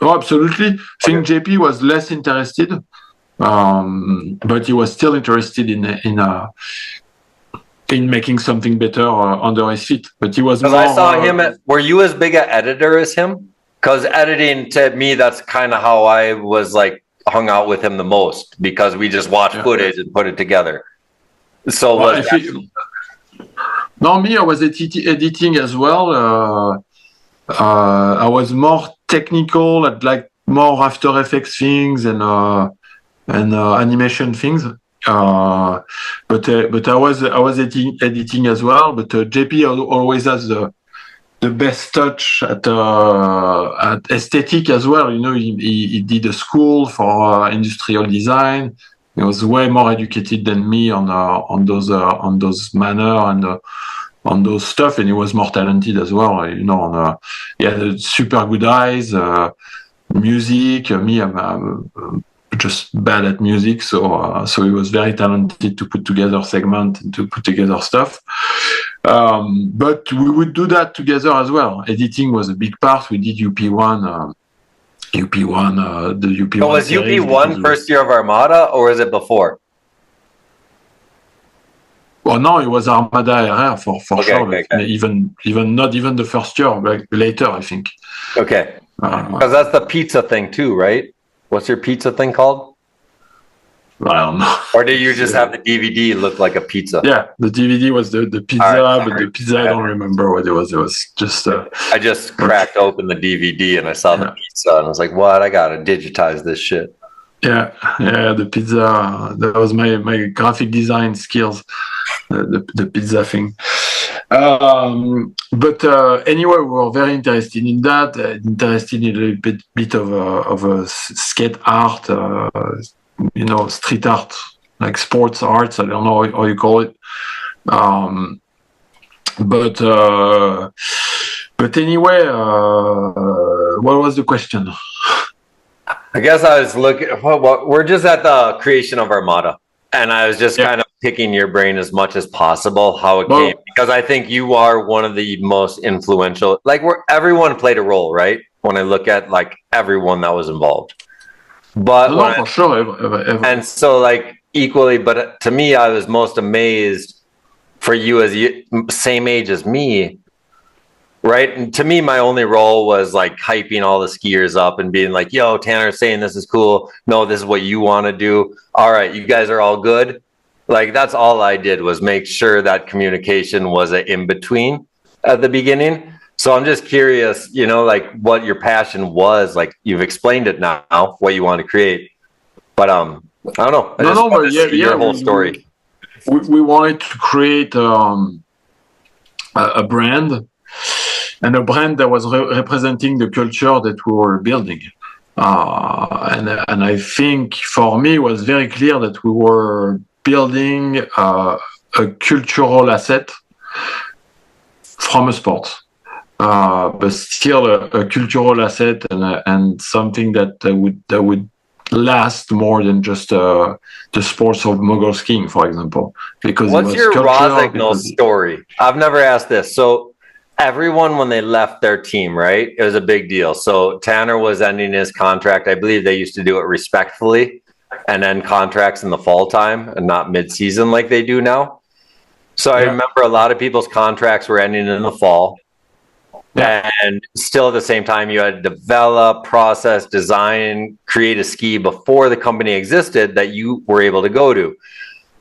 absolutely. I think JP was less interested, but he was still interested in making something better under his feet. But he was more. Because I saw him were you as big an editor as him? Because editing, to me, that's kind of how I was like hung out with him the most, because we just watched footage and put it together. So I was editing as well. I was more technical at like more After Effects things and animation things. But I was editing as well. But JP always has the best touch at aesthetic as well. He did a school for industrial design. He was way more educated than me on those manner and on those stuff, and he was more talented as well. He had super good eyes, music. Me, I'm just bad at music, so he was very talented to put together segment and to put together stuff. But we would do that together as well. Editing was a big part. We did UP1, the UP1. So was UP1 first year of Armada, or is it before? Well, no, it was Armada RR for sure. Okay. Even not even the first year, but later, I think. Okay, because that's the pizza thing too, right? What's your pizza thing called? I don't know. Or did you just have the DVD look like a pizza? Yeah, the DVD was the pizza, but the pizza, I don't remember what it was. It was just... I just cracked open the DVD and I saw the pizza and I was like, what? I got to digitize this shit. Yeah, the pizza, that was my graphic design skills, the pizza thing. But anyway, we were very interested in that. Interested in a bit of a skate art, street art, like sports arts. I don't know how you call it. But anyway, what was the question? I guess I was looking. We're just at the creation of Armada, and I was just kind of picking your brain as much as possible how it came, because I think you are one of the most influential. Like, everyone played a role, right? When I look at like everyone that was involved, but for sure, and so like equally. But to me, I was most amazed for you as same age as me. Right. And to me, my only role was like hyping all the skiers up and being like, yo, Tanner's saying this is cool. No, this is what you want to do. All right. You guys are all good. Like, that's all I did, was make sure that communication was an in between at the beginning. So I'm just curious, like what your passion was. Like, you've explained it now, what you want to create. But I don't know. I just wanted to see your whole story. We wanted to create a brand. And a brand that was representing the culture that we were building. And I think for me, it was very clear that we were building a cultural asset from a sport, but still a cultural asset and something that would last more than just the sports of mogul skiing, for example. Because what's your Rosignol story? I've never asked this. So everyone, when they left their team, right, it was a big deal. So Tanner was ending his contract. I believe they used to do it respectfully and end contracts in the fall time and not mid-season like they do now. So I remember a lot of people's contracts were ending in the fall. And still at the same time, you had to develop, process, design, create a ski before the company existed that you were able to go to.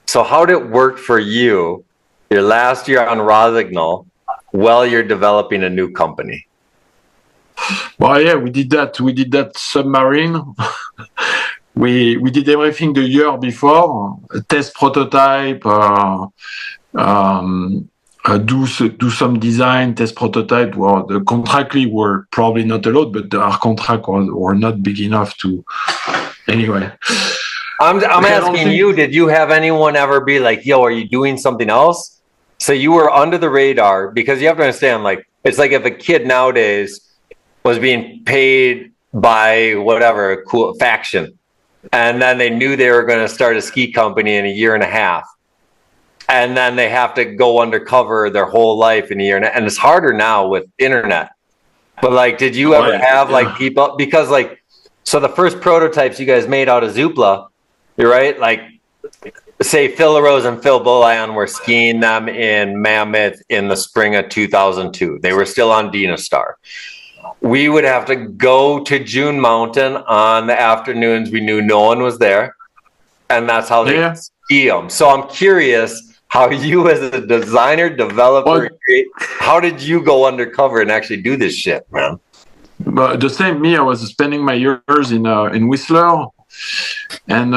So how did it work for you your last year on Rosignol while you're developing a new company? Well, yeah, we did that. We did that submarine. we did everything the year before, test prototype, do some design, test prototype. Well, the contractually were probably not allowed, but our contract were not big enough to. Anyway, I'm asking you. Did you have anyone ever be like, "Yo, are you doing something else?" So you were under the radar, because you have to understand, like, it's like if a kid nowadays was being paid by whatever cool faction, and then they knew they were going to start a ski company in a year and a half, and then they have to go undercover their whole life in a year and a half. And it's harder now with internet. But like, did you ever have like people, because like, so the first prototypes you guys made out of Zoopla, you're right, like, say Phil LaRose and Phil Bolion were skiing them in Mammoth in the spring of 2002. They were still on Dynastar. We would have to go to June Mountain on the afternoons we knew no one was there, and that's how they ski them. So I'm curious how you, as a designer, developer, how did you go undercover and actually do this shit, man? But the same, me, I was spending my years in Whistler. And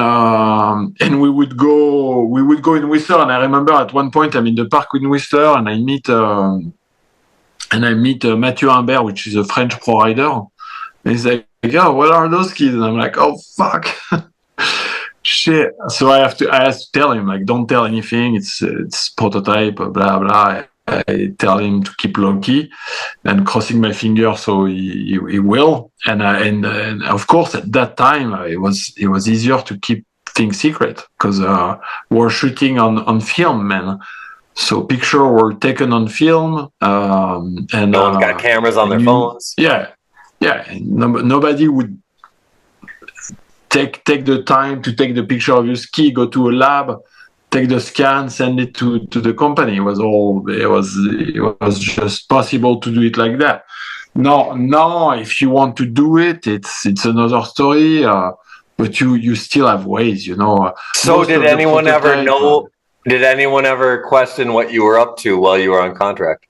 we would go in Whistler, and I remember at one point I'm in the park in Whistler, and I meet Mathieu Humbert, which is a French pro rider. And he's like, "Yeah, what are those skis?" And I'm like, "Oh fuck, shit!" So I have to tell him, like, "Don't tell anything. It's prototype, blah blah." I tell him to keep low key, and crossing my fingers so he will. And of course at that time it was easier to keep things secret, because we're shooting on film, man. So pictures were taken on film, and no one's got cameras on their phones. Yeah. Nobody would take the time to take the picture of your ski, go to a lab, take the scan, send it to the company. It was just possible to do it like that. No, if you want to do it, it's another story. But you still have ways, So did anyone ever know? Did anyone ever question what you were up to while you were on contract?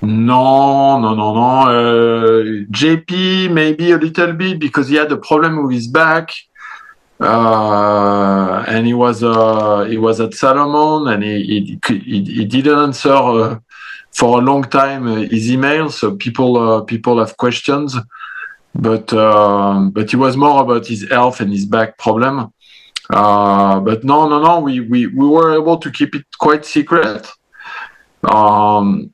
No. JP maybe a little bit, because he had a problem with his back. and he was at Salomon, and he didn't answer for a long time his email. So people have questions, but he was more about his health and his back problem. But no, we were able to keep it quite secret, and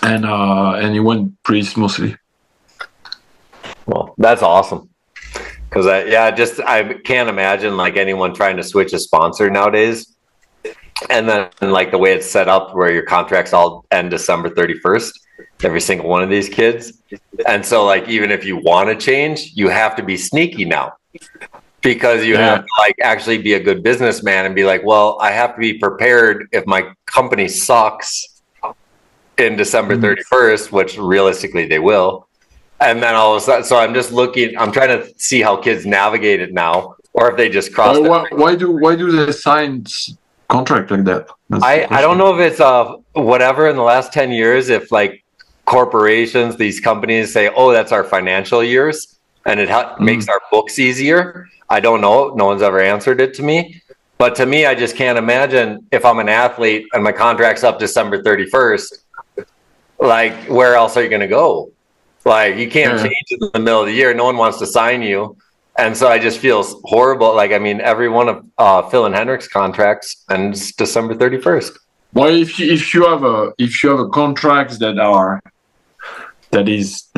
it went pretty smoothly. Well, that's awesome. Because I can't imagine like anyone trying to switch a sponsor nowadays, and then like the way it's set up where your contracts all end December 31st, every single one of these kids, and so like even if you want to change, you have to be sneaky now, because you have to like actually be a good businessman and be like, well, I have to be prepared if my company sucks in December 31st, which realistically they will. And then all of a sudden, so I'm trying to see how kids navigate it now, or if they just cross it. Why do they sign contract like that? I don't know if it's whatever in the last 10 years, if like corporations, these companies say, oh, that's our financial years, and it makes our books easier. I don't know. No one's ever answered it to me. But to me, I just can't imagine if I'm an athlete and my contract's up December 31st, like where else are you going to go? Like you can't change it in the middle of the year. No one wants to sign you. And so I just feel horrible. Like, I mean, every one of Phil and Henrik's contracts ends December 31st. Well, if you have a contract that is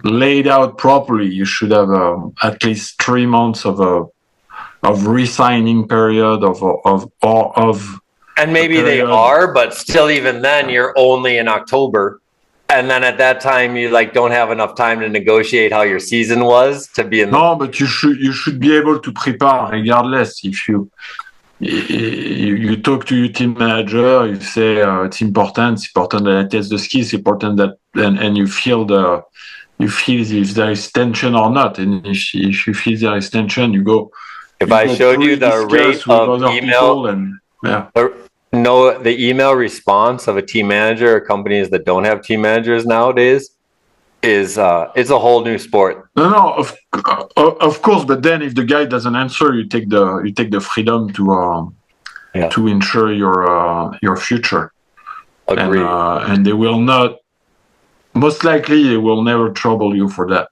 laid out properly, you should have at least 3 months of re-signing period of. And maybe they are, but still, even then, you're only in October. And then at that time, you like don't have enough time to negotiate how your season was to be in. No, but you should be able to prepare regardless. If you talk to your team manager, you say it's important that I test the ski. It's important that and you feel if there is tension or not. And if you feel there is tension, you go. If I showed you the rate of email the email response of a team manager or companies that don't have team managers nowadays is it's a whole new sport. No, of course. But then if the guy doesn't answer, you take the freedom to ensure your future. Agreed. And they will not. Most likely, they will never trouble you for that,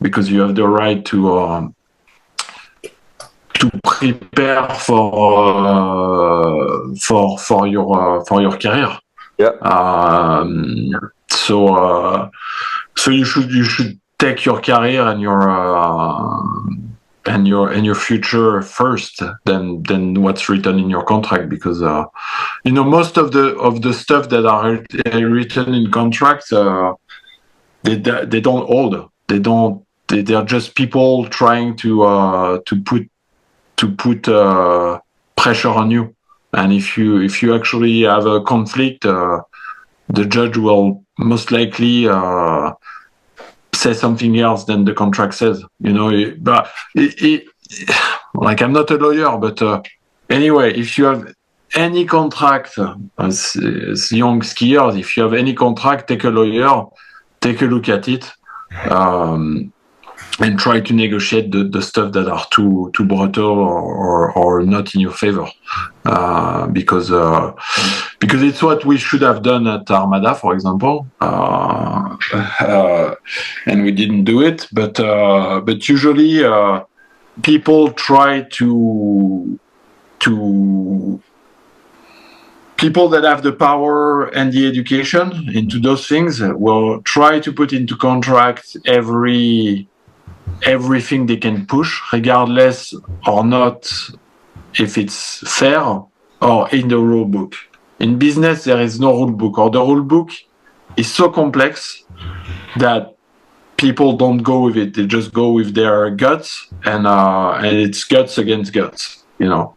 because you have the right to prepare for your career. Yeah. So you should take your career and your future first than what's written in your contract, because most of the stuff that are written in contracts they don't hold. They're just people trying to put pressure on you, and if you actually have a conflict, the judge will most likely say something else than the contract says. But like, I'm not a lawyer, but anyway, if you have any contract as young skiers, if you have any contract, take a lawyer, take a look at it. And try to negotiate the stuff that are too brutal or not in your favor, because it's what we should have done at Armada, for example, and we didn't do it. But usually people try to people that have the power and the education into those things will try to put into contract everything they can push, regardless or not if it's fair or in the rule book. In business, there is no rule book, or the rule book is so complex that people don't go with it. They just go with their guts, and it's guts against guts, So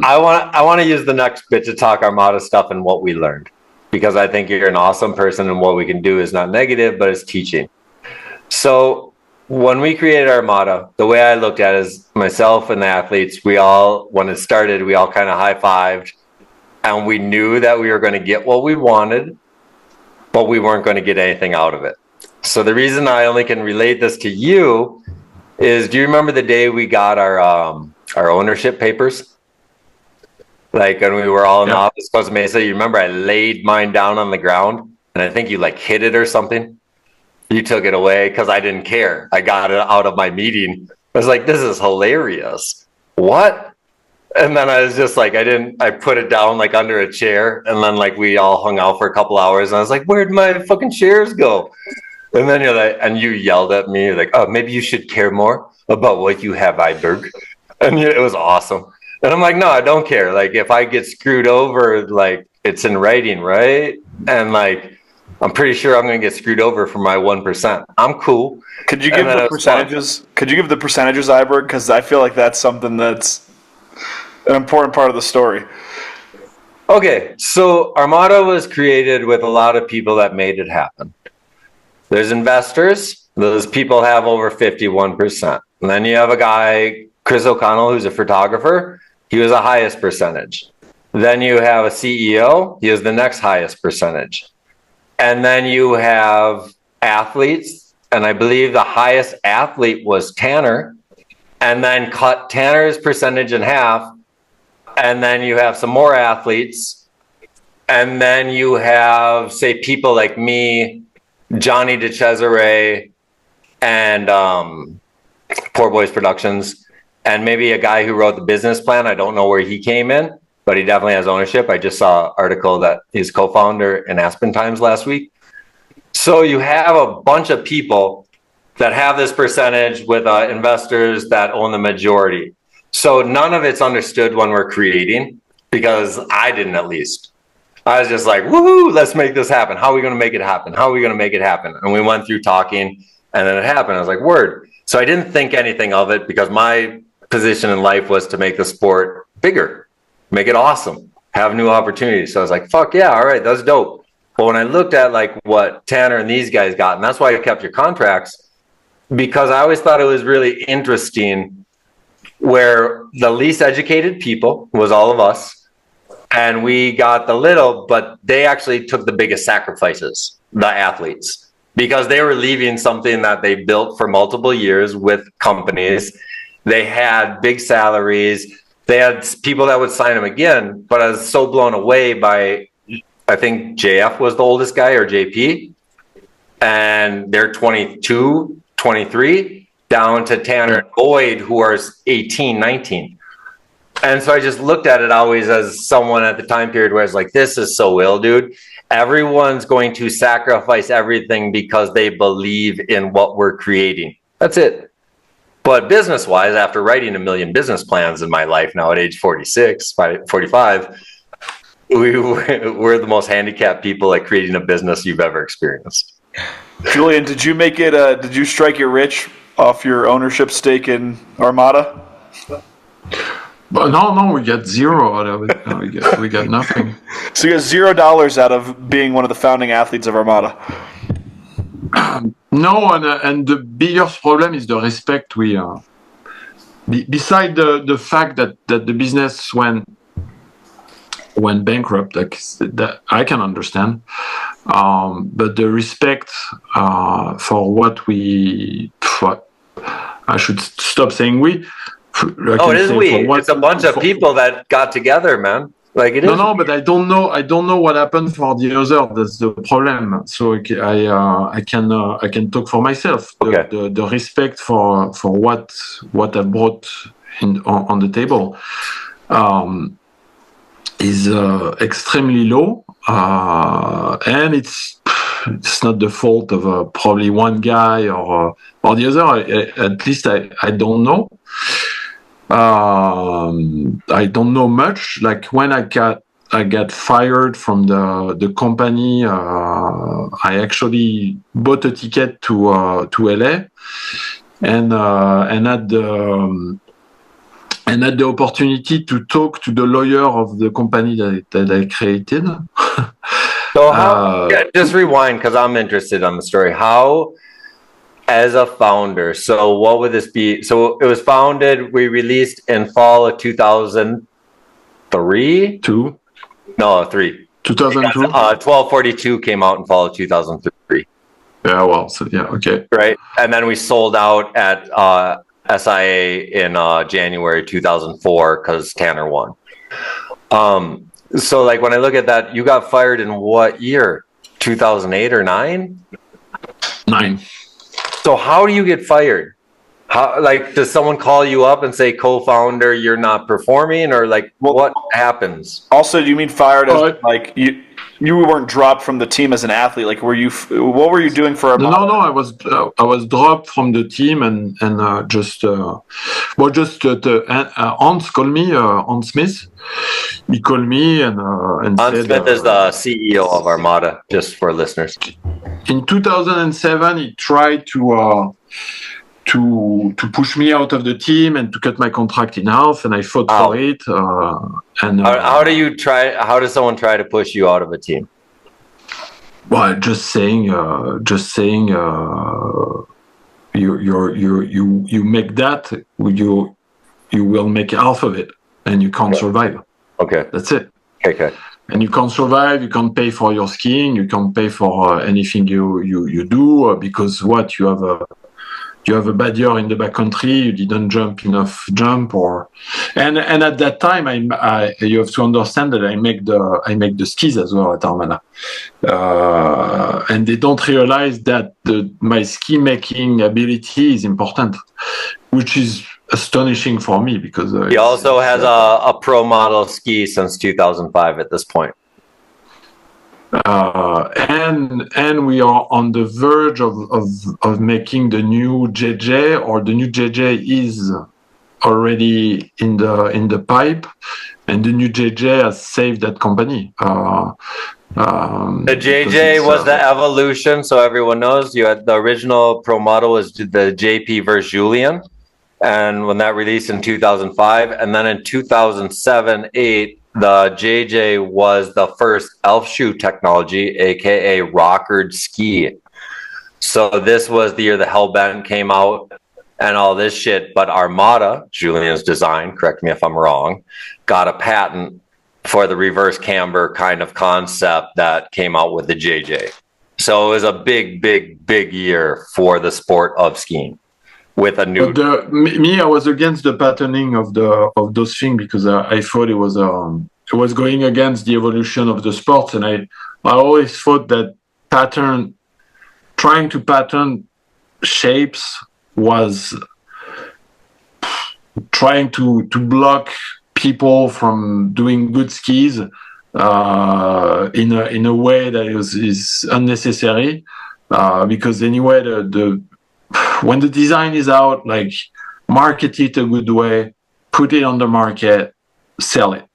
I want to use the next bit to talk Armada stuff and what we learned, because I think you're an awesome person, and what we can do is not negative, but it's teaching. So when we created Armada, the way I looked at it is myself and the athletes, when it started, we all kind of high-fived, and we knew that we were going to get what we wanted, but we weren't going to get anything out of it. So the reason I only can relate this to you is, do you remember the day we got our ownership papers? Like when we were all in the office, Costa Mesa, you remember I laid mine down on the ground and I think you like hit it or something. You took it away because I didn't care. I got it out of my meeting. I was like, this is hilarious. What? And then I was just like, I put it down like under a chair. And then like we all hung out for a couple hours. And I was like, where'd my fucking chairs go? And then you're like, and you yelled at me, you're like, oh, maybe you should care more about what you have, Iberg. And it was awesome. And I'm like, no, I don't care. Like if I get screwed over, like it's in writing, right? And like, I'm pretty sure I'm going to get screwed over for my 1%. I'm cool. Could you give the percentages? Could you give the percentages, Iberg? Because I feel like that's something that's an important part of the story. Okay, so Armada was created with a lot of people that made it happen. There's investors. Those people have over 51%. And then you have a guy, Chris O'Connell, who's a photographer. He was the highest percentage. Then you have a CEO. He is the next highest percentage. And then you have athletes. And I believe the highest athlete was Tanner. And then cut Tanner's percentage in half. And then you have some more athletes. And then you have, say, people like me, Johnny DeCesare, and Poor Boys Productions, and maybe a guy who wrote the business plan. I don't know where he came in, but he definitely has ownership. I just saw an article that he's co-founder in Aspen Times last week. So you have a bunch of people that have this percentage with investors that own the majority. So none of it's understood when we're creating, because I didn't, at least. I was just like, woohoo, let's make this happen. How are we going to make it happen? How are we going to make it happen? And we went through talking, and then it happened. I was like, word. So I didn't think anything of it, because my position in life was to make the sport bigger, make it awesome, have new opportunities. So I was like, fuck yeah, all right, that's dope. But when I looked at like what Tanner and these guys got, and that's why I kept your contracts, because I always thought it was really interesting where the least educated people was all of us, and we got the little, but they actually took the biggest sacrifices, the athletes, because they were leaving something that they built for multiple years with companies. They had big salaries. They had people that would sign them again, but I was so blown away by, I think JF was the oldest guy, or JP, and they're 22, 23, down to Tanner and Boyd, who are 18, 19. And so I just looked at it always as someone at the time period where I was like, this is so ill, dude. Everyone's going to sacrifice everything because they believe in what we're creating. That's it. But business-wise, after writing 1 million business plans in my life now at age 46, 45, we're the most handicapped people at creating a business you've ever experienced. Julian, did you make it? Did you strike it rich off your ownership stake in Armada? But no, we got zero out of it. No, we got nothing. So you got $0 out of being one of the founding athletes of Armada. No, and the biggest problem is the respect we beside the fact that the business went bankrupt, like that I can understand, but the respect for what I should stop saying we. It is we. It's a bunch of people that got together, man. Like it is. No, but I don't know what happened for the other. That's the problem. So I can talk for myself. Okay. The respect for what I brought on the table is extremely low, and it's not the fault of probably one guy or the other. At least I don't know. I don't know much. Like when I got fired from the company, I actually bought a ticket to LA and had the opportunity to talk to the lawyer of the company that I created. So how? Just rewind, because I'm interested on the story. How? As a founder, so what would this be? So it was founded, we released in fall of 2003? 2? No, 3. 2002? 1242 came out in fall of 2003. Yeah, well, so yeah, okay. Right? And then we sold out at SIA in January 2004 because Tanner won. So like when I look at that, you got fired in what year? 2008 or 9? 9. So how do you get fired? How, like, does someone call you up and say, co-founder, you're not performing, or like, what happens? Also, do you mean fired as like you weren't dropped from the team as an athlete? Like, what were you doing for Armada? No. I was dropped from the team and Hans called me, Hans Smith. He called me and Hans said, Smith is the CEO of Armada, just for listeners. In 2007, he tried to push me out of the team and to cut my contract in half, and I fought for it. How does someone try to push you out of a team? Well, just saying, you make that, you will make half of it, and you can't survive. Okay, that's it. Okay. And you can't survive. You can't pay for your skiing. You can't pay for anything you do because you have a bad year in the backcountry. You didn't jump enough and at that time, you have to understand that I make the skis as well at Armada, and they don't realize that my ski making ability is important, which is astonishing for me because he also has a pro model ski since 2005 at this point. And we are on the verge of making the new JJ, or the new JJ is already in the pipe, and the new JJ has saved that company. The JJ was the evolution, so everyone knows. You had the original pro model was the JP versus Julian, and when that released in 2005, and then in 2007-8. The JJ was the first elf shoe technology, aka rockered ski. So this was the year the Hellbent came out and all this shit. But Armada, Julian's design, correct me if I'm wrong, got a patent for the reverse camber kind of concept that came out with the JJ. So it was a big year for the sport of skiing. With a new I was against the patterning of those things because I thought it was going against the evolution of the sport, and I always thought that trying to pattern shapes was trying to block people from doing good skis in a way that is unnecessary because anyway when the design is out, like, market it a good way, put it on the market, sell it.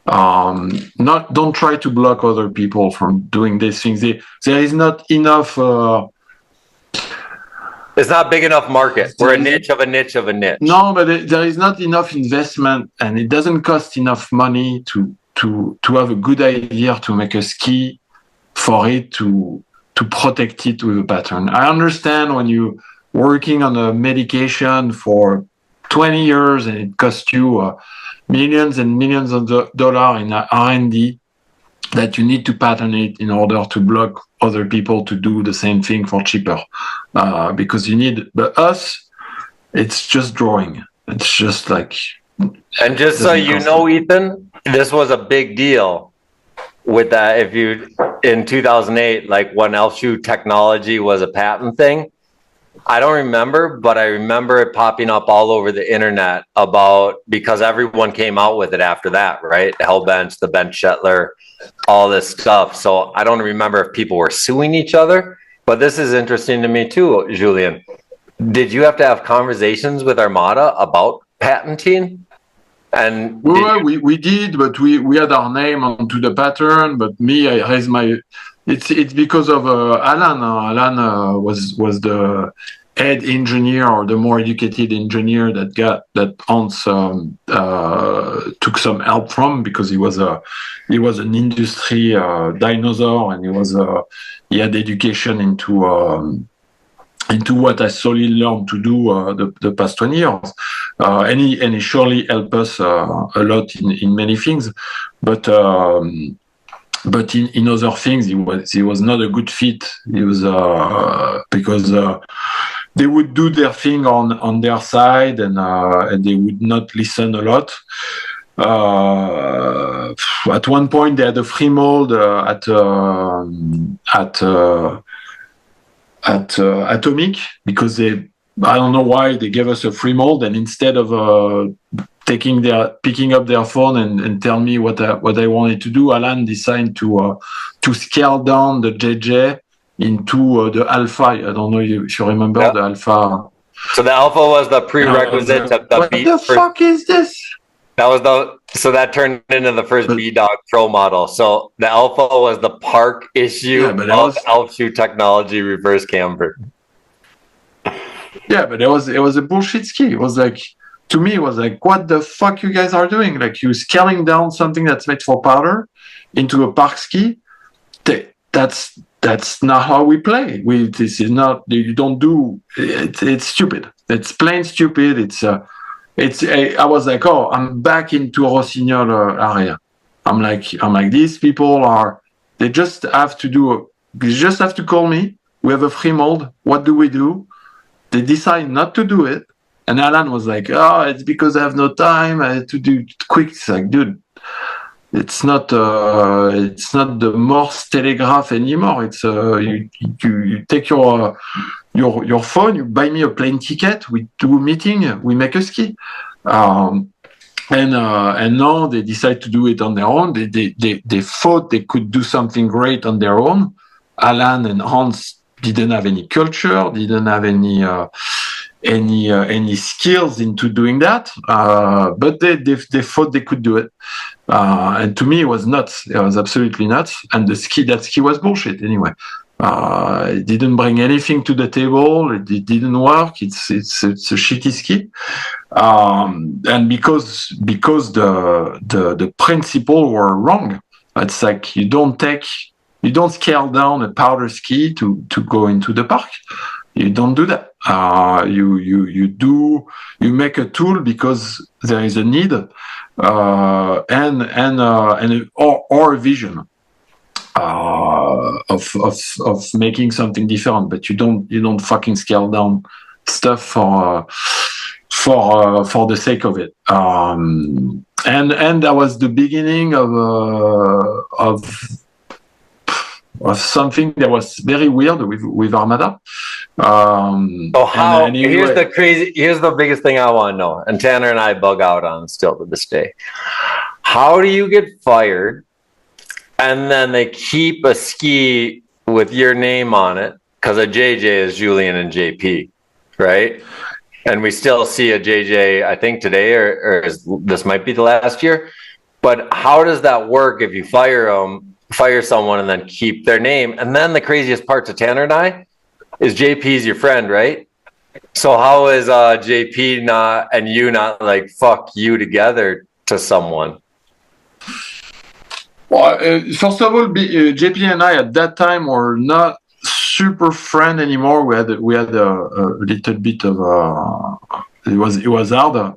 Don't try to block other people from doing these things. There is not enough. It's not big enough market. We're a niche of a niche of a niche. No, but there is not enough investment, and it doesn't cost enough money to have a good idea to make a ski for it to protect it with a pattern. I understand when you working on a medication for 20 years and it costs you millions and millions of dollars in R&D, that you need to pattern it in order to block other people to do the same thing for cheaper. Because but us, it's just drawing. It's just like... And just so you know, Ethan, this was a big deal with that. If you, in 2008, like when elf shoe technology was a patent thing, I don't remember, but I remember it popping up all over the internet because everyone came out with it after that, right? The Hellbench, the Bench Shetler, all this stuff. So I don't remember if people were suing each other, but this is interesting to me too, Julian. Did you have to have conversations with Armada about patenting? And we did, but we had our name onto the pattern. But me, I raised my. It's because of Alan. Alan was the head engineer, or the more educated engineer that Hans took some help from, because he was an industry dinosaur, and he had education into what I slowly learned to do the past 20 years. And he surely helped us a lot in many things. But in other things, he was not a good fit. He was because they would do their thing on their side, and they would not listen a lot. At one point, they had a free mold at Atomic, because I don't know why they gave us a free mold, and instead of picking up their phone and tell me what I wanted to do, Alan decided to scale down the JJ into the alpha. I don't know if you remember the alpha. So the alpha was the prerequisite to the what the fuck is this? So that turned into the first B-Dog Pro model. So the alpha was the park issue of Elf Shoe technology reverse camber. Yeah, but it was a bullshit ski. It was like, to me, it was like, what the fuck you guys are doing? Like, you scaling down something that's made for powder into a park ski. That's not how we play. This is not. You don't do. It's stupid. It's plain stupid. I was like, oh, I'm back into Rossignol area. I'm like, these people are. They just have to call me. We have a free mold. What do we do? They decide not to do it. And Alan was like, oh, it's because I have no time. I have to do it quick. It's like, dude, it's not the Morse telegraph anymore. It's you take your phone, you buy me a plane ticket, we do a meeting, we make a ski. And now they decide to do it on their own. They thought they could do something great on their own. Alan and Hans didn't have any culture, didn't have any skills into doing that, but they thought they could do it, and to me it was nuts. It was absolutely nuts, and that ski was bullshit anyway. It didn't bring anything to the table. It didn't work. It's a shitty ski, and because the principle were wrong. It's like you don't scale down a powder ski to go into the park. You don't do that. You make a tool because there is a need, or a vision of making something different. But you don't fucking scale down stuff for the sake of it. And that was the beginning of something that was very weird with Armada. Here's the biggest thing I want to know, and Tanner and I bug out on still to this day. How do you get fired and then they keep a ski with your name on it? Because a JJ is Julian and JP, right? And we still see a JJ, I think today, or this might be the last year. But how does that work if you fire someone and then keep their name? And then the craziest part to Tanner and I is JP's your friend, right? So how is JP not like fuck you together to someone? Well, first of all, JP and I at that time were not super friend anymore. We had a little bit of it was hard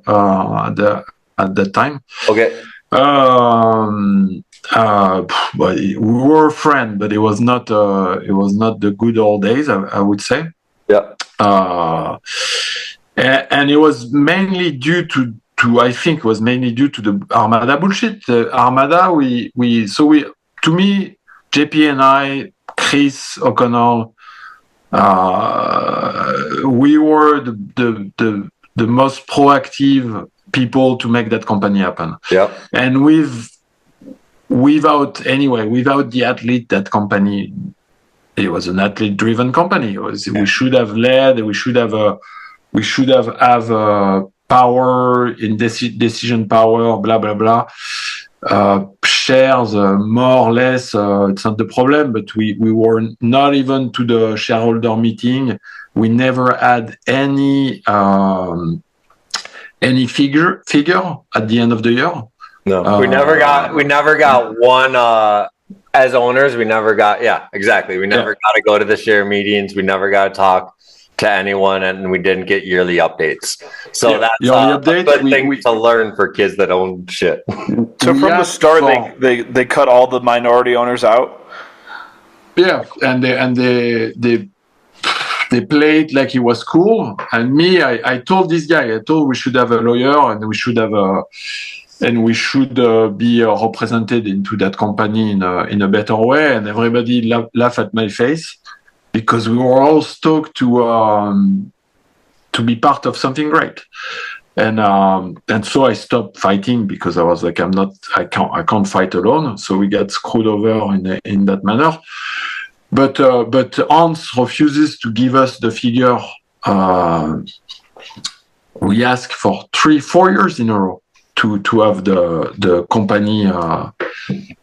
at that time. Okay. But we were friends, but it was not the good old days, I would say. Yeah. And it was mainly due to the Armada bullshit. Armada, to me, JP and I, Chris O'Connell, we were the most proactive people to make that company happen. Yeah. And without the athlete, that company, it was an athlete-driven company. We should have led. We should have power in decision power. Blah blah blah. Shares, more or less. It's not the problem, but we were not even to the shareholder meeting. We never had any figure at the end of the year. No, we never got one as owners. We never got, exactly. We never got to go to the share meetings. We never got to talk to anyone, and we didn't get yearly updates. So that's a good thing to learn for kids that own shit. So from the start, they cut all the minority owners out. Yeah, and they they played like it was cool. And me, I told this guy, I told we should have a lawyer and we should have be represented into that company in a better way. And everybody laughed at my face because we were all stoked to be part of something great. And so I stopped fighting because I was like, I can't fight alone. So we got screwed over in that manner. But Hans refuses to give us the figure. We asked for 4 years in a row to have the company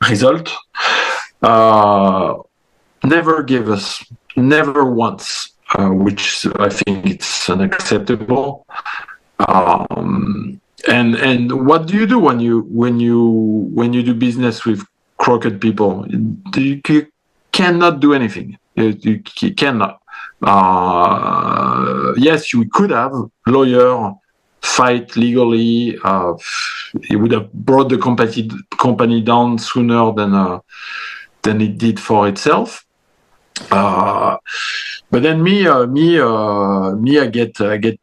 result. Never gave us, never once, which I think it's unacceptable. And what do you do when you do business with crooked people? You cannot do anything. You cannot. Yes, you could have lawyer fight legally. It would have brought the company down sooner than it did for itself. But then me, I get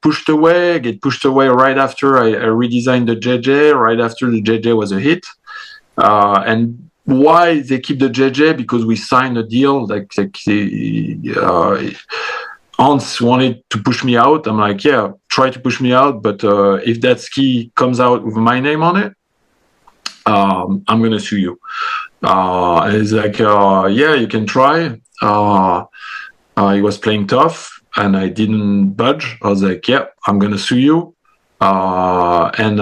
pushed away. I get pushed away right after I redesigned the JJ. Right after the JJ was a hit, and why they keep the JJ? Because we signed a deal. Hans wanted to push me out. I'm like, yeah, try to push me out, but if that ski comes out with my name on it, I'm gonna sue you. And he's like, yeah, you can try. He was playing tough, and I didn't budge. I was like, yeah, I'm gonna sue you, and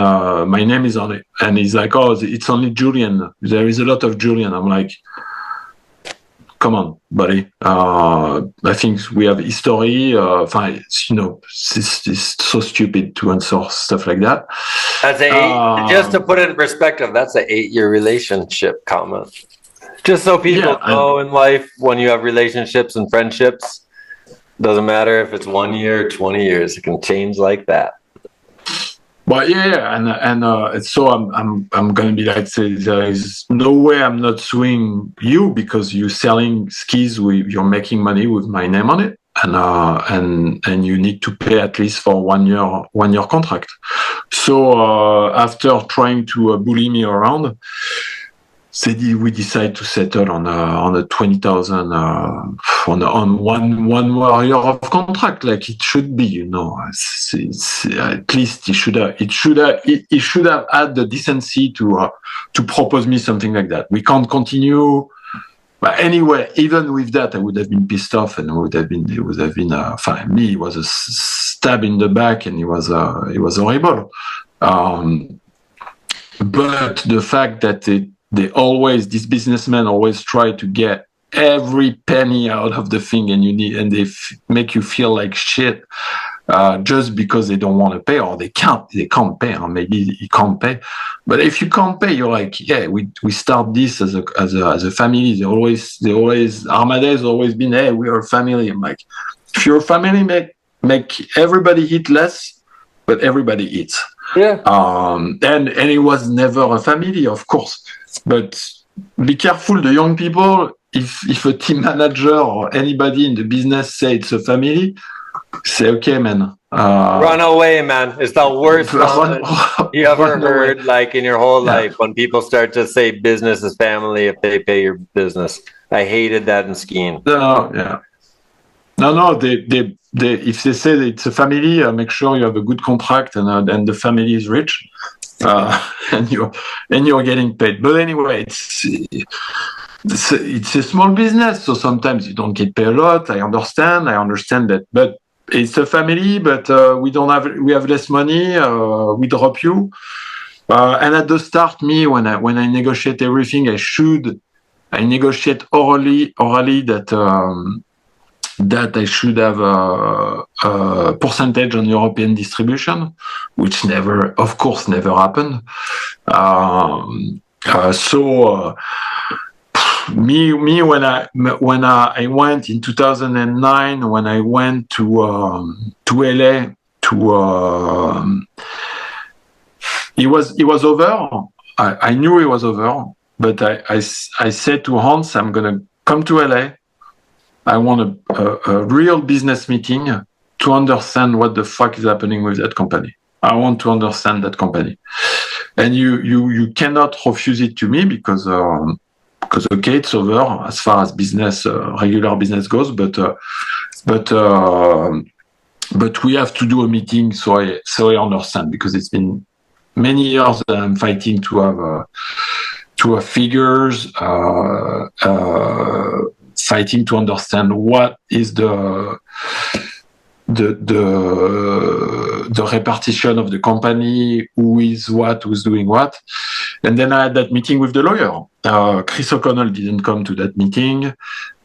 my name is on it. And he's like, oh, it's only Julian. There is a lot of Julian. I'm like, come on, buddy. I think we have history. It's so stupid to answer stuff like that. That's just to put it in perspective, that's an 8-year relationship comment. Just so people know in life, when you have relationships and friendships, doesn't matter if it's 1 year or 20 years, it can change like that. But and so I'm gonna be like, there is no way I'm not suing you because you're selling skis you're making money with my name on it, and you need to pay at least for 1 year contract. So after trying to bully me around, we decide to settle on a 20,000 on one more year of contract, like it should be, It's at least he should have had the decency to propose me something like that. We can't continue. But anyway, even with that, I would have been pissed off, and it would have been me. It was a stab in the back, and it was horrible. But the fact that these businessmen always try to get every penny out of the thing, and they make you feel like shit just because they don't want to pay, or they can't pay, or maybe you can't pay. But if you can't pay, you're like, yeah, we start this as a family. They always Armada has always been, hey, we are a family. I'm like, if you're a family, make everybody eat less, but everybody eats. Yeah. And it was never a family, of course. But be careful, the young people, if a team manager or anybody in the business say it's a family, say, okay, man. Run away, man. It's the worst comment you ever heard, like, in your whole life, when people start to say business is family if they pay your business. I hated that in skiing. No, they if they say that it's a family, make sure you have a good contract and the family is rich. And you're getting paid. But anyway, it's a small business, so sometimes you don't get paid a lot. I understand that, but it's a family. But we have less money. We drop you. And at the start, when I negotiate everything, I negotiate orally that I should have a percentage on European distribution, which never happened. Me when I went in 2009, when I went to LA it was over. I knew it was over, but I said to Hans, I'm gonna come to LA. I want a real business meeting to understand what the fuck is happening with that company. I want to understand that company, and you cannot refuse it to me because okay, it's over as far as business, regular business goes, but we have to do a meeting so I understand, because it's been many years that I'm fighting to have figures, fighting to understand what is the repartition of the company, who is what, who's doing what. And then I had that meeting with the lawyer. Chris O'Connell didn't come to that meeting.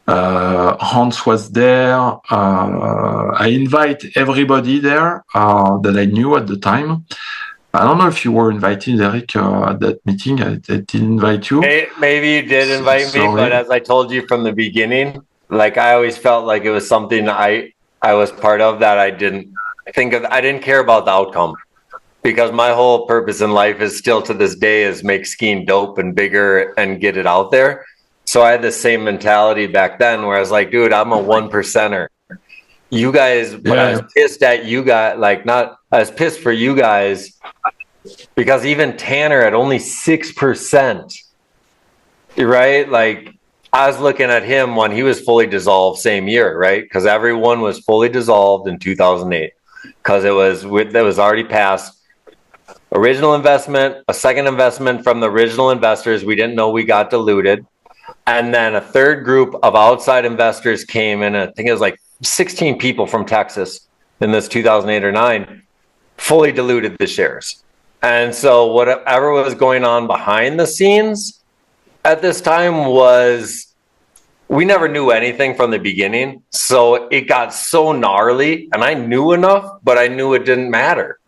Hans was there. I invite everybody there that I knew at the time. I don't know if you were invited, Eric, at that meeting. I didn't invite you. Maybe you did invite me, but as I told you from the beginning, like I always felt like it was something I was part of that I didn't think of. I didn't care about the outcome, because my whole purpose in life is still to this day is make skiing dope and bigger and get it out there. So I had the same mentality back then where I was like, dude, I'm a 1%er. You guys, but I was pissed at you guys, I was pissed for you guys because even Tanner at only 6%, right? Like I was looking at him when he was fully dissolved same year, right? Because everyone was fully dissolved in 2008 because it was already passed. Original investment, a second investment from the original investors. We didn't know we got diluted. And then a third group of outside investors came in. I think it was like 16 people from Texas in this 2008 or 9, fully diluted the shares. And so whatever was going on behind the scenes at this time was, we never knew anything from the beginning. So it got so gnarly, and I knew enough, but I knew it didn't matter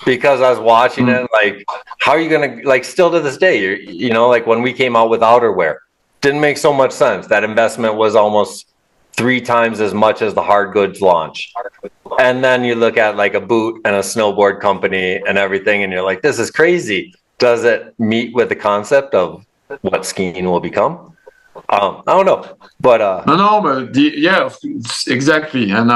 because I was watching it. Like, how are you going to, like, still to this day, you know, like when we came out with outerwear, didn't make so much sense. That investment was almost 3 times as much as the hard goods launch. And then you look at like a boot and a snowboard company and everything, and you're like, this is crazy. Does it meet with the concept of what skiing will become? I don't know, but exactly. And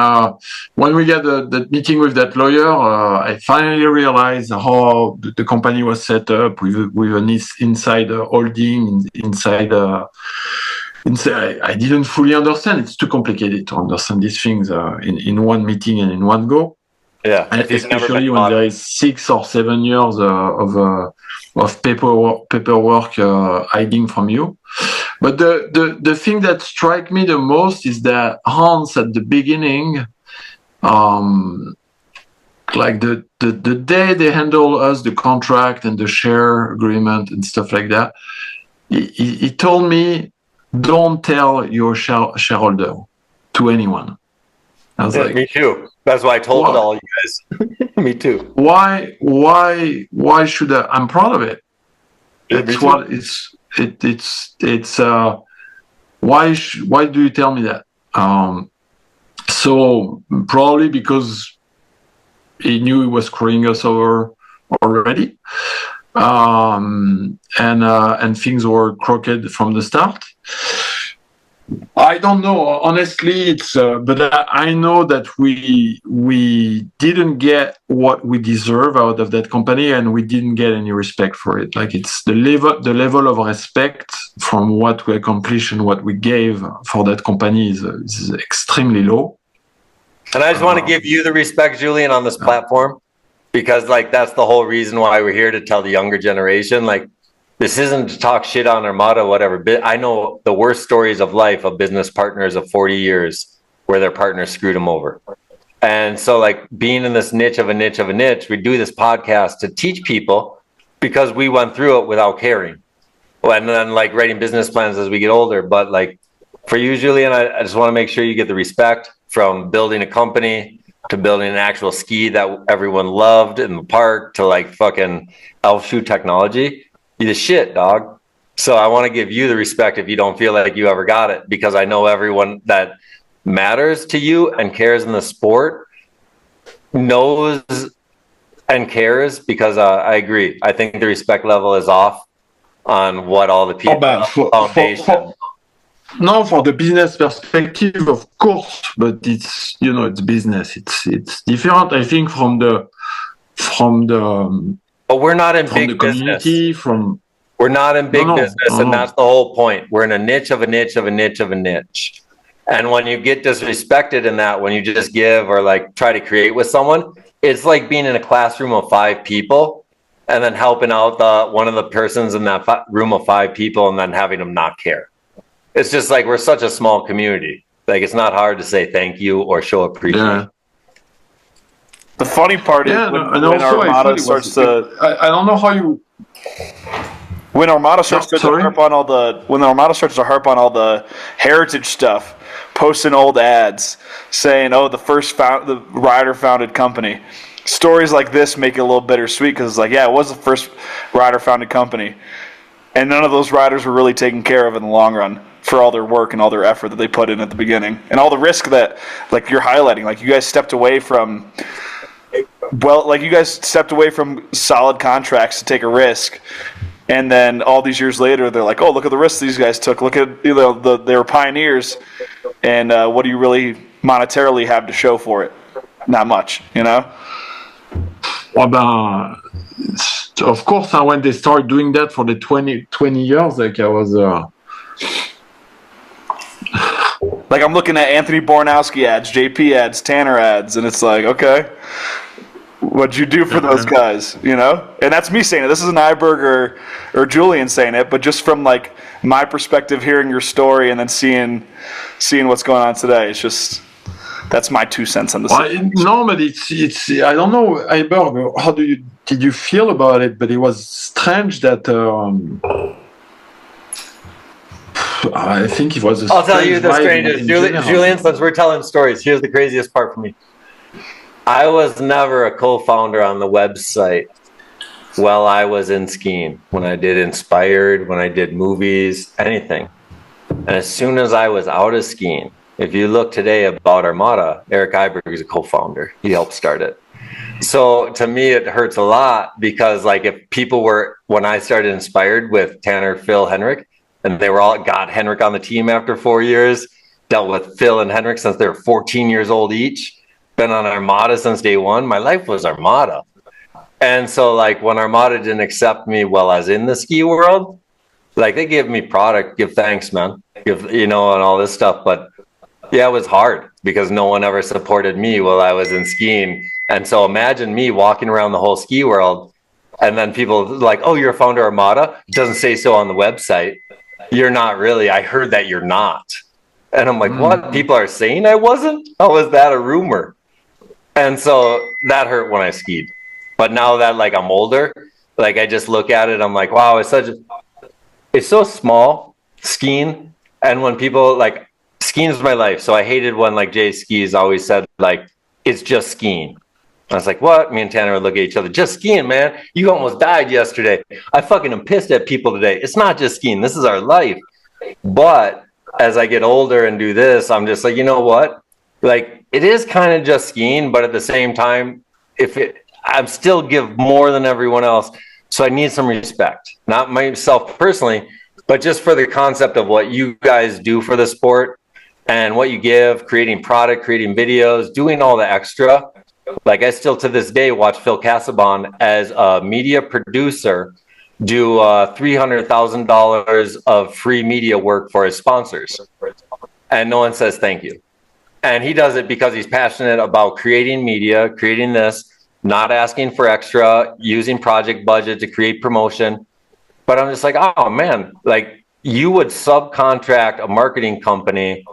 when we get the meeting with that lawyer, I finally realized how the company was set up with an inside holding inside. I didn't fully understand. It's too complicated to understand these things in one meeting and in one go. Yeah, and especially when there is 6 or 7 years of paperwork hiding from you. But the thing that struck me the most is that Hans at the beginning, like the day they handled us the contract and the share agreement and stuff like that, he told me, don't tell your shareholder to anyone. I was like, me too. That's why I told it all you guys. Me too. Why should I? I'm proud of it. It's what it's. Why do you tell me that? So probably because he knew he was screwing us over already, and things were crooked from the start. I don't know, honestly. It's but I know that we didn't get what we deserve out of that company, and we didn't get any respect for it. Like, it's the level of respect from what we accomplished and what we gave for that company is extremely low. And I just want to give you the respect, Julian, on this platform, because like that's the whole reason why we're here, to tell the younger generation, like, this isn't to talk shit on Armada, whatever. I know the worst stories of life of business partners of 40 years where their partners screwed them over. And so, like, being in this niche of a niche, we do this podcast to teach people because we went through it without caring. And then, like, writing business plans as we get older. But, like, for you, Julian, I just want to make sure you get the respect from building a company to building an actual ski that everyone loved in the park to, like, fucking elf shoe technology. You the shit, dog. So I want to give you the respect if you don't feel like you ever got it, because I know everyone that matters to you and cares in the sport knows and cares, because I agree. I think the respect level is off on what all the people foundation. No, for the business perspective, of course, but it's it's business. It's different, I think, from the But we're not in big community. business. We're not in big business, and that's the whole point. We're in a niche of a niche of a niche of a niche. And when you get disrespected in that, when you just give or like try to create with someone, it's like being in a classroom of 5 people and then helping out one of the persons in that room of 5 people and then having them not care. It's just like we're such a small community. Like it's not hard to say thank you or show appreciation. Yeah. The funny part is when Armada starts to... I don't know how you... When Armada starts to harp on all the heritage stuff, posting old ads saying, "Oh, the rider founded company." Stories like this make it a little bittersweet because it's like, yeah, it was the first rider founded company, and none of those riders were really taken care of in the long run for all their work and all their effort that they put in at the beginning, and all the risk that, like you're highlighting, like you guys stepped away from. Well, like you guys stepped away from solid contracts to take a risk. And then all these years later, they're like, "Oh, look at the risks these guys took. Look at they were pioneers, and what do you really monetarily have to show for it? Not much, Well, of course, when they started doing that for the 20 years, like I was. Like I'm looking at Anthony Bornowski ads, JP ads, Tanner ads, and it's like, okay. What'd you do for those guys, And that's me saying it. This isn't Iberg or Julian saying it, but just from like my perspective, hearing your story and then seeing what's going on today. It's just that's my 2 cents on this. No, but it's I don't know, Iberg. How did you feel about it? But it was strange that I think it was. I'll tell you the strangest, Julian. Since we're telling stories, here's the craziest part for me. I was never a co-founder on the website while I was in skiing, when I did Inspired, when I did movies, anything. And as soon as I was out of skiing, if you look today about Armada, Eric Iberg is a co-founder. He helped start it. So to me, it hurts a lot because like if people were, when I started Inspired with Tanner, Phil, Henrik, and they were all got Henrik on the team after 4 years, dealt with Phil and Henrik since they were 14 years old each, been on Armada since day one. My life was Armada. And so like when Armada didn't accept me while I was in the ski world, like they give me product, give thanks, man, and all this stuff. But yeah, it was hard because no one ever supported me while I was in skiing. And so imagine me walking around the whole ski world and then people like, "Oh, you're a founder of Armada." It doesn't say so on the website. You're not really. I heard that you're not. And I'm like, what? People are saying I wasn't? How is that a rumor? And so that hurt when I skied. But now that like I'm older, like I just look at it, I'm like, wow, it's so small, skiing. And when people like, skiing is my life. So I hated when like Jay Skis always said like, it's just skiing. I was like, what? Me and Tanner would look at each other. Just skiing, man. You almost died yesterday. I fucking am pissed at people today. It's not just skiing. This is our life. But as I get older and do this, I'm just like, you know what? Like, it is kind of just skiing, but at the same time, I still give more than everyone else. So I need some respect. Not myself personally, but just for the concept of what you guys do for the sport and what you give, creating product, creating videos, doing all the extra. Like I still to this day watch Phil Casabon as a media producer do $300,000 of free media work for his sponsors. And no one says thank you. And he does it because he's passionate about creating media, creating this, not asking for extra, using project budget to create promotion. But I'm just like, oh man, like you would subcontract a marketing company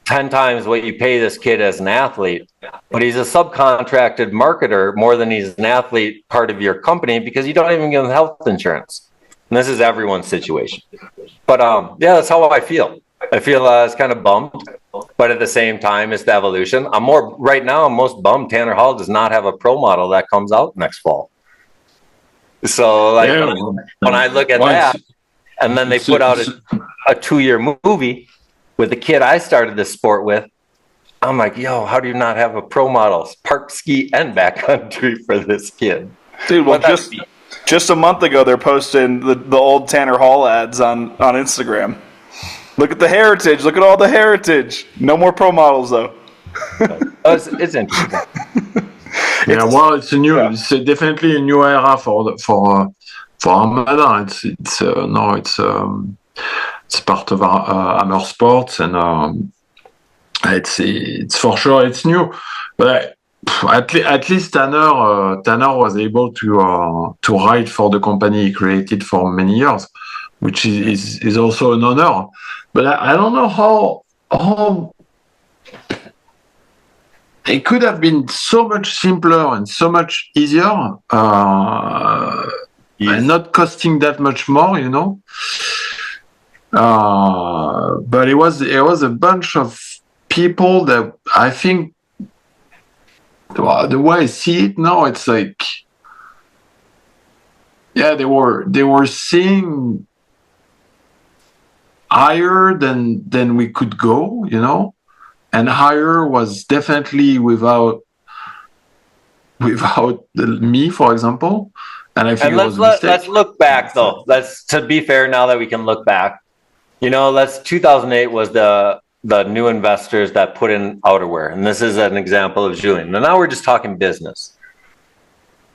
10 times what you pay this kid as an athlete, but he's a subcontracted marketer more than he's an athlete part of your company because you don't even give him health insurance. And this is everyone's situation. But yeah, that's how I feel. I feel it's kind of bummed, but at the same time, it's the evolution. I'm most bummed Tanner Hall does not have a pro model that comes out next fall. So like when I look at that, and then they put out a 2-year movie with the kid I started this sport with, I'm like, yo, how do you not have a pro model, park, ski, and backcountry for this kid? Dude, well, just a month ago, they're posting the old Tanner Hall ads on Instagram. Look at the heritage. Look at all the heritage. No more pro models though. It's interesting. Yeah, well, it's a new, it's definitely a new era for Armada. It's part of Hammer Sports, and it's for sure it's new. But at least Tanner was able to write for the company he created for many years, which is also an honor. But I don't know how it could have been so much simpler and so much easier, and not costing that much more, you know. But it was a bunch of people that I think, the way I see it now, it's like, yeah, they were seeing higher than we could go, you know. And higher was definitely without me, for example. And I think let's look back though. To be fair, now that we can look back, you know, 2008 was the new investors that put in outerwear, and this is an example of Julian. And now we're just talking business.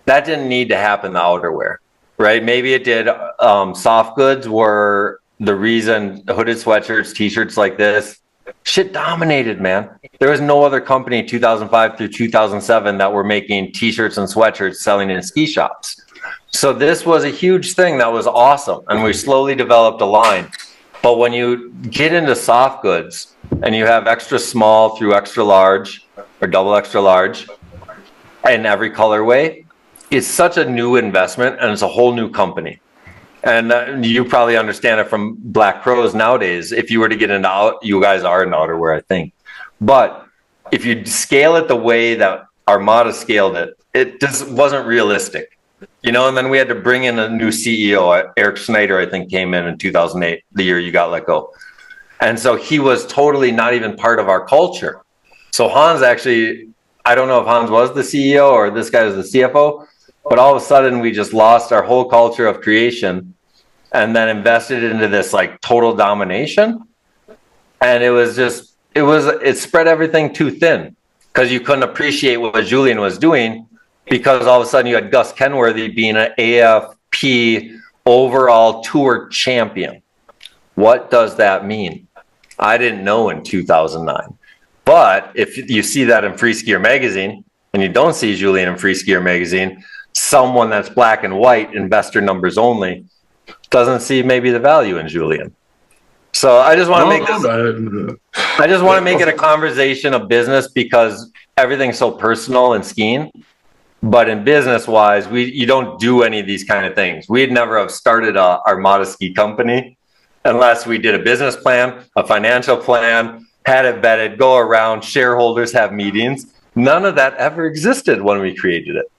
That didn't need to happen. The outerwear, right? Maybe it did. Soft goods were the reason. Hooded sweatshirts, t-shirts like this. Shit dominated, man. There was no other company 2005 through 2007 that were making t-shirts and sweatshirts selling in ski shops. So this was a huge thing that was awesome. And we slowly developed a line. But when you get into soft goods and you have extra small through extra large or double extra large in every colorway, it's such a new investment and it's a whole new company. And you probably understand it from Black Crows nowadays. If you were to get into you guys are in outerwear, I think. But if you scale it the way that Armada scaled it, it just wasn't realistic. You know, and then we had to bring in a new CEO. Eric Schneider, I think, came in 2008, the year you got let go. And so he was totally not even part of our culture. So Hans actually, I don't know if Hans was the CEO or this guy was the CFO, but all of a sudden we just lost our whole culture of creation and then invested into this like total domination. And it spread everything too thin because you couldn't appreciate what Julian was doing, because all of a sudden you had Gus Kenworthy being an AFP overall tour champion. What does that mean? I didn't know in 2009. But if you see that in Free Skier magazine and you don't see Julian in Free Skier magazine, someone that's black and white, investor numbers only, doesn't see maybe the value in Julian. So I just want to make it a conversation of business, because everything's so personal in skiing. But in business wise, you don't do any of these kind of things. We'd never have started a Armada ski company unless we did a business plan, a financial plan, had it vetted, go around, shareholders have meetings. None of that ever existed when we created it.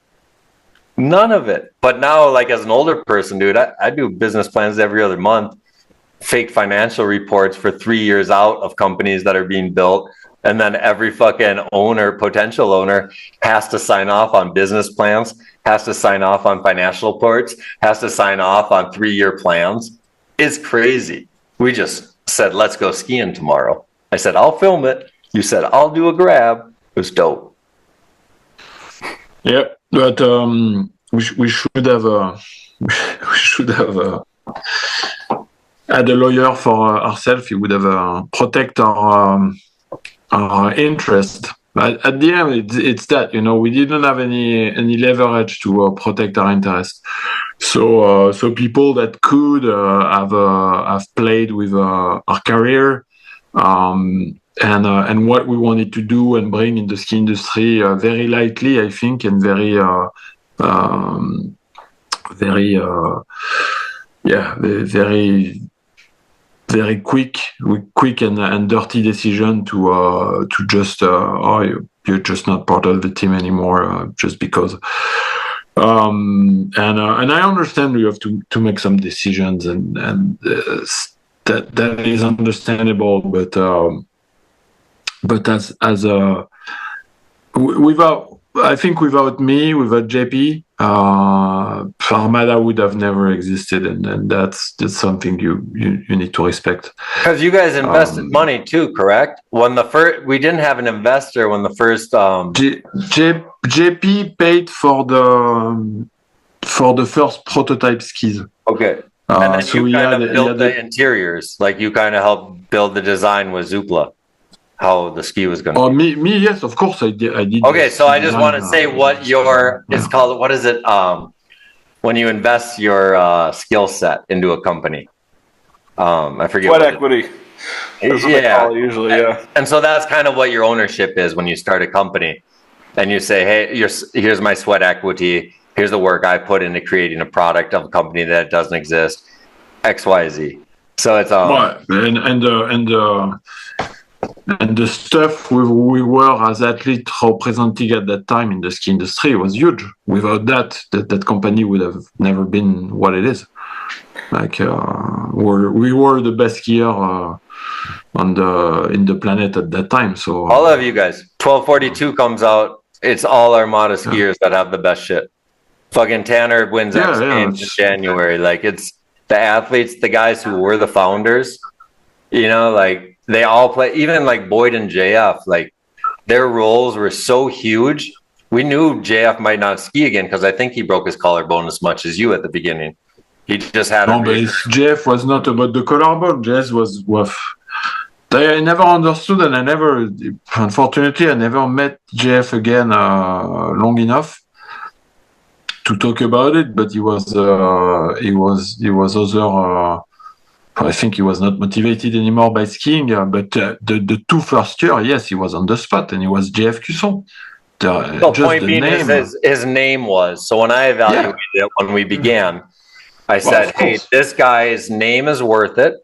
None of it. But now, like as an older person, dude, I do business plans every other month, fake financial reports for 3 years out of companies that are being built. And then every fucking owner, potential owner, has to sign off on business plans, has to sign off on financial reports, has to sign off on 3-year plans. It's crazy. We just said, let's go skiing tomorrow. I said, I'll film it. You said, I'll do a grab. It was dope. Yeah, but we should have had a lawyer for ourselves. He would have protect our interest. But at the end, it's that, you know, we didn't have any leverage to protect our interest. So people that could have played with our career and what we wanted to do and bring in the ski industry very lightly, I think, and very very quick and dirty decision to just you're just not part of the team anymore just because. And I understand we have to make some decisions and that is understandable, but as without, I think without me, without JP, Armada would have never existed, and that's something you need to respect. Because you guys invested money too, correct? When the first, we didn't have an investor when the first. JP paid for the first prototype skis. Okay. And then so you kind of built the had interiors, like you kind of helped build the design with Zoopla, how the ski was going to be. Me, yes, of course, I did. Okay, so I just want to say what your, it's called, what is it, when you invest your skill set into a company? I forget. Sweat equity. That's what they call it usually, yeah. And so that's kind of what your ownership is when you start a company. And you say, hey, here's my sweat equity. Here's the work I put into creating a product of a company that doesn't exist, X, Y, Z. So it's and the stuff we were as athletes representing at that time in the ski industry was huge. Without that company would have never been what it is. Like we were the best skier in the planet at that time. So all of you guys, 1242 comes out. It's all Armada skiers that have the best shit. Fucking Tanner wins X Games in January. Like it's the athletes, the guys who were the founders, you know, like they all play, even like Boyd and JF, like their roles were so huge. We knew JF might not ski again because I think he broke his collarbone as much as you at the beginning. He just had but JF was not about the collarbone. JF was I never understood, and unfortunately, I never met JF again long enough to talk about it. But he was other. I think he was not motivated anymore by skiing. But the two first year, yes, he was on the spot, and he was JF Cusson. The point being is his name was. So when I evaluated it when we began, I said, hey, this guy's name is worth it.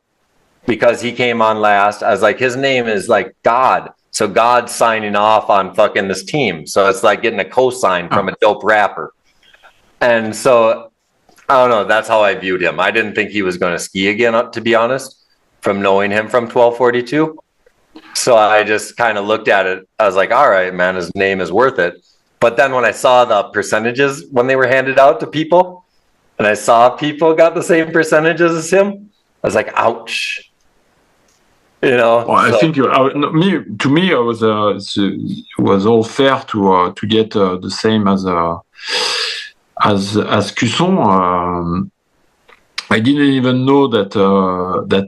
Because he came on last, I was like, his name is like God. So God's signing off on fucking this team. So it's like getting a cosign from a dope rapper. And so, I don't know, that's how I viewed him. I didn't think he was going to ski again, to be honest, from knowing him from 1242. So I just kind of looked at it. I was like, all right, man, his name is worth it. But then when I saw the percentages when they were handed out to people, and I saw people got the same percentages as him, I was like, ouch. You know, well, I think to me, it was all fair to get the same as Cusson. I didn't even know that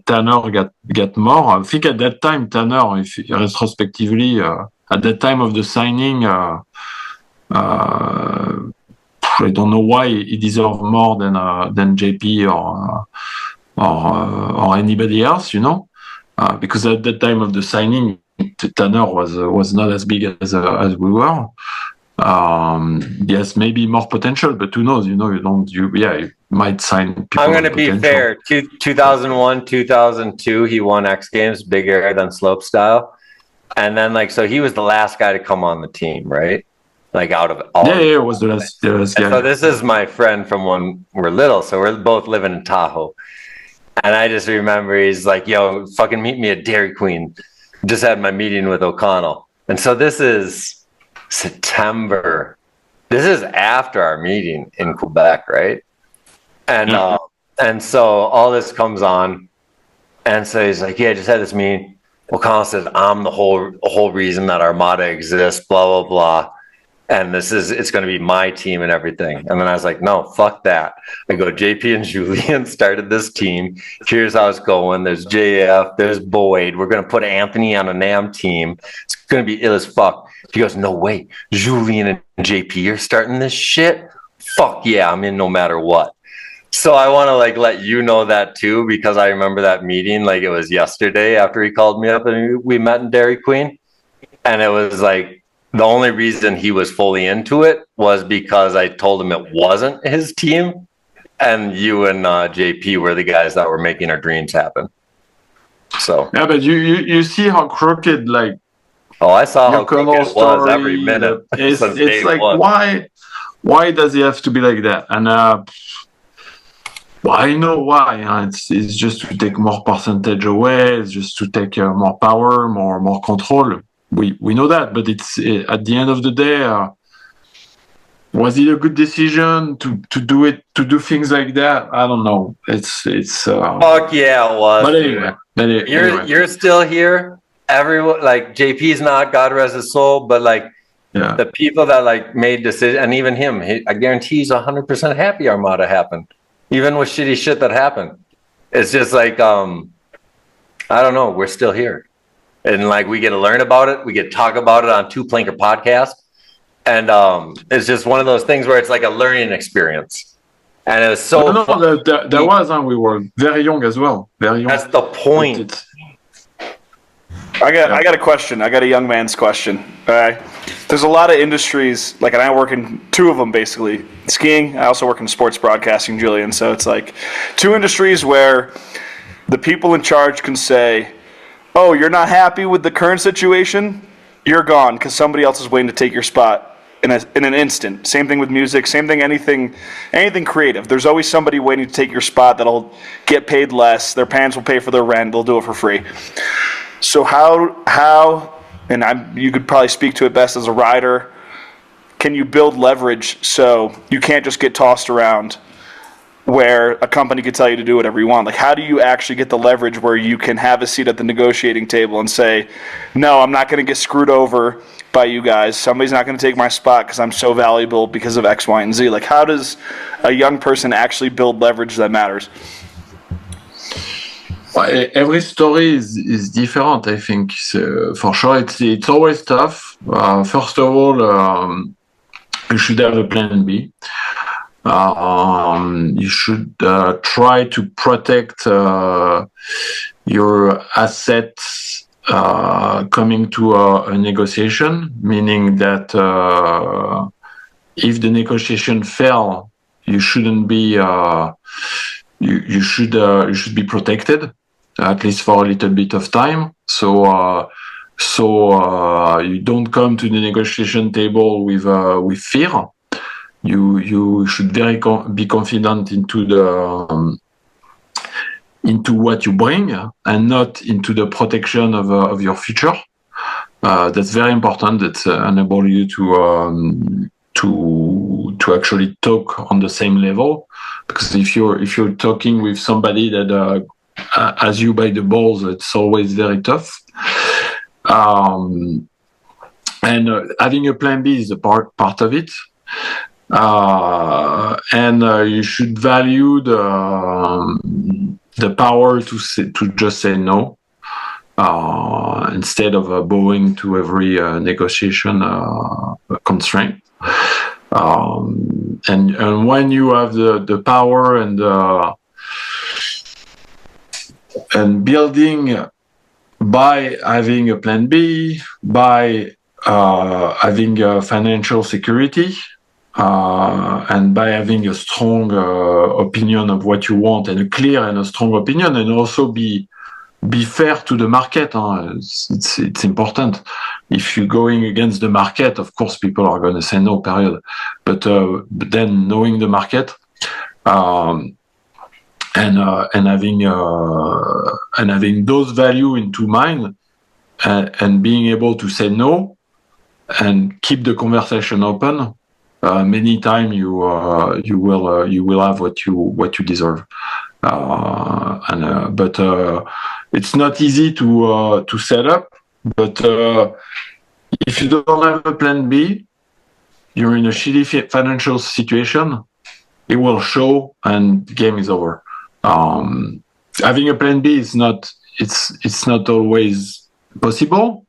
Tanner got more. I think at that time, Tanner, if retrospectively, at that time of the signing, I don't know why he deserved more than JP or anybody else, you know. Because at the time of the signing, Tanner was not as big as we were. Yes, maybe more potential, but who knows? You know, you might sign people. I'm going to be fair. 2001, 2002, he won X Games, big air than slopestyle, and then so he was the last guy to come on the team, right? Like out of all. Yeah, it was the last guy. So this is my friend from when we're little. So we're both living in Tahoe. And I just remember he's like, yo, fucking meet me at Dairy Queen. Just had my meeting with O'Connell. And so this is September. This is after our meeting in Quebec, right? And so all this comes on. And so he's like, yeah, I just had this meeting. O'Connell says, I'm the whole reason that Armada exists, blah, blah, blah. And it's going to be my team and everything. And then I was like, no, fuck that. I go, JP and Julian started this team. Here's how it's going. There's JF, there's Boyd. We're going to put Anthony on a NAM team. It's going to be ill as fuck. He goes, no way. Julian and JP are starting this shit? Fuck yeah, I'm in no matter what. So I want to let you know that too, because I remember that meeting like it was yesterday after he called me up and we met in Dairy Queen. And it was like, the only reason he was fully into it was because I told him it wasn't his team, and you and JP were the guys that were making our dreams happen. So yeah, but you see how crooked I saw how crooked it was every minute. It's like why does he have to be like that? And well, I know why. It's just to take more percentage away. It's just to take more power, more control. We know that, but it's at the end of the day, Was it a good decision to do things like that? I don't know. It's Fuck yeah, it was. but anyway, You're still here. Everyone, like JP's not, God rest his soul, but like yeah. the people that like made decisions, and even him, I guarantee he's 100% happy Armada happened, even with shitty shit that happened. It's just like I don't know. We're still here, and like we get to learn about it. We get to talk about it on Two Planker Podcast. And it's just one of those things where it's like a learning experience. And it was so there was, we were very young as well. Very young. That's the point. I got a question. I got a young man's question. All right. There's a lot of industries, like, and I work in two of them basically. Skiing, I also work in sports broadcasting, Julian. So it's like two industries where the people in charge can say, oh, you're not happy with the current situation? You're gone because somebody else is waiting to take your spot. In an instant. Same thing with music, same thing, anything creative. There's always somebody waiting to take your spot that'll get paid less. Their parents will pay for their rent. They'll do it for free. So how, and you could probably speak to it best as a rider, can you build leverage so you can't just get tossed around where a company could tell you to do whatever you want? Like, how do you actually get the leverage where you can have a seat at the negotiating table and say, no, I'm not going to get screwed over by you guys. Somebody's not going to take my spot because I'm so valuable because of X, Y, and Z. Like, how does a young person actually build leverage that matters? Well, every story is different, I think. So for sure, it's always tough. First of all, you should have a plan B. You should try to protect your assets coming to a negotiation, meaning that if the negotiation fail, you shouldn't be you should be protected, at least for a little bit of time. So you don't come to the negotiation table with fear. You should be confident into what you bring and not into the protection of your future. That's very important. That enable you to actually talk on the same level. Because if you're talking with somebody that has you by the balls, it's always very tough. And having a plan B is a part of it. And you should value the power to just say no, instead of bowing to every negotiation constraint. And when you have the power and building by having a plan B, by having a financial security, and by having a strong opinion of what you want, and a clear and a strong opinion, and also be fair to the market. It's important. If you're going against the market, of course, people are going to say no, period. But then knowing the market, and having those value into mind, and being able to say no, and keep the conversation open. Many times you will have what you deserve. But it's not easy to set up. But if you don't have a plan B, you're in a shitty financial situation. It will show, and the game is over. Having a plan B is not. It's not always possible.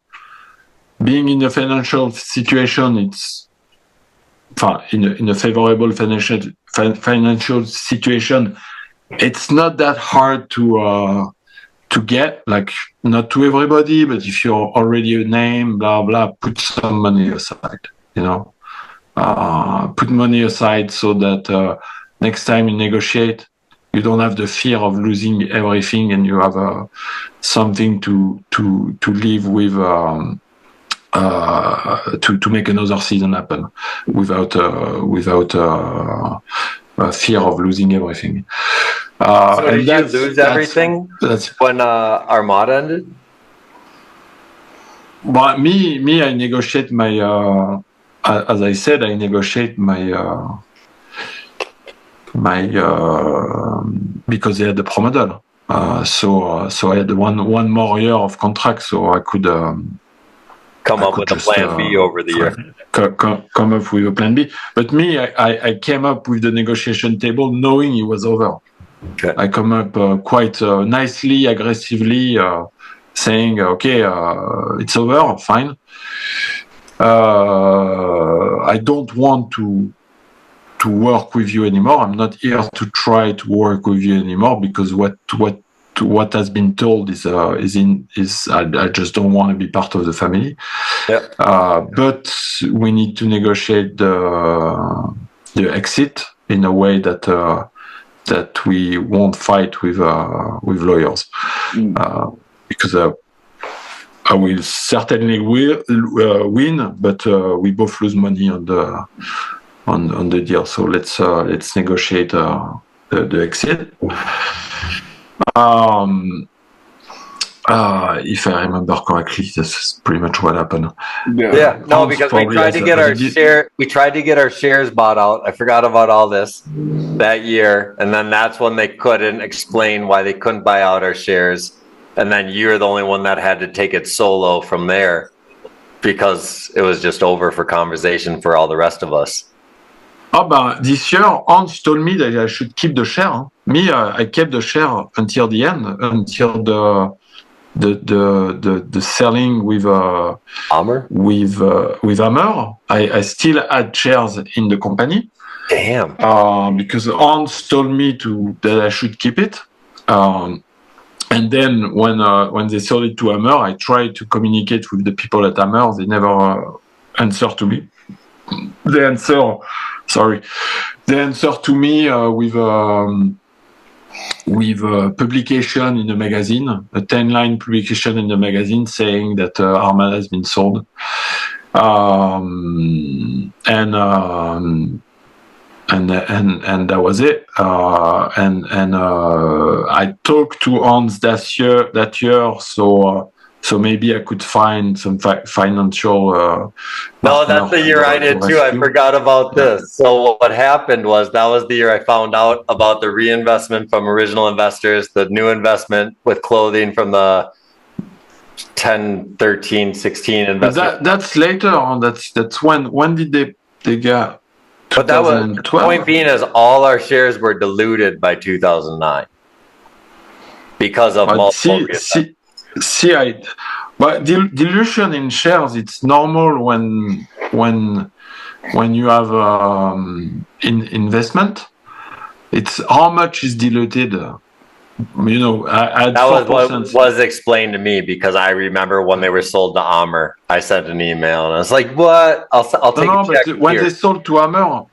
Being in a financial situation, it's in a favorable financial situation. It's not that hard to get, like, not to everybody, but if you're already a name, blah blah, put some money aside. Put money aside so that next time you negotiate, you don't have the fear of losing everything, and you have something to live with, to make another season happen without fear of losing everything. So did you lose everything when Armada ended? But me, I negotiate my as I said, I negotiate because they had the Pro model. So I had one more year of contract, so I could come up with a plan B over the year. Come up with a plan B. But me, I came up with the negotiation table knowing it was over. Okay. I come up quite nicely, aggressively, saying, okay, it's over, fine. I don't want to work with you anymore. I'm not here to try to work with you anymore because what has been told is I just don't want to be part of the family. Yep. But we need to negotiate the exit in a way that we won't fight with lawyers, because I will certainly win, but we both lose money on the deal. So let's negotiate the exit. If I remember correctly, that's pretty much what happened. Yeah, no, because we tried to get our shares bought out. I forgot about all this that year, and then that's when they couldn't explain why they couldn't buy out our shares, and then you're the only one that had to take it solo from there because it was just over for conversation for all the rest of us. This year, Hans told me that I should keep the share. Me, I kept the share until the end, until the selling with Armor? with Hammer. I still had shares in the company. Damn. Because Hans told me that I should keep it. And then when they sold it to Hammer, I tried to communicate with the people at Hammer. They never answered to me. They answer to me with a publication in the magazine, a 10-line publication in the magazine saying that Armada has been sold, and that was it. And I talked to Hans that year, so maybe I could find some financial. No, that's the year I did too. I forgot about this. So what happened was that was the year I found out about the reinvestment from original investors, the new investment with clothing from the 10, 13, 16 investors. But that's later on. That's when did they get? But that was the point being is all our shares were diluted by 2009 because of multiple. But dilution in shares, it's normal when you have investment. It's how much is diluted. That was what was explained to me because I remember when they were sold to Hammer, I sent an email and I was like, "What? I'll take a check." But when they sold to Hammer,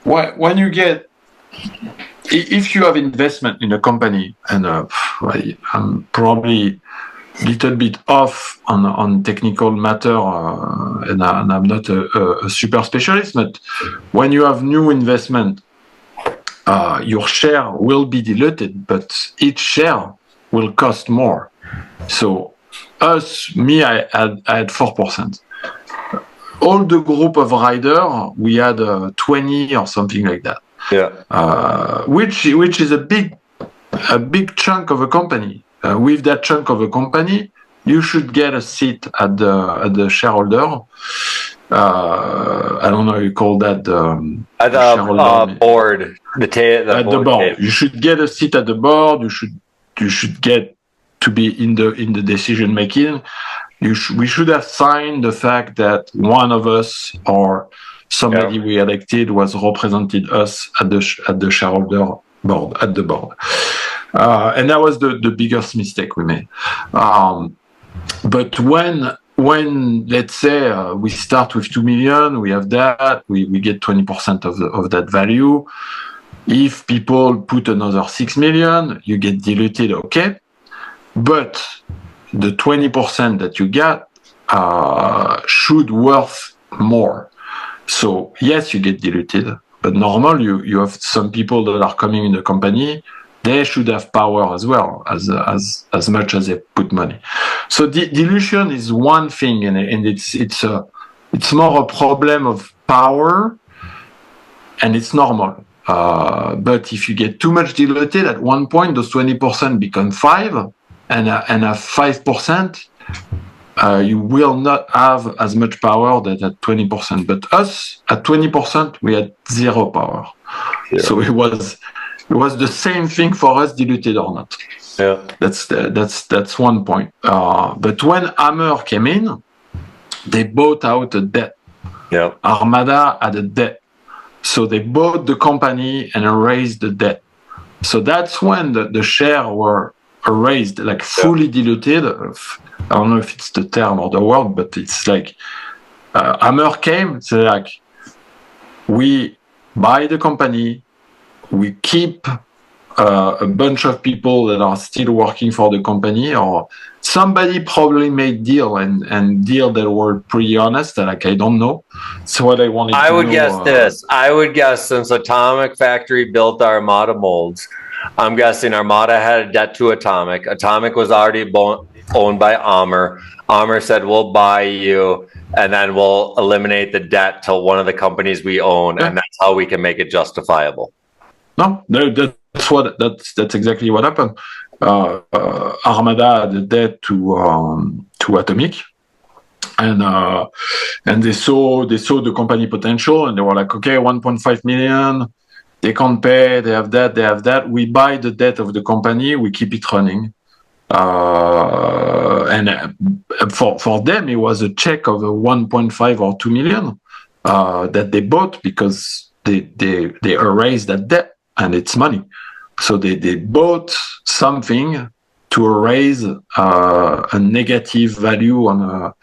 when you get. If you have investment in a company, and I'm probably a little bit off on technical matter, and I'm not a super specialist, but when you have new investment, your share will be diluted, but each share will cost more. So I had 4%. All the group of rider, we had 20 or something like that. Yeah. Which is a big chunk of a company. With that chunk of a company, you should get a seat at the shareholder. I don't know how you call that. At the board. The board. You should get a seat at the board. You should get to be in the decision making. We should have signed the fact that one of us or somebody we elected was represented us at the shareholder board, at the board. And that was the biggest mistake we made. But when let's say we start with 2 million, we have that, we get 20% of that value. If people put another 6 million, you get diluted, okay. But the 20% that you get should worth more. So yes, you get diluted, but normal, you have some people that are coming in the company, they should have power as well, as much as they put money. So dilution is one thing, and it's It's more a problem of power, and it's normal. But if you get too much diluted, at one point, those 20% become 5%, and at 5%, you will not have as much power that at 20%. But us, at 20%, we had zero power. Yeah. So it was the same thing for us, diluted or not. Yeah. That's one point. But when Hammer came in, they bought out a debt. Yeah. Armada had a debt. So they bought the company and erased the debt. So that's when the share were erased, like fully diluted. I don't know if it's the term or the word, but it's like Hammer came, so like we buy the company, we keep a bunch of people that are still working for the company, or somebody probably made deal and deal that were pretty honest. Like I don't know. So what I wanted. I would guess this. I would guess since Atomic Factory built Armada molds, I'm guessing Armada had a debt to Atomic. Atomic was already owned by Armor. Armor said, "We'll buy you, and then we'll eliminate the debt to one of the companies we own, and that's how we can make it justifiable." No, that's exactly what happened. Armada had a debt to Atomic, and they saw the company potential, and they were like, okay, 1.5 million, they can't pay, they have that. We buy the debt of the company, we keep it running. And for them, it was a check of 1.5 or 2 million that they bought because they erased that debt, and it's money. So they bought something to erase a negative value on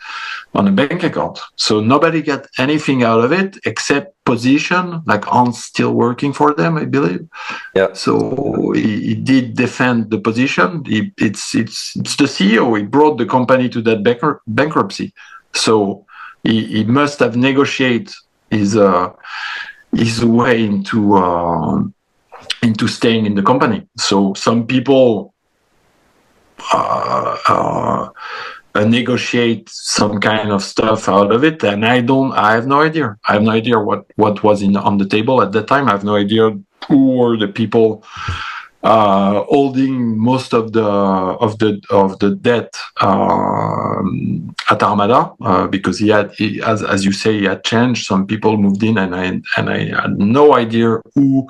a bank account. So nobody got anything out of it except position, like Hans still working for them, I believe. Yeah. So he did defend the position. It's the CEO. He brought the company to that bankruptcy. So he must have negotiated his way into staying in the company. So some people negotiate some kind of stuff out of it, and I have no idea. I have no idea what was on the table at that time. I have no idea who were the people holding most of the debt at Armada, because he had, as you say, he had changed. Some people moved in, and I had no idea who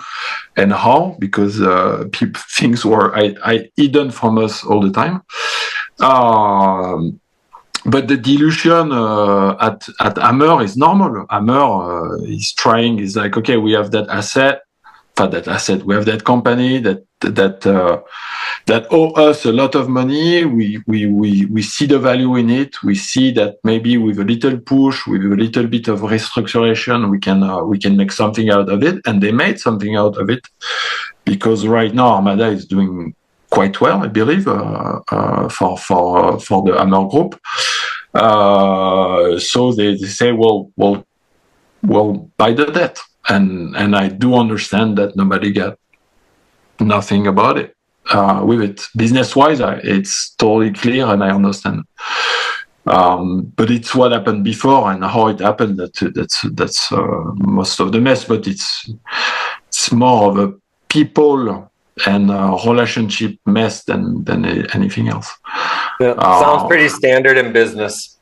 and how, because things were hidden from us all the time. But the dilution at Hammer is normal. Hammer is trying. Is like, okay, we have that asset. We have that company that owe us a lot of money. We see the value in it. We see that maybe with a little push, with a little bit of restructuration, we can make something out of it. And they made something out of it, because right now Armada is doing quite well, I believe, for the Hammer Group. So they say, we'll buy the debt. And I do understand that nobody got nothing about it with it. Business-wise, it's totally clear, and I understand. But it's what happened before and how it happened that's most of the mess. But it's more of a people and relationship mess than anything else. Yeah, sounds pretty standard in business.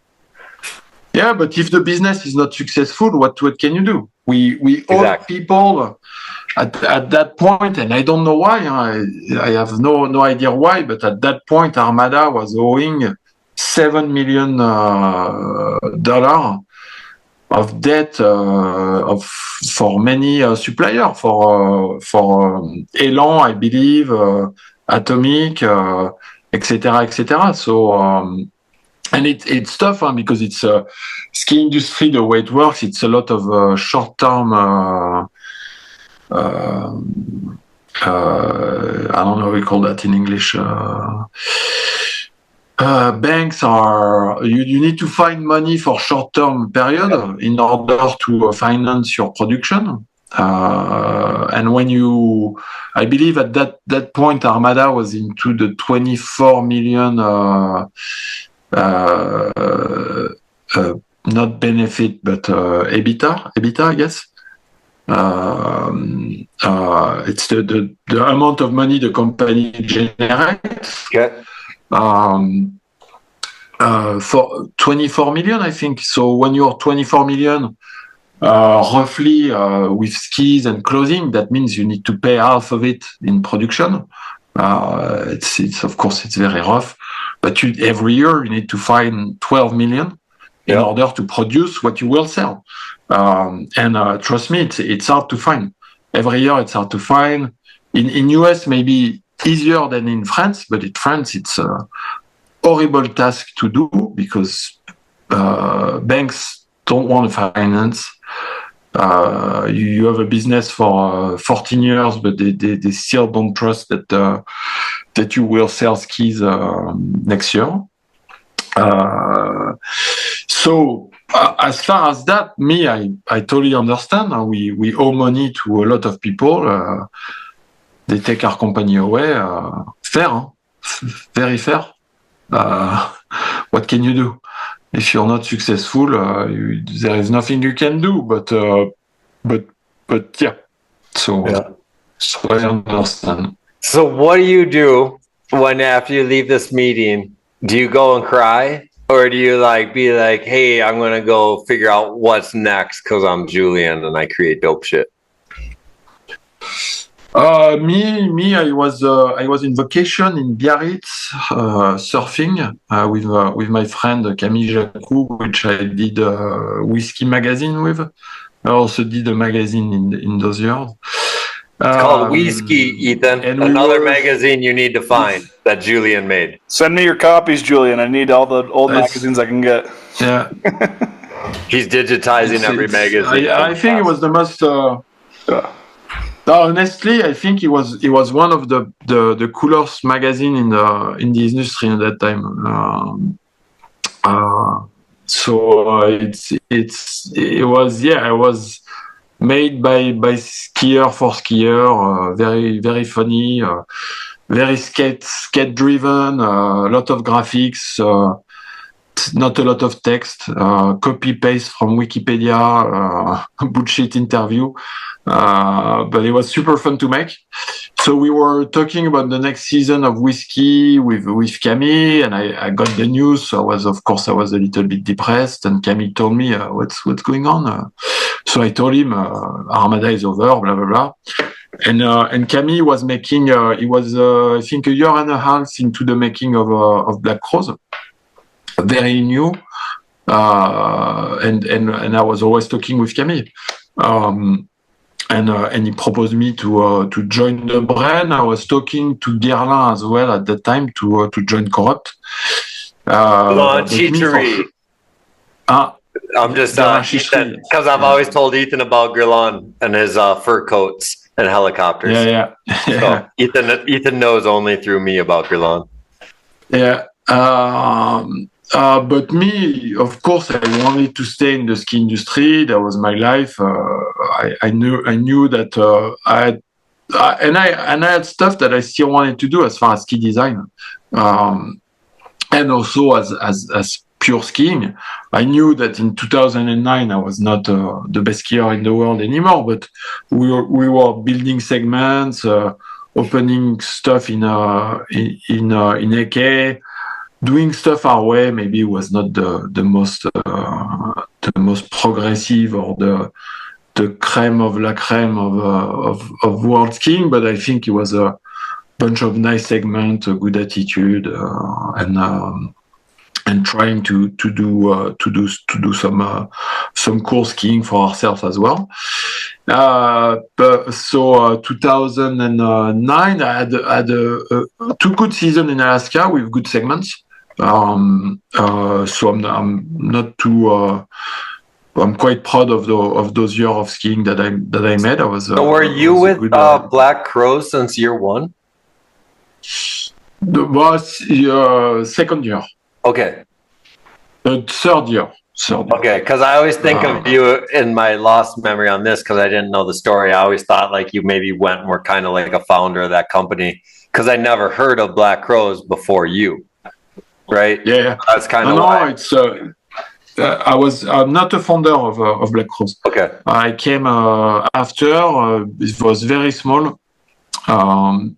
Yeah, but if the business is not successful, what can you do? We owe people at that point, and I don't know why. I have no idea why, but at that point, Armada was owing $7 million of debt for many suppliers, for Elan, I believe, Atomic, etc., etc. So. And it's tough because it's a ski industry. The way it works, it's a lot of short-term. I don't know how we call that in English. Banks are you need to find money for short-term period in order to finance your production. And when I believe at that point, Armada was into the 24 million. not benefit, but EBITDA, I guess. It's the amount of money the company generates. Okay. For 24 million, I think. So when you're 24 million, roughly with skis and clothing, that means you need to pay half of it in production. It's of course it's very rough, but every year you need to find 12 million in order to produce what you will sell. And trust me, it's hard to find. Every year it's hard to find. In US maybe easier than in France, but in France it's a horrible task to do because banks don't want to finance. You have a business for 14 years, but they still don't trust that you will sell skis next year. So as far as that, I totally understand. We owe money to a lot of people. They take our company away. Fair, huh? Very fair. What can you do? If you're not successful, there is nothing you can do. But yeah. So I understand. So what do you do when after you leave this meeting? Do you go and cry, or do you be like, "Hey, I'm gonna go figure out what's next because I'm Julian and I create dope shit"? Me, I was in vacation in Biarritz, surfing with my friend Camille Jacou, which I did a whiskey magazine with. I also did a magazine in those years. It's called Whiskey, Ethan. Another magazine you need to find that Julian made. Send me your copies, Julian. I need all the old magazines I can get. Yeah. He's digitizing every magazine. I think it was the most. Honestly, I think it was one of the coolest magazine in the industry at that time. It was made by skier for skier, very very funny, very skate driven, a lot of graphics, not a lot of text, copy paste from Wikipedia, bullshit interview. But it was super fun to make. So we were talking about the next season of whiskey with Camille, and I got the news. So I was a little bit depressed, and Camille told me what's going on. So I told him Armada is over, blah blah blah. And Camille was making. He was I think a year and a half into the making of Black Rose, very new. And I was always talking with Camille. And he proposed me to join the brand. I was talking to Guerlain as well at that time to join Corrupt. Cheatery. I'm just because I've always told Ethan about Guerlain and his fur coats and helicopters. Yeah. So Ethan knows only through me about Guerlain. Yeah. But me, of course, I wanted to stay in the ski industry. That was my life. I knew that I had stuff that I still wanted to do as far as ski design, and also as pure skiing. I knew that in 2009 I was not the best skier in the world anymore, but we were building segments, opening stuff in AK. Doing stuff our way maybe was not the most progressive or the creme of la creme of world skiing, but I think it was a bunch of nice segments, a good attitude, and trying to do some cool skiing for ourselves as well. But so 2009, I had two good seasons in Alaska with good segments. So I'm not too. I'm quite proud of those years of skiing that I made. So were you with Black Crows since year one? Second year. Okay. Third year. Okay, because I always think of you in my lost memory on this because I didn't know the story. I always thought like you maybe went and were kind of like a founder of that company because I never heard of Black Crows before you. Right? Yeah. That's kind of why. I'm not a founder of Black Rose. Okay. I came after. It was very small, and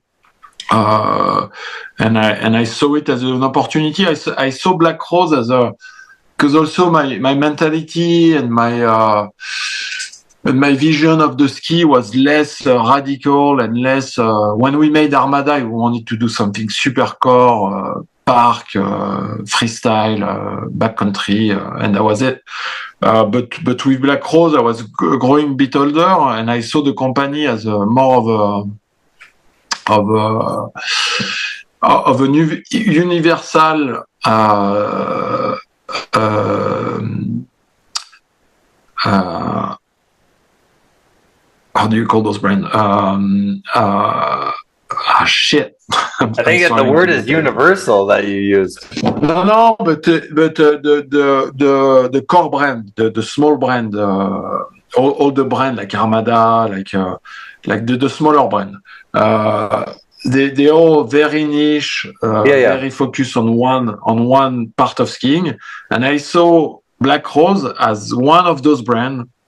I saw it as an opportunity. I saw Black Rose as because also my mentality and my vision of the ski was less radical and less. When we made Armada, we wanted to do something super core, park, freestyle, backcountry, and that was it. But with Black Rose, I was growing a bit older, and I saw the company as more of a universal. How do you call those brands? Shit. I think the word is universal that you used. No, but the core brand, the small brand, all the brand like Armada, like the smaller brand. They all very niche, very focused on one part of skiing. And I saw Black Rose as one of those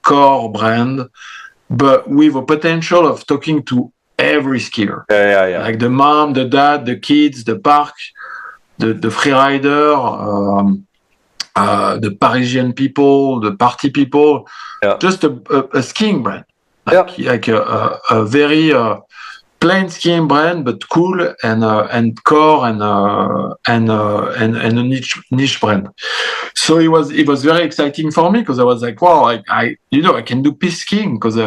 core brand, but with a potential of talking to every skier. Yeah. Like the mom, the dad, the kids, the park, the freerider, the Parisian people, the party people. Yeah. Just a skiing brand. Like a very plain skiing brand, but cool and core and a niche brand. So it was very exciting for me because I was like, wow, I can do piste skiing because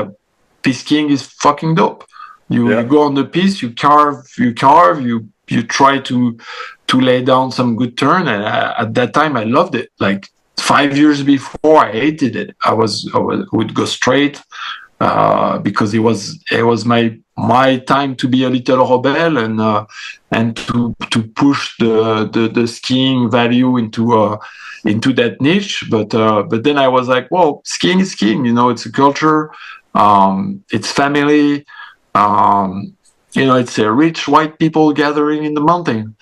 piste skiing is fucking dope. You go on the piste, you carve, you try to lay down some good turn, and at that time I loved it. Like 5 years before, I hated it. I would go straight because it was my time to be a little rebel and to push the skiing value into that niche. But then I was like, well, skiing is skiing. It's a culture. It's family. It's a rich white people gathering in the mountain.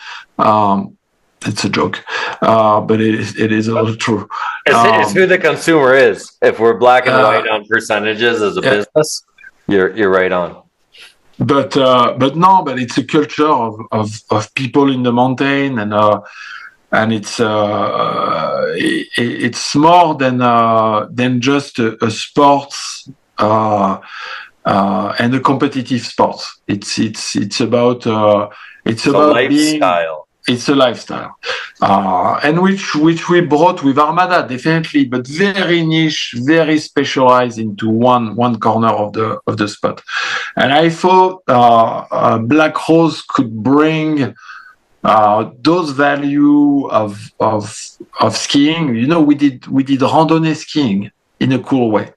It's a joke, but it is a little true. It's who the consumer is. If we're black and white on percentages as a business, you're right on. But it's a culture of people in the mountain, and it's more than just a sports and a competitive sport. It's about lifestyle. It's a lifestyle, and which we brought with Armada, definitely, but very niche, very specialized into one corner of the spot. And I thought Black Rose could bring those value of skiing. We did randonnée skiing in a cool way.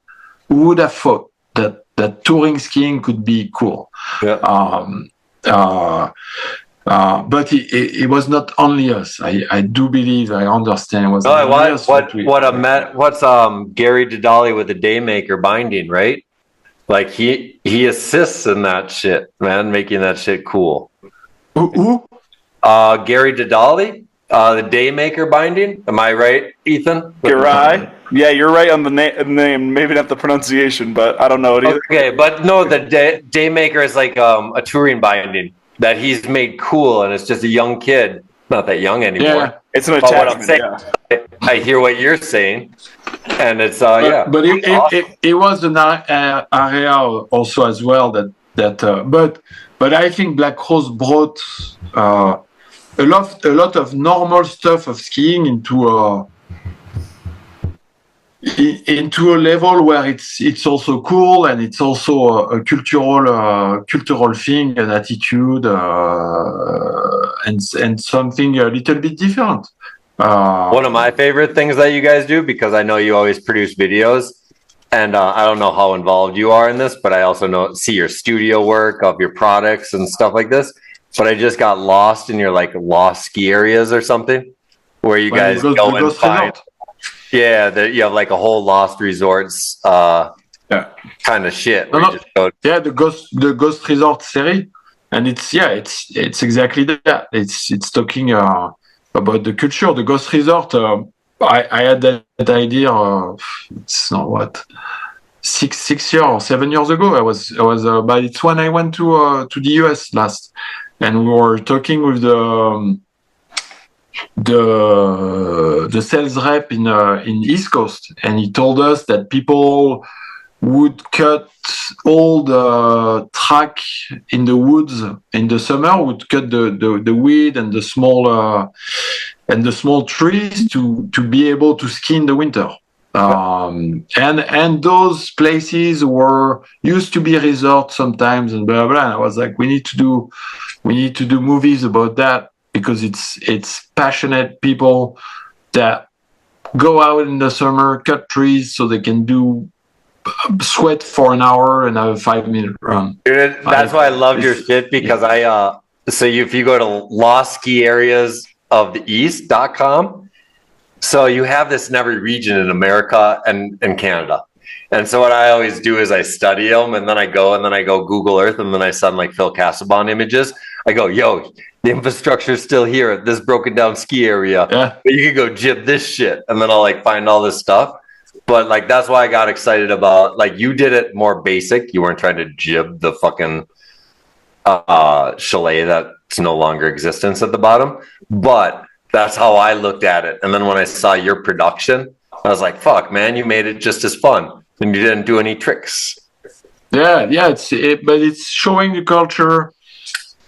Who would have thought that touring skiing could be cool? Yeah. But it was not only us. I do believe, I understand. What's Gary Didali with the Daymaker binding, right? Like he assists in that shit, man, making that shit cool. Who? Gary Didali, the Daymaker binding. Am I right, Ethan? You're right. Yeah, you're right on the name. Maybe not the pronunciation, but I don't know it either. Okay, but no, the Daymaker is like a touring binding that he's made cool, and it's just a young kid. Not that young anymore. Yeah, it's an attachment. I hear what you're saying, and it's But it was an area also as well that but I think Black Rose brought a lot of normal stuff of skiing into a level where it's also cool, and it's also a cultural thing, an attitude, and something a little bit different. One of my favorite things that you guys do, because I know you always produce videos, and I don't know how involved you are in this, but I also see your studio work of your products and stuff like this. But I just got lost in your lost ski areas or something, where you guys go and find. Yeah, you have like a whole lost resorts kind of shit. The Ghost Resort series, and it's exactly that. It's talking about the culture. The Ghost Resort I had that idea. It's not what 6 years or 7 years ago. I was, but it's when I went to the US last, and we were talking with the sales rep in East Coast, and he told us that people would cut all the track in the woods in the summer, would cut the weed and the small trees to be able to ski in the winter. And those places were used to be resorts sometimes, and blah blah. And I was like, we need to do movies about that, because it's passionate people that go out in the summer, cut trees so they can do sweat for an hour and have a 5-minute run. Dude, that's why I love your shit, because so if you go to Lost Ski Areas of the East.com, so you have this in every region in America and Canada. And so what I always do is I study them, and then I go Google Earth, and then I send like Phil Cassabon images. I go, yo, the infrastructure is still here at this broken down ski area. Yeah. But you can go jib this shit. And then I'll like find all this stuff. But like, that's why I got excited about, like, you did it more basic. You weren't trying to jib the fucking chalet that's no longer existence at the bottom. But that's how I looked at it. And then when I saw your production, I was like, fuck, man, you made it just as fun. And you didn't do any tricks. Yeah, but it's showing the culture,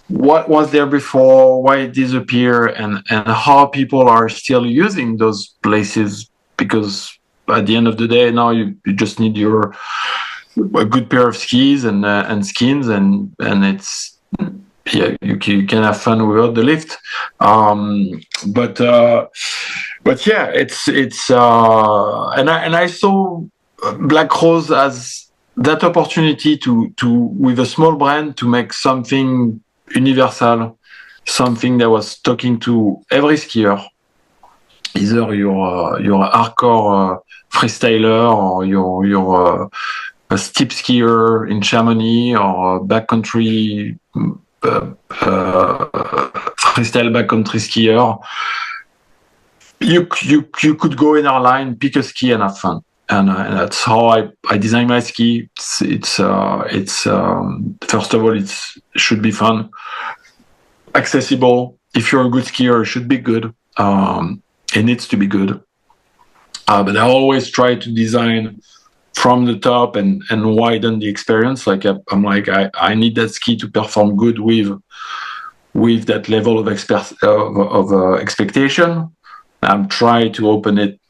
what was there before, why it disappeared, and how people are still using those places, because at the end of the day, now you just need a good pair of skis and skins, and it's, yeah, you can have fun without the lift. But yeah, it's and I saw Black Rose as that opportunity to with a small brand to make something universal, something that was talking to every skier, either you're a hardcore freestyler, or you're a steep skier in Chamonix, or a backcountry freestyle backcountry skier. You could go in our line, pick a ski, and have fun. And that's how I design my ski. It's first of all, it should be fun, accessible. If you're a good skier, it should be good. It needs to be good. But I always try to design from the top and widen the experience. Like I'm like, I need that ski to perform good with that level of expectation. I'm trying to open it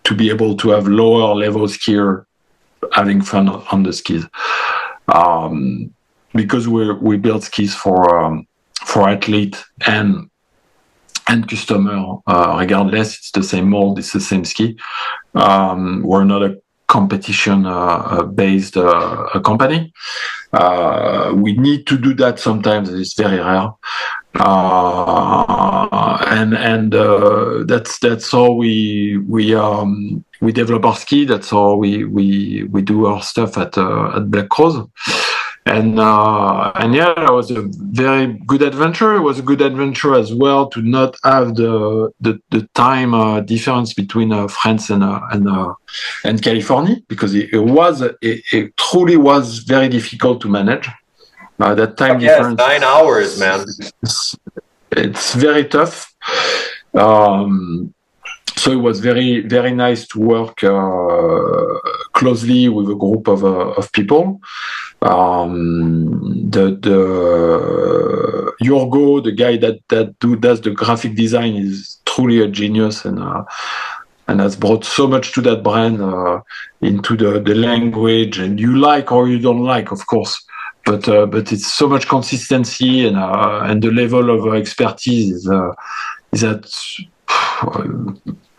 to be able to have lower level skier having fun on the skis, because we build skis for athlete and customer, regardless. It's the same mold, it's the same ski. We're not a competition based company. We need to do that sometimes. It's very rare. And that's how we develop our ski. That's how we do our stuff at Black Rose. And yeah, it was a very good adventure. It was a good adventure as well to not have the time difference between France and California, because it truly was very difficult to manage. That time difference. 9 hours, man. It's very tough. So it was very, very nice to work closely with a group of people. Yorgo, the guy that does the graphic design, is truly a genius and has brought so much to that brand, into the language, and you like or you don't like, of course. But it's so much consistency, and the level of expertise is at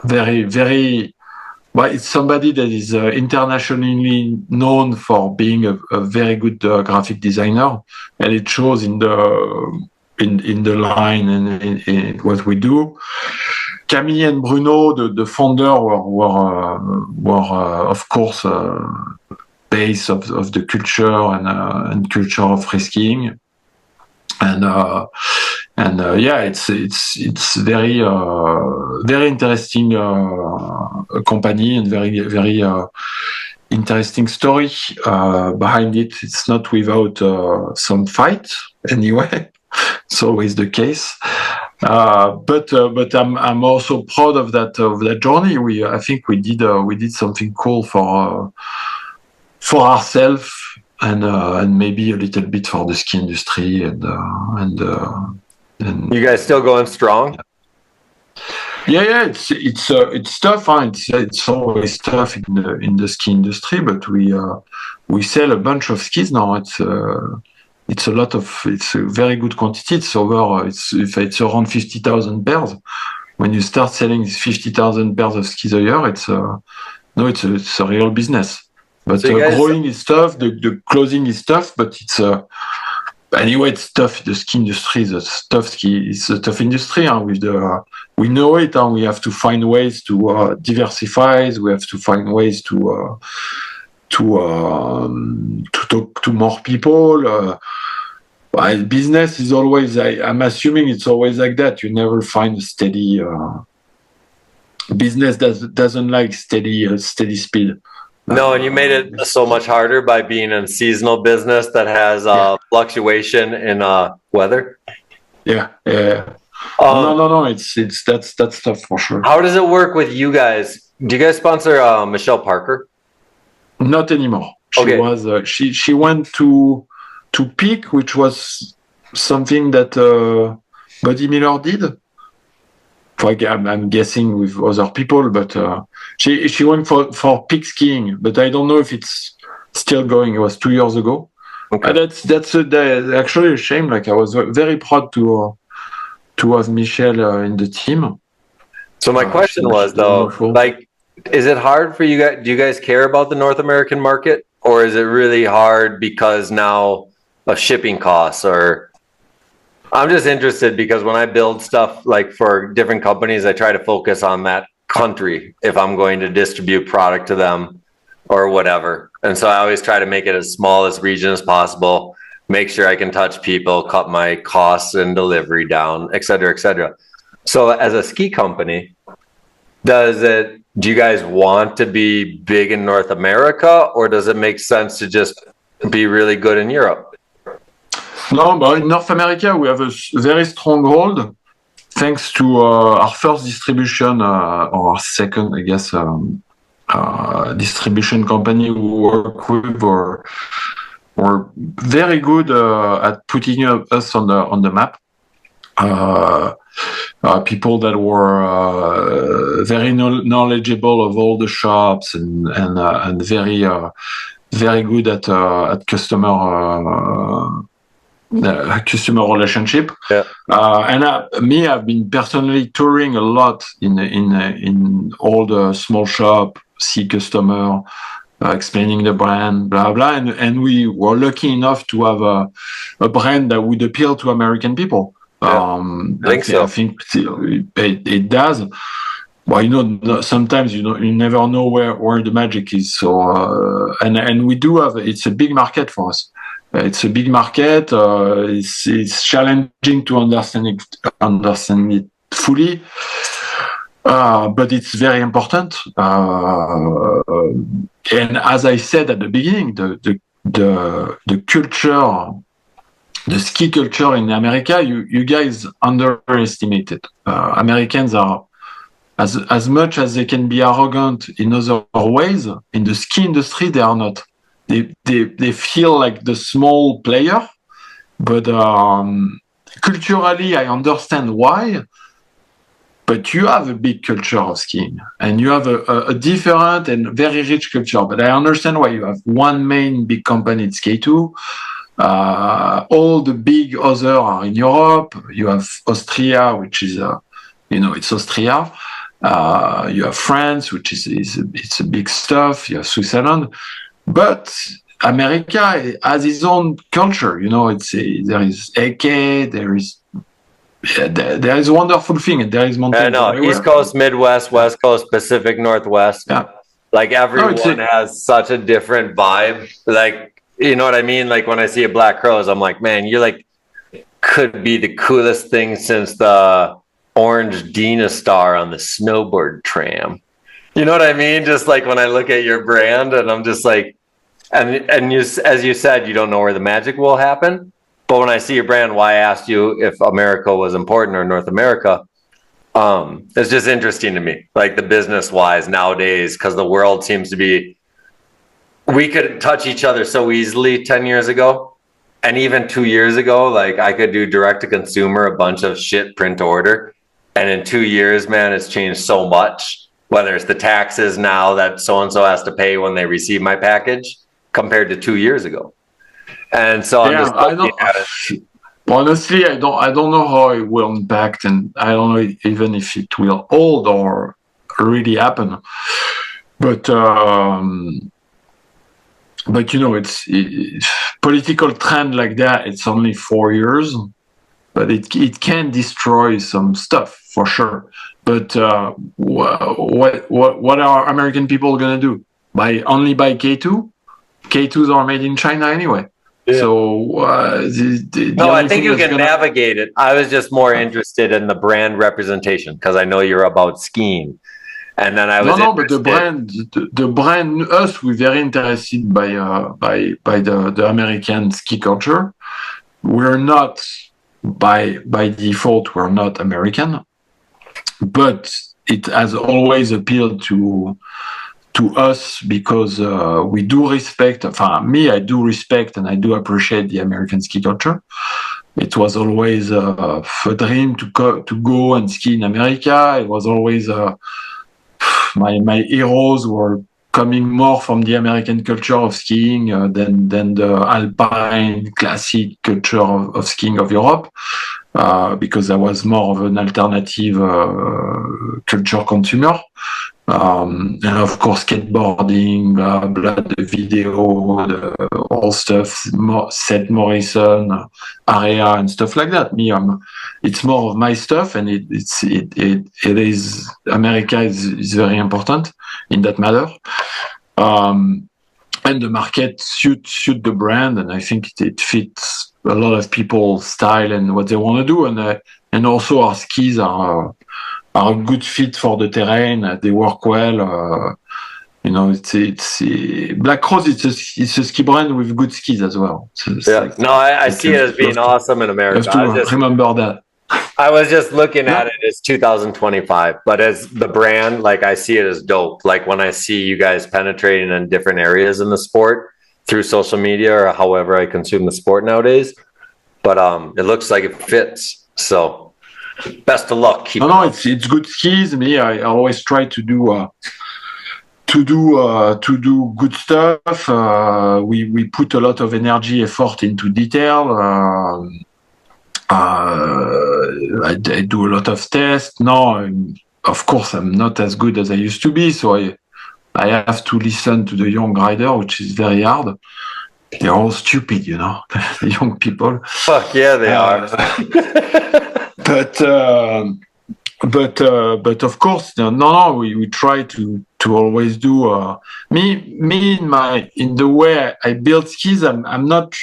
very, very. Well, it's somebody that is internationally known for being a very good graphic designer, and it shows in the line and in what we do. Camille and Bruno, the founder, were of course base of the culture and culture of free skiing, and And it's very interesting company and very interesting story behind it. It's not without some fight anyway. It's always the case. But I'm also proud of that journey. I think we did something cool for ourselves and maybe a little bit for the ski industry and You guys still going strong? Yeah, it's tough. Huh? It's always tough in the ski industry, but we sell a bunch of skis now. It's a very good quantity. It's around 50,000 pairs. When you start selling 50,000 pairs of skis a year, it's a real business. But so growing is tough. The closing is tough, but it's anyway, it's tough. The ski industry is a tough industry. Huh? We know it, and we have to find ways to diversify. We have to find ways to talk to more people. Business is always. I'm assuming it's always like that. You never find a steady business. Doesn't like steady speed. No, and you made it so much harder by being in a seasonal business that has fluctuation in weather. Yeah. No. That's tough for sure. How does it work with you guys? Do you guys sponsor Michelle Parker? Not anymore. She went to Peak, which was something that Buddy Miller did. I'm guessing with other people, but she went for peak skiing. But I don't know if it's still going. It was 2 years ago. Okay. That's actually a shame. Like I was very proud to have Michelle in the team. So my question was though, like, is it hard for you guys? Do you guys care about the North American market, or is it really hard because now of shipping costs? Or I'm just interested because when I build stuff like for different companies, I try to focus on that country if I'm going to distribute product to them or whatever. And so I always try to make it as small as region as possible, make sure I can touch people, cut my costs and delivery down, et cetera, et cetera. So as a ski company, do you guys want to be big in North America, or does it make sense to just be really good in Europe? No, but in North America, we have a very strong hold, thanks to our first distribution, or our second, I guess, distribution company we work with, were very good at putting us on the map. People that were very knowledgeable of all the shops and very good at customer relationship. Yeah. I've been personally touring a lot in all the small shop, see customer, explaining the brand, blah blah, and we were lucky enough to have a brand that would appeal to American people. Yeah. I think it does. Well, sometimes you never know where the magic is. So and we do have. It's a big market for us. It's a big market. It's challenging to understand it fully, but it's very important. And as I said at the beginning, the culture, the ski culture in America, you guys underestimate it. Americans are as much as they can be arrogant in other ways. In the ski industry, they are not. They feel like the small player, but culturally I understand why. But you have a big culture of skiing, and you have a different and very rich culture. But I understand why you have one main big company, it's K2. All the big other are in Europe. You have Austria, which is it's Austria. You have France, which it's a big stuff. You have Switzerland. But America has its own culture, there is AK, there is a wonderful thing, and there is mountains. I know, everywhere. East Coast, Midwest, West Coast, Pacific, Northwest. Yeah. Like everyone has such a different vibe. Like, you know what I mean? Like when I see a Black Crows, I'm like, man, you're like could be the coolest thing since the orange Dina star on the snowboard tram. You know what I mean? Just like when I look at your brand and I'm just like, and you, as you said, you don't know where the magic will happen. But when I see your brand, why I asked you if America was important or North America, it's just interesting to me, like the business wise nowadays, because the world seems to be, we could touch each other so easily 10 years ago. And even 2 years ago, like I could do direct to consumer, a bunch of shit print to order. And in 2 years, man, it's changed so much, whether it's the taxes now that so-and-so has to pay when they receive my package compared to 2 years ago. And so I'm just looking at it. Honestly, I don't know how it will impact, and I don't know even if it will hold or really happen. But you know, it's political trend like that. It's only 4 years, but it can destroy some stuff for sure. But what are American people gonna do? Only buy K2? K2s are made in China anyway. Yeah. So no, I think you can navigate it. I was just more interested in the brand representation because I know you're about skiing, and then I was but the brand, us, we're very interested by the American ski culture. We're not by default, we're not American, but it has always appealed to us because we do respect, I do respect and I do appreciate the American ski culture. It was always a dream to go and ski in America. It was always my heroes were coming more from the American culture of skiing than the alpine classic culture of skiing of Europe. Because I was more of an alternative culture consumer. And of course, skateboarding, blah, blah, the video, all stuff, Seth Morrison, Area, and stuff like that. It's more of my stuff, and it is, America is very important in that matter. And the market suit the brand, and I think it fits a lot of people's style and what they want to do, and also our skis are a good fit for the terrain. They work well. You know, it's Black Rose. It's a ski brand with good skis as well. I see it as being awesome in America. Remember that. I was just looking at it as 2025, but as the brand, like I see it as dope. Like when I see you guys penetrating in different areas in the sport through social media or however I consume the sport nowadays, but it looks like it fits. So best of luck. It's good skis. I always try to do good stuff. We put a lot of energy, effort into detail. I do a lot of tests. Now, of course, I'm not as good as I used to be, so I have to listen to the young rider, which is very hard. They're all stupid, you know, the young people. Fuck yeah, they are. But of course, we try to always do. In the way I build skis, I'm not.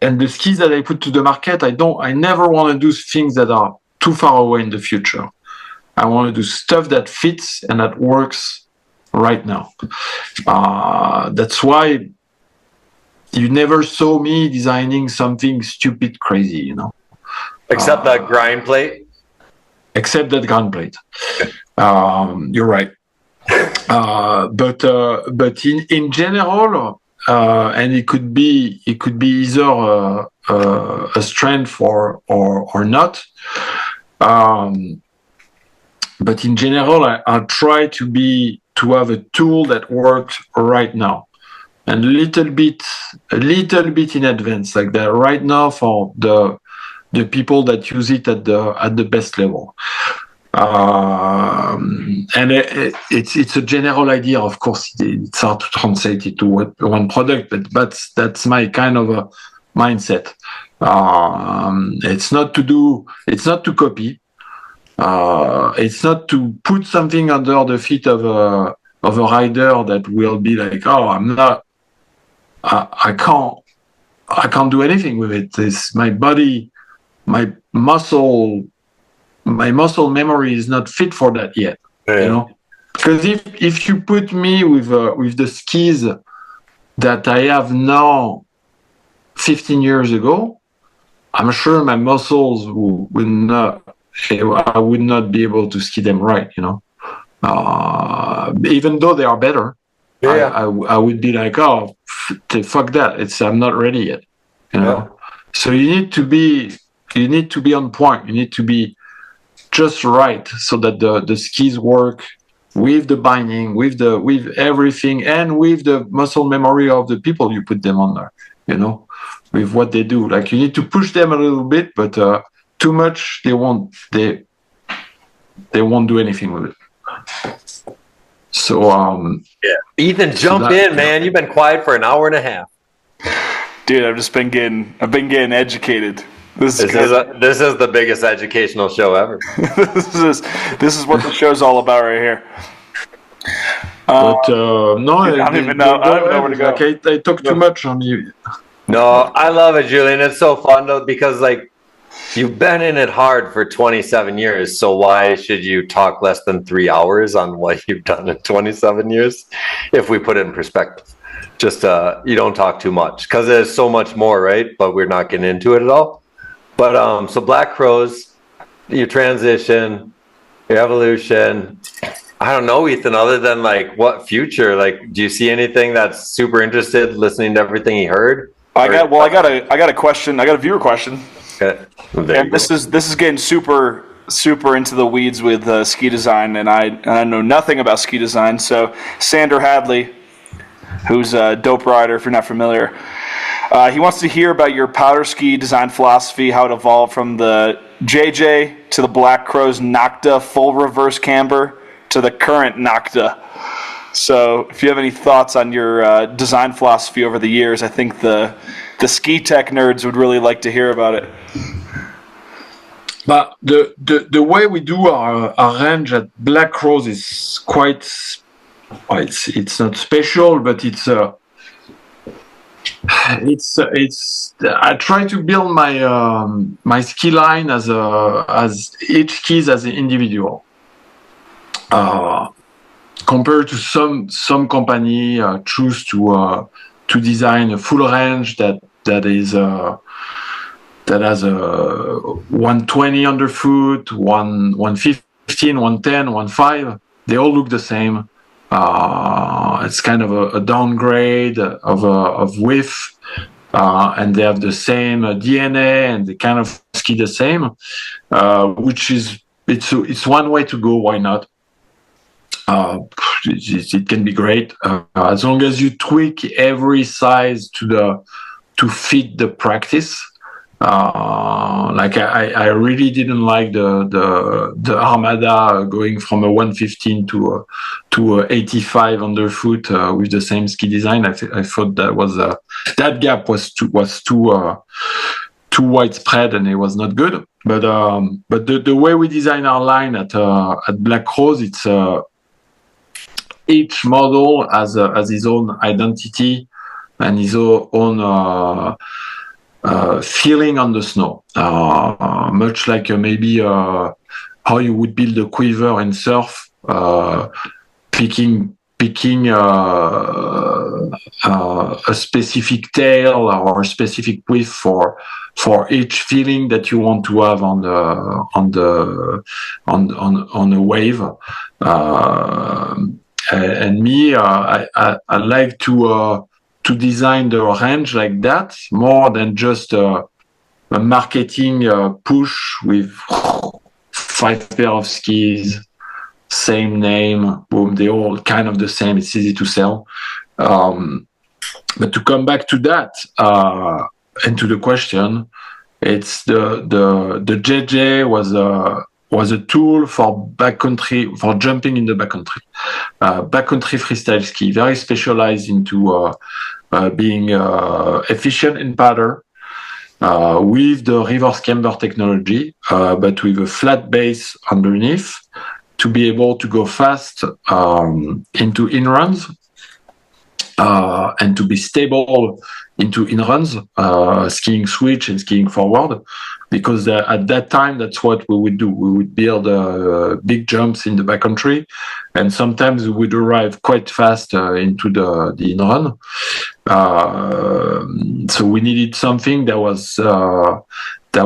And the skis that I put to the market, I never want to do things that are too far away in the future. I want to do stuff that fits and that works right now. That's why you never saw me designing something stupid, crazy, you know. Except that grind plate? Except that grind plate. You're right. But in general, and it could be either a strength or not. But in general, I try to have a tool that works right now, and a little bit in advance, like that right now for the people that use it at the best level. And it's a general idea, of course. It's hard to translate it to one product, but that's my kind of a mindset. It's not to copy. It's not to put something under the feet of a rider that will be like, oh, I can't do anything with it. My body my muscle memory is not fit for that yet. You know, because if you put me with the skis that I have now 15 years ago, I'm sure my muscles would not. I would not be able to ski them right. You know, even though they are better, I would be like, oh, fuck that. I'm not ready yet. You know, so you need to be on point. You need to be just right so that the skis work with the binding, with everything, and with the muscle memory of the people you put them on there. You know, with what they do. Like you need to push them a little bit, but too much they won't do anything with it. So Ethan, jump in, man. You've been quiet for an hour and a half. Dude, I've been getting educated. This is the biggest educational show ever. this is what the show's all about right here. But no, I don't even know where to go. Like I talk too much on you. No, I love it, Julian. It's so fun though because like you've been in it hard for 27 years. So why should you talk less than 3 hours on what you've done in 27 years? If we put it in perspective, just you don't talk too much because there's so much more, right? But we're not getting into it at all. But so Black Crows, your transition, your evolution. I don't know, Ethan, other than like what future? Like, do you see anything that's super interested listening to everything he heard? I got a question. I got a viewer question. Okay. And this is getting super into the weeds with ski design, and I know nothing about ski design. So Sander Hadley, who's a dope rider, if you're not familiar, he wants to hear about your powder ski design philosophy, how it evolved from the JJ to the Black Crow's Nocta full reverse camber to the current Nocta. So if you have any thoughts on your design philosophy over the years, I think the ski tech nerds would really like to hear about it. But the way we do our range at Black Crows is quite. It's not special, but it's. I try to build my ski line as each skis as an individual. Compared to some company choose to design a full range that has a 120 underfoot, 115, 110, 15. They all look the same. It's kind of a downgrade of width, and they have the same DNA, and they kind of ski the same, which is it's one way to go. Why not? It can be great as long as you tweak every size to fit the practice. Like I really didn't like the Armada going from a 115 to a 85 underfoot with the same ski design. I thought that gap was too widespread and it was not good. But the way we design our line at Black Crows, it's each model has his own identity and his own feeling on the snow, much like maybe how you would build a quiver in surf, picking a specific tail or a specific width for each feeling that you want to have on a wave. And me, I like to design the range like that more than just a marketing push with 5 pair of skis, same name, boom, they're all kind of the same. It's easy to sell. But to come back to that and to the question, it's the JJ was a tool for backcountry, for jumping in the backcountry. Backcountry freestyle ski, very specialized into being efficient in powder with the reverse camber technology, but with a flat base underneath to be able to go fast into in-runs and to be stable in runs, skiing switch and skiing forward, because at that time that's what we would do. We would build big jumps in the backcountry, and sometimes we would arrive quite fast into the in run. So we needed something that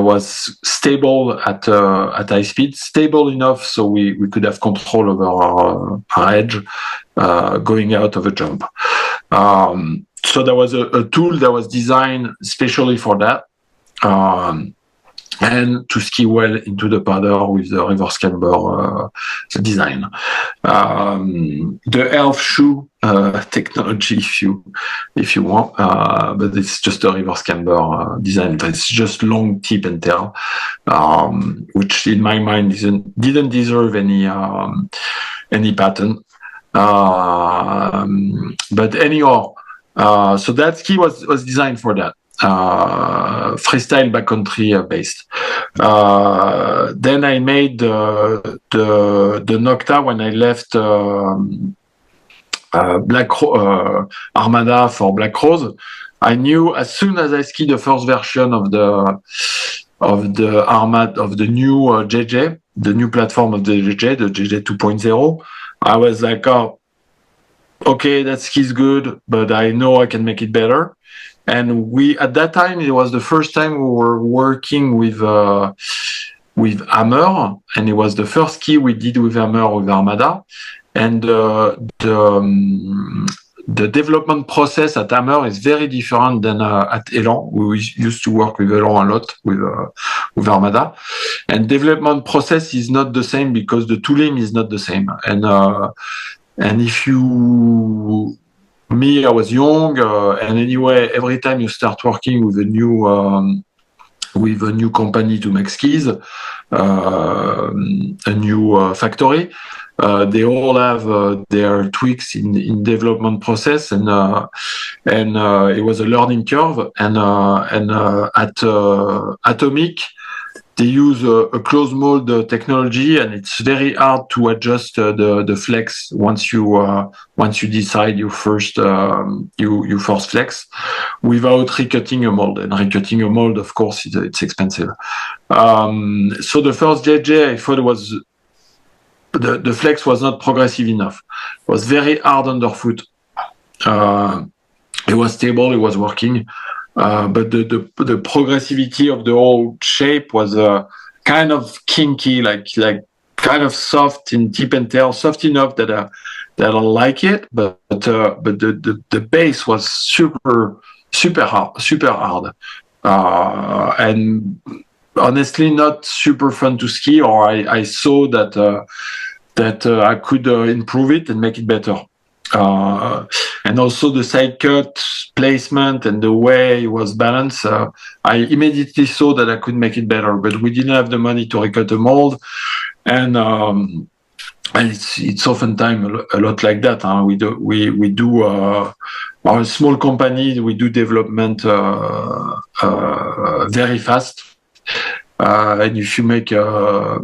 was stable at high speed, stable enough so we could have control over our edge going out of a jump. So there was a tool that was designed especially for that, and to ski well into the powder with the reverse camber design. The elf shoe technology, if you want, but it's just a reverse camber design. It's just long tip and tail, which in my mind didn't deserve any patent. But anyhow, so that ski was designed for that. Freestyle backcountry based. Then I made the Nocta when I left Armada for Black Rose. I knew as soon as I skied the first version of the Armada, of the new JJ, the new platform of the JJ 2.0, I was like, oh, okay, that ski's good, but I know I can make it better. And at that time, it was the first time we were working with hammer, and it was the first ski we did with hammer with Armada. And the development process at hammer is very different than at Elan. We used to work with Elan a lot with Armada, and development process is not the same because the tooling is not the same. And if you I was young, and anyway, every time you start working with a new company to make skis, a new factory, they all have their tweaks in development process, and it was a learning curve. And at Atomic, they use a closed mold technology, and it's very hard to adjust the flex once you decide you first flex without recutting a mold. And recutting a mold, of course, it's expensive. So the first JJ, I thought was the flex was not progressive enough. It was very hard underfoot. It was stable, it was working. But the progressivity of the whole shape was kind of kinky, like kind of soft in tip and tail, soft enough that I like it, but the base was super hard, and honestly not super fun to ski. Or I saw that I could improve it and make it better. And also the side cut placement and the way it was balanced, I immediately saw that I could make it better, but we didn't have the money to recut the mold, and it's oftentimes a lot like that. We do our small company, we do development very fast, and if you make a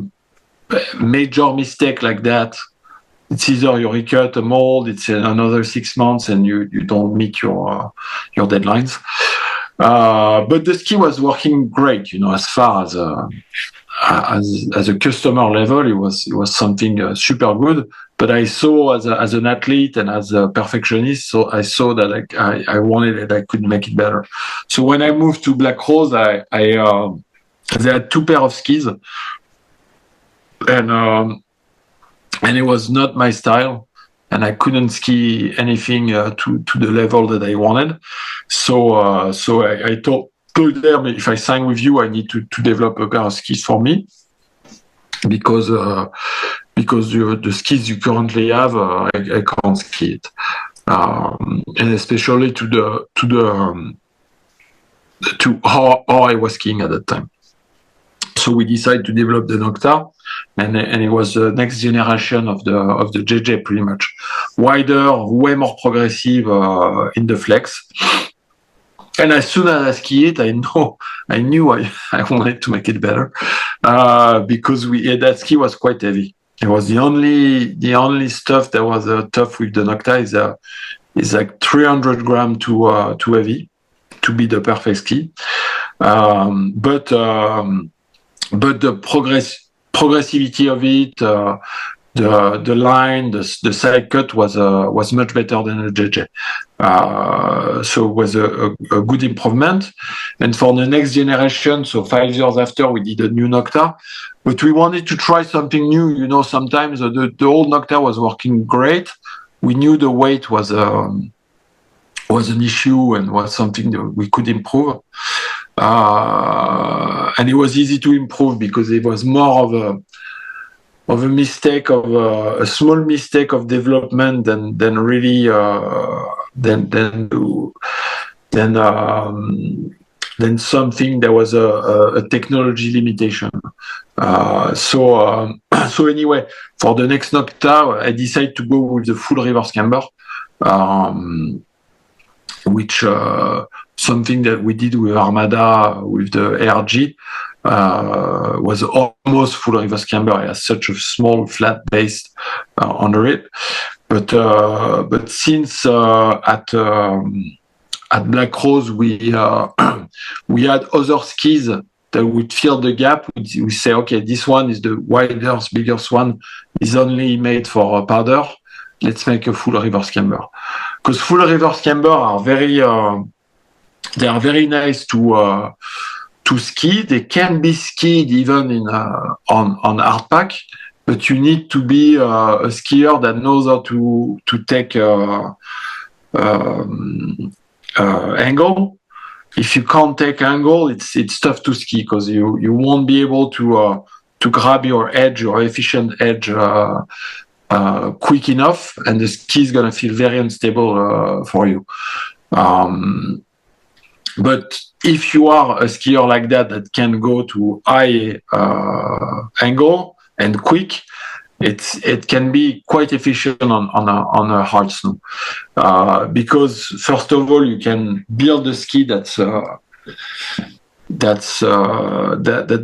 major mistake like that, it's either you recut a mold, it's another 6 months, and you don't meet your deadlines. But the ski was working great, as far as a customer level, it was something super good. But I saw as an athlete and as a perfectionist, so I saw that I wanted it, I could make it better. So when I moved to Black Rose, they had 2 pair of skis, and it was not my style, and I couldn't ski anything to the level that I wanted. So I told them, if I sign with you, I need to develop a pair of skis for me, because the skis you currently have, I can't ski it, and especially to how I was skiing at that time. So we decided to develop the Nocta, and it was the next generation of the JJ, pretty much wider, way more progressive in the flex. And as soon as I ski it, I knew I wanted to make it better, because that ski was quite heavy. It was the only stuff that was tough with the Nocta is like 300 grams too heavy to be the perfect ski. But the progressivity of it, the line, the side cut was much better than the JJ. So it was a good improvement. And for the next generation, so 5 years after, we did a new Nocta, but we wanted to try something new. You know, sometimes the old Nocta was working great. We knew the weight was an issue and was something that we could improve. And it was easy to improve because it was more of a mistake, of a small mistake of development than really than something that was a technology limitation. So anyway, for the next Nocta, I decided to go with the full reverse camber, which something that we did with Armada with the ARG. Was almost full reverse camber. It has such a small flat base under it, but since at Black Rose we had other skis that would fill the gap. We say, okay, this one is the widest, biggest one, is only made for powder. Let's make a full reverse camber, because full reverse camber are very nice to ski. They can be skied even on hardpack, but you need to be a skier that knows how to take angle. If you can't take angle, it's tough to ski because you won't be able to grab your edge, your efficient edge, quick enough, and the ski is gonna feel very unstable for you. But if you are a skier like that can go to high angle and quick, it can be quite efficient on a hard snow, because first of all you can build a ski that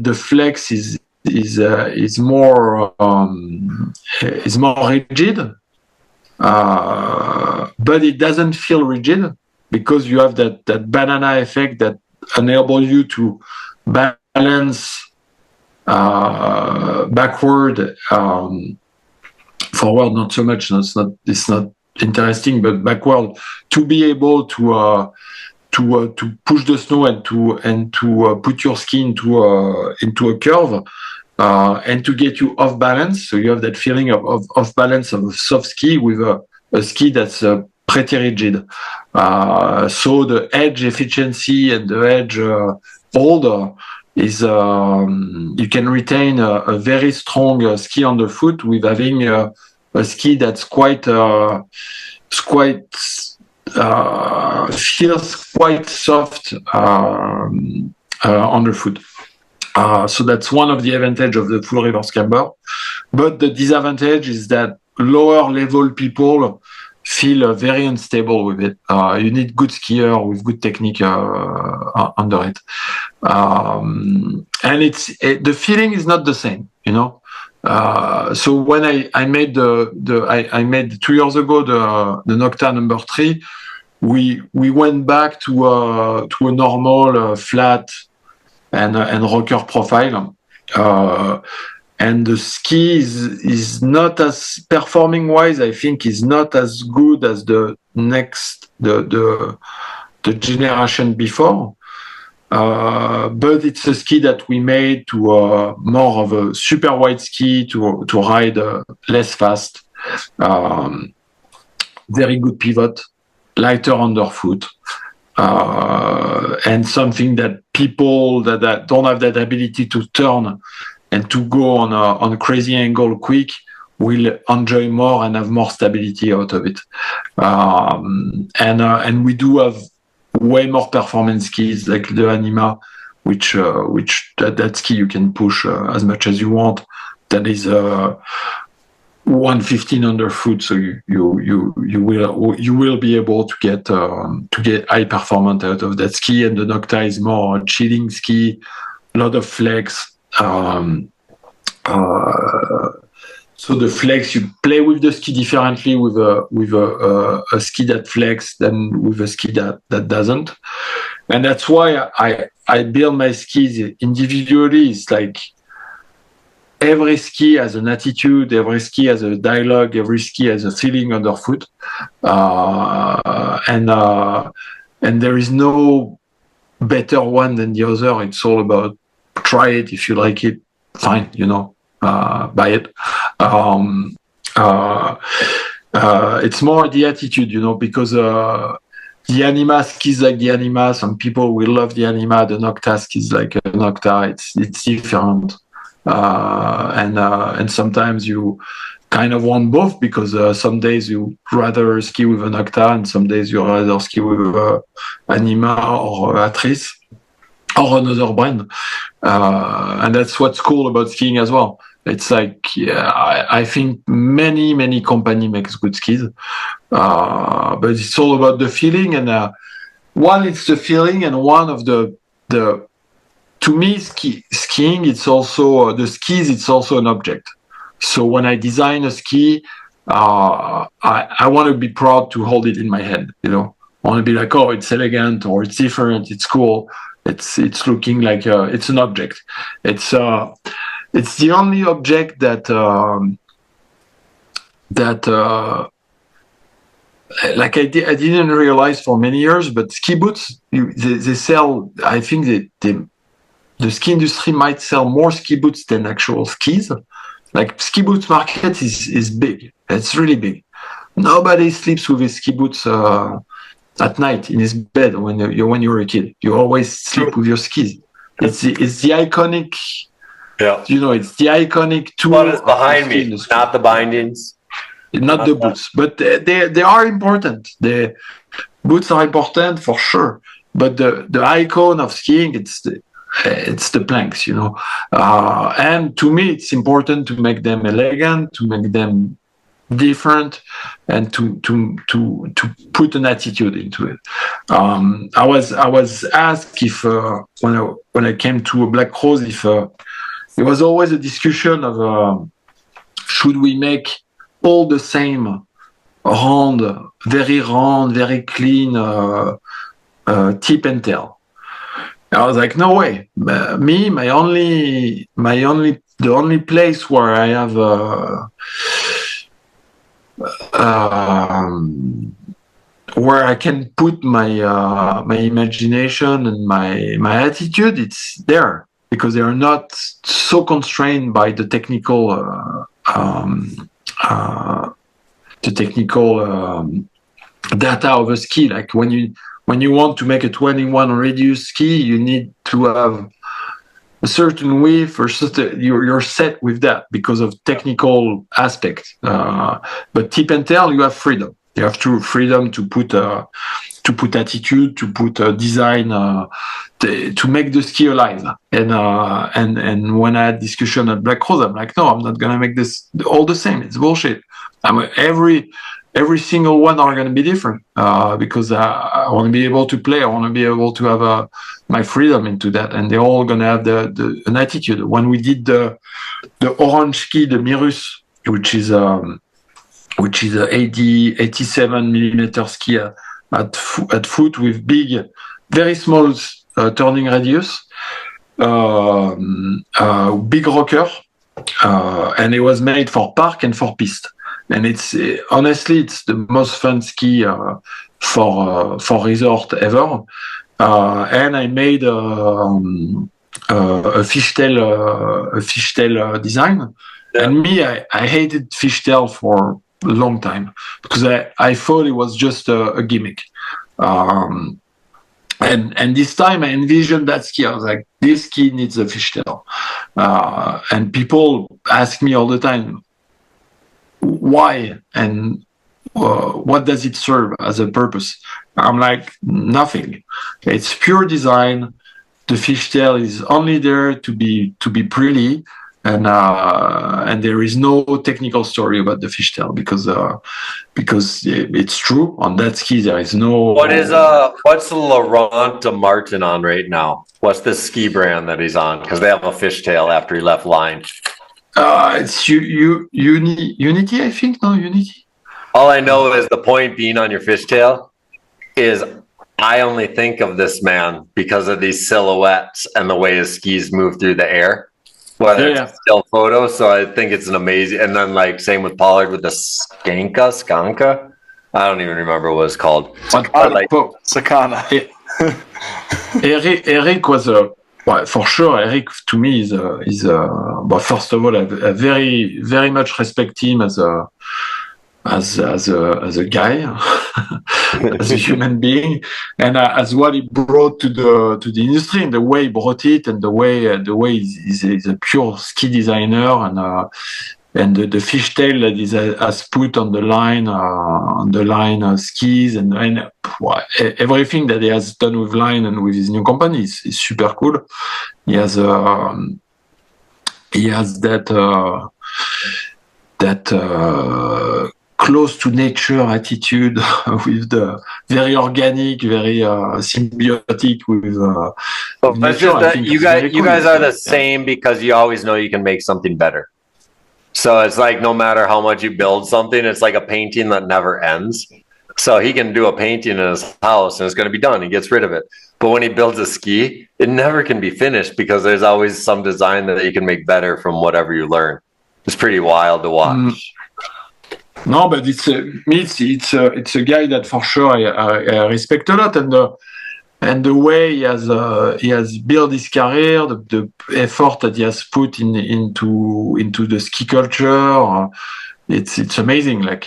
the flex is more rigid, but it doesn't feel rigid, because you have that banana effect that enable you to balance backward, forward not so much. It's not interesting, but backward, to be able to push the snow and to put your ski into a curve, and to get you off balance. So you have that feeling of off balance of a soft ski with a ski that's pretty rigid. So the edge efficiency and the edge hold is you can retain a very strong ski underfoot with having a ski that's quite feels quite soft underfoot. So that's one of the advantage of the full reverse camber. But the disadvantage is that lower level people feel very unstable with it. You need good skier with good technique under it, and the feeling is not the same, you know. So when I made I made 2 years ago the Nocta number 3, we went back to a normal flat and rocker profile. And the ski is not as performing wise, I think, is not as good as the generation before. But it's a ski that we made to more of a super wide ski to ride less fast. Very good pivot, lighter underfoot, and something that people that don't have that ability to turn and to go on a crazy angle quick will enjoy more and have more stability out of it. And we do have way more performance skis like the Anima, which that ski you can push as much as you want. That is 115 underfoot, so you will be able to get high performance out of that ski. And the Nocta is more a chilling ski, a lot of flex. So the flex, you play with the ski differently with a ski that flex than with a ski that doesn't. And that's why I build my skis individually. It's like every ski has an attitude, every ski has a dialogue, every ski has a feeling underfoot. And there is no better one than the other. It's all about try it. If you like it, fine, buy it. It's more the attitude, because the Anima skis like the Anima. Some people will love the Anima. The Nocta skis like a Nocta. It's different. And sometimes you kind of want both, because some days you rather ski with a Nocta and some days you rather ski with Anima or Atrice or another brand. And that's what's cool about skiing as well. It's like, I think many company makes good skis, but it's all about the feeling. And one, it's the feeling, and one of the to me, skiing, it's also the skis. It's also an object. So when I design a ski, I want to be proud to hold it in my hand. I want to be like, oh, it's elegant, or it's different, it's cool. It's looking like it's an object. It's the only object that like I didn't realize for many years, but ski boots, they sell. I think the ski industry might sell more ski boots than actual skis. Like ski boots market is big. It's really big. Nobody sleeps with his ski boots at night in his bed when you're a kid. You always sleep with your skis. It's the iconic. Yeah. It's the iconic tool. What is behind me? Not the bindings. Not the boots, but they are important. The boots are important for sure. But the icon of skiing, it's the planks, and to me, it's important to make them elegant, to make them different, and to put an attitude into it. I was asked if when I came to a Black Rose, if there was always a discussion of should we make all the same very clean tip and tail. I was like, no way. The only place where I have where I can put my imagination and my attitude, it's there, because they are not so constrained by the technical data of a ski. Like when you want to make a 21 radius ski, you need to have a certain width, or you're set with that because of technical aspect. But tip and tail, you have freedom. You have freedom to put attitude, to put design, to make the ski alive. And when I had discussion at Black Rose, I'm like, no, I'm not gonna make this all the same. It's bullshit. Every single one are going to be different, because I want to be able to play. I want to be able to have my freedom into that, and they're all going to have an attitude. When we did the orange ski, the Mirus, which is a 87 millimeter ski at foot with big, very small turning radius, big rocker, and it was made for park and for piste. And it's honestly, it's the most fun ski for resort ever. And I made a fishtail design. Yeah. And me, I hated fishtail for a long time because I thought it was just a gimmick. And this time I envisioned that ski. I was like, this ski needs a fishtail. And people ask me all the time, why and what does it serve as a purpose? I'm like, nothing. It's pure design. The fishtail is only there to be pretty, and there is no technical story about the fishtail because it's true. On that ski there is no. What's Laurent de Martin on right now? What's the ski brand that he's on? Because they have a fishtail after he left Line. It's Unity, I think. No, Unity. All I know is the point being on your fishtail is I only think of this man because of these silhouettes and the way his skis move through the air. Whether it's a still photo, so I think it's an amazing. And then like same with Pollard with the Skanka. I don't even remember what it's called. Sakana. Eric was for sure. Eric to me is but first of all, I very very much respect him as a guy, as a human being, and as what he brought to the industry, and the way he brought it, and the way he's a pure ski designer, and the fishtail that he has put on the line skis, and everything that he has done with line and with his new company is super cool. He has that close to nature attitude with the very organic, very symbiotic with it's just that you guys are the same because you always know you can make something better. So it's like no matter how much you build something, it's like a painting that never ends. So he can do a painting in his house and it's going to be done. He gets rid of it. But when he builds a ski, it never can be finished because there's always some design that you can make better from whatever you learn. It's pretty wild to watch. No, but it's a guy that for sure I respect a lot, and the way he has built his career, the effort that he has put into the ski culture, it's amazing. I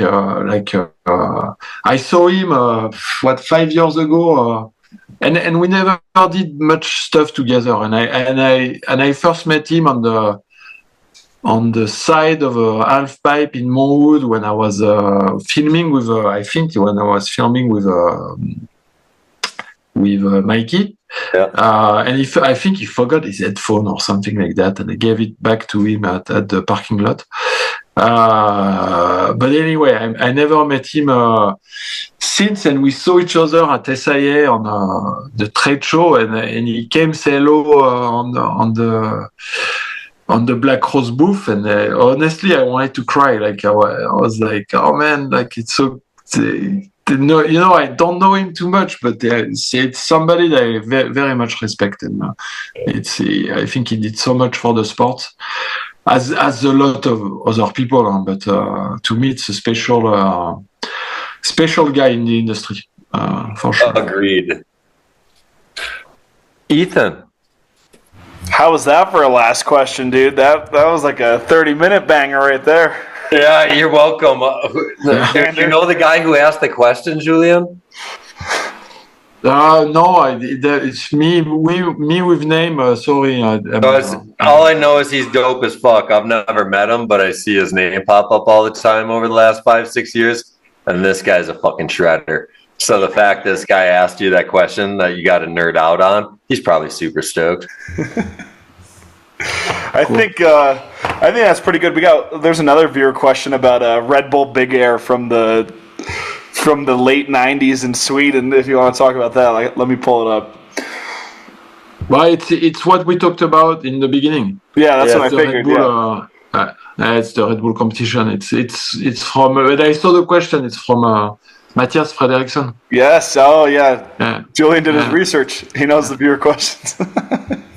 saw him 5 years ago, and we never did much stuff together, and I first met him on the side of a half pipe in Montwood when I was filming with Mikey. Yeah. And I think he forgot his headphone or something like that, and I gave it back to him at the parking lot. But anyway, I never met him since, and we saw each other at SIA on the trade show, and he came say hello on the Black Rose booth, and honestly, I wanted to cry. Like I was like, oh man, like it's so. No, I don't know him too much, but it's somebody that I very much respect, and I think he did so much for the sport, as a lot of other people. But to me, it's a special guy in the industry, for sure. Agreed. Ethan. How was that for a last question, dude? That was like a 30-minute banger right there. Yeah, you're welcome. You know the guy who asked the question, Julian? No, it's me with name. Sorry. All I know is he's dope as fuck. I've never met him, but I see his name pop up all the time over the last 5-6 years. And this guy's a fucking shredder. So the fact this guy asked you that question that you got to nerd out on, he's probably super stoked. I think that's pretty good. There's another viewer question about Red Bull Big Air from the late '90s in Sweden. If you want to talk about that, let me pull it up. Well, it's what we talked about in the beginning. Yeah, that's what I figured. Bull, it's the Red Bull competition. It's from. When I saw the question, it's from Matthias Fredriksson. Yes. Oh yeah. Julian did his research. He knows the viewer questions.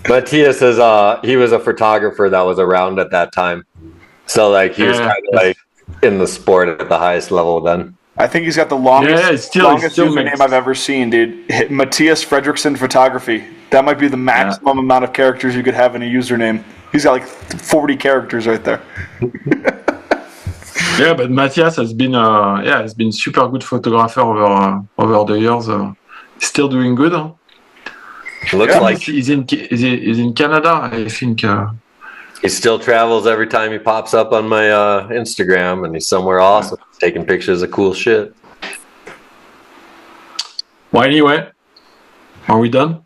Matthias is he was a photographer that was around at that time, so like he was kind of like in the sport at the highest level then. I think he's got the longest username I've ever seen, dude. Matthias Fredriksson Photography. That might be the maximum amount of characters you could have in a username. He's got like 40 characters right there. Yeah, but Matthias has been super good photographer over the years. Still doing good. Huh? Looks like he's in Canada, I think. He still travels every time he pops up on my Instagram, and he's somewhere awesome, taking pictures of cool shit. Well, anyway, are we done?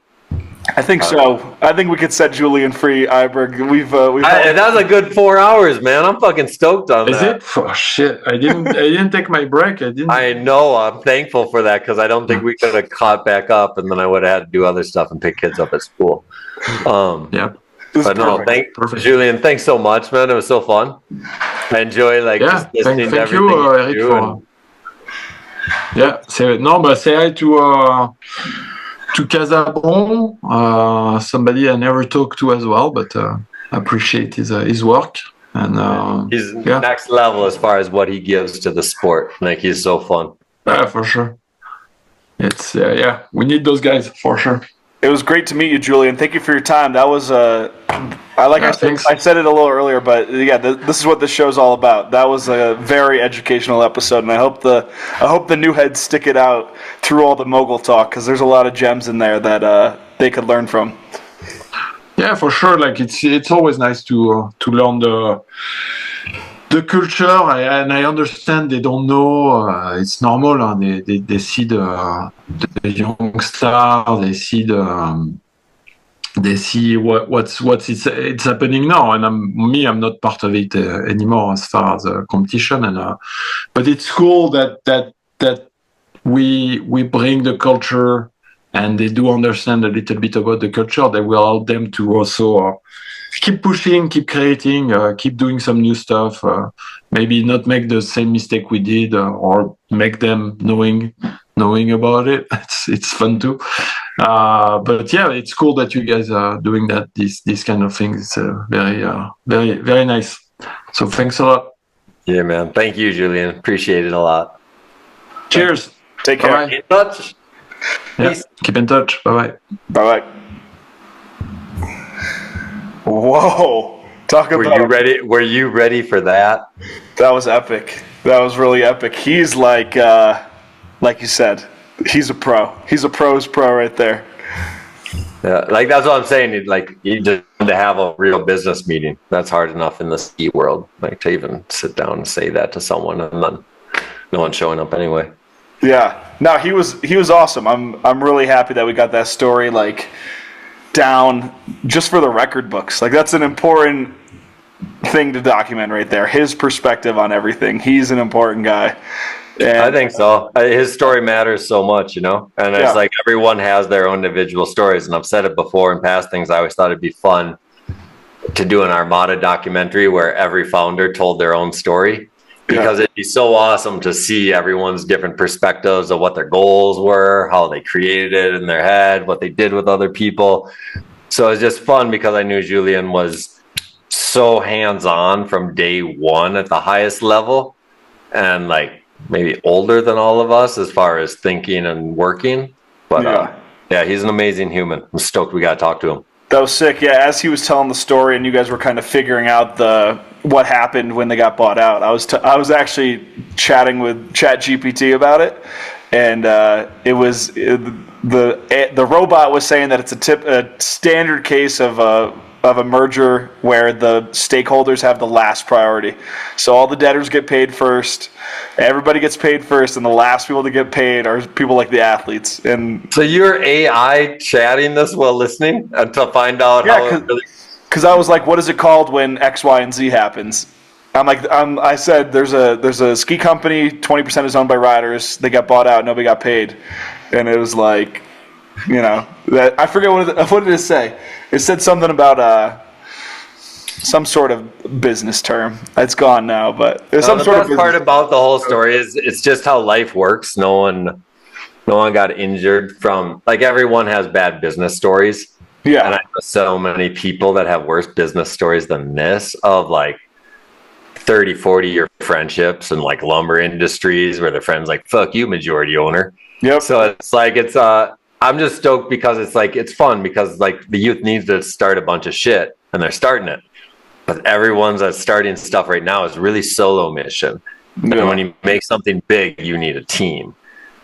I think so. I think we could set Julian free, Iberg. That was a good 4 hours, man. I'm fucking stoked on that. Is it? Oh shit! I didn't take my break. I know. I'm thankful for that because I don't think we could have caught back up, and then I would have had to do other stuff and pick kids up at school. Yeah. But no, perfect. Julian, thanks so much, man. It was so fun. I enjoy just listening to everything you, Eric, do. for... Yeah, say hi to Casabon, somebody I never talked to as well, but appreciate his work. And he's next level as far as what he gives to the sport. Like, he's so fun. Yeah, for sure. It's we need those guys for sure. It was great to meet you, Julian. Thank you for your time. That was thanks. I said it a little earlier, but yeah, this is what this show's all about. That was a very educational episode, and I hope the new heads stick it out through all the mogul talk, because there's a lot of gems in there that they could learn from. Yeah, for sure. Like, it's always nice to learn the culture, and I understand they don't know. It's normal. They see the young star. They see what's it's happening now, and I'm not part of it anymore as far as competition. But it's cool that we bring the culture, and they do understand a little bit about the culture. That will help them to also keep pushing, keep creating, keep doing some new stuff. Maybe not make the same mistake we did, or make them knowing about it. It's fun too. But yeah, it's cool that you guys are doing that. These kind of things. It's very, very nice. So thanks a lot. Yeah, man. Thank you, Julian. Appreciate it a lot. Cheers. Take care. Bye-bye. Keep in touch. Yeah, Peace. keep in touch. Bye bye. Bye. Whoa! Were you ready for that? That was epic. That was really epic. He's like you said, he's a pro. He's a pro's pro right there. Yeah, like, that's what I'm saying. You just to have a real business meeting. That's hard enough in the ski world. Like, to even sit down and say that to someone, and then no one's showing up anyway. Yeah. No, he was awesome. I'm really happy that we got that story down just for the record books. Like, that's an important thing to document right there. His perspective on everything. He's an important guy. And I think so. His story matters so much, And it's like, everyone has their own individual stories. And I've said it before in past things. I always thought it'd be fun to do an Armada documentary where every founder told their own story, because it'd be so awesome to see everyone's different perspectives of what their goals were, how they created it in their head, what they did with other people. So it's just fun, because I knew Julian was so hands-on from day one at the highest level, and maybe older than all of us as far as thinking and working. But he's an amazing human. I'm stoked we got to talk to him. that was sick. Yeah, as he was telling the story and you guys were kind of figuring out what happened when they got bought out, I was actually chatting with ChatGPT about it, and it was the robot was saying that it's a standard case of a merger where the stakeholders have the last priority. So all the debtors get paid first, everybody gets paid first, and the last people to get paid are people like the athletes. And so you're AI chatting this while listening to find out how it really... Because I was like, what is it called when X, Y, and Z happens? I said there's a ski company, 20% is owned by riders. They got bought out, nobody got paid, and it was like, that I forget what did it say. It said something about some sort of business term. It's gone now, but there's some sort of. The best part about the whole story is it's just how life works. No one got injured from, everyone has bad business stories. Yeah. And I know so many people that have worse business stories than this, of 30, 40-year friendships and lumber industries where their friends fuck you, majority owner. Yep. So it's I'm just stoked because it's fun, because the youth needs to start a bunch of shit and they're starting it. But everyone's that's starting stuff right now is really solo mission. Yeah. And when you make something big, you need a team.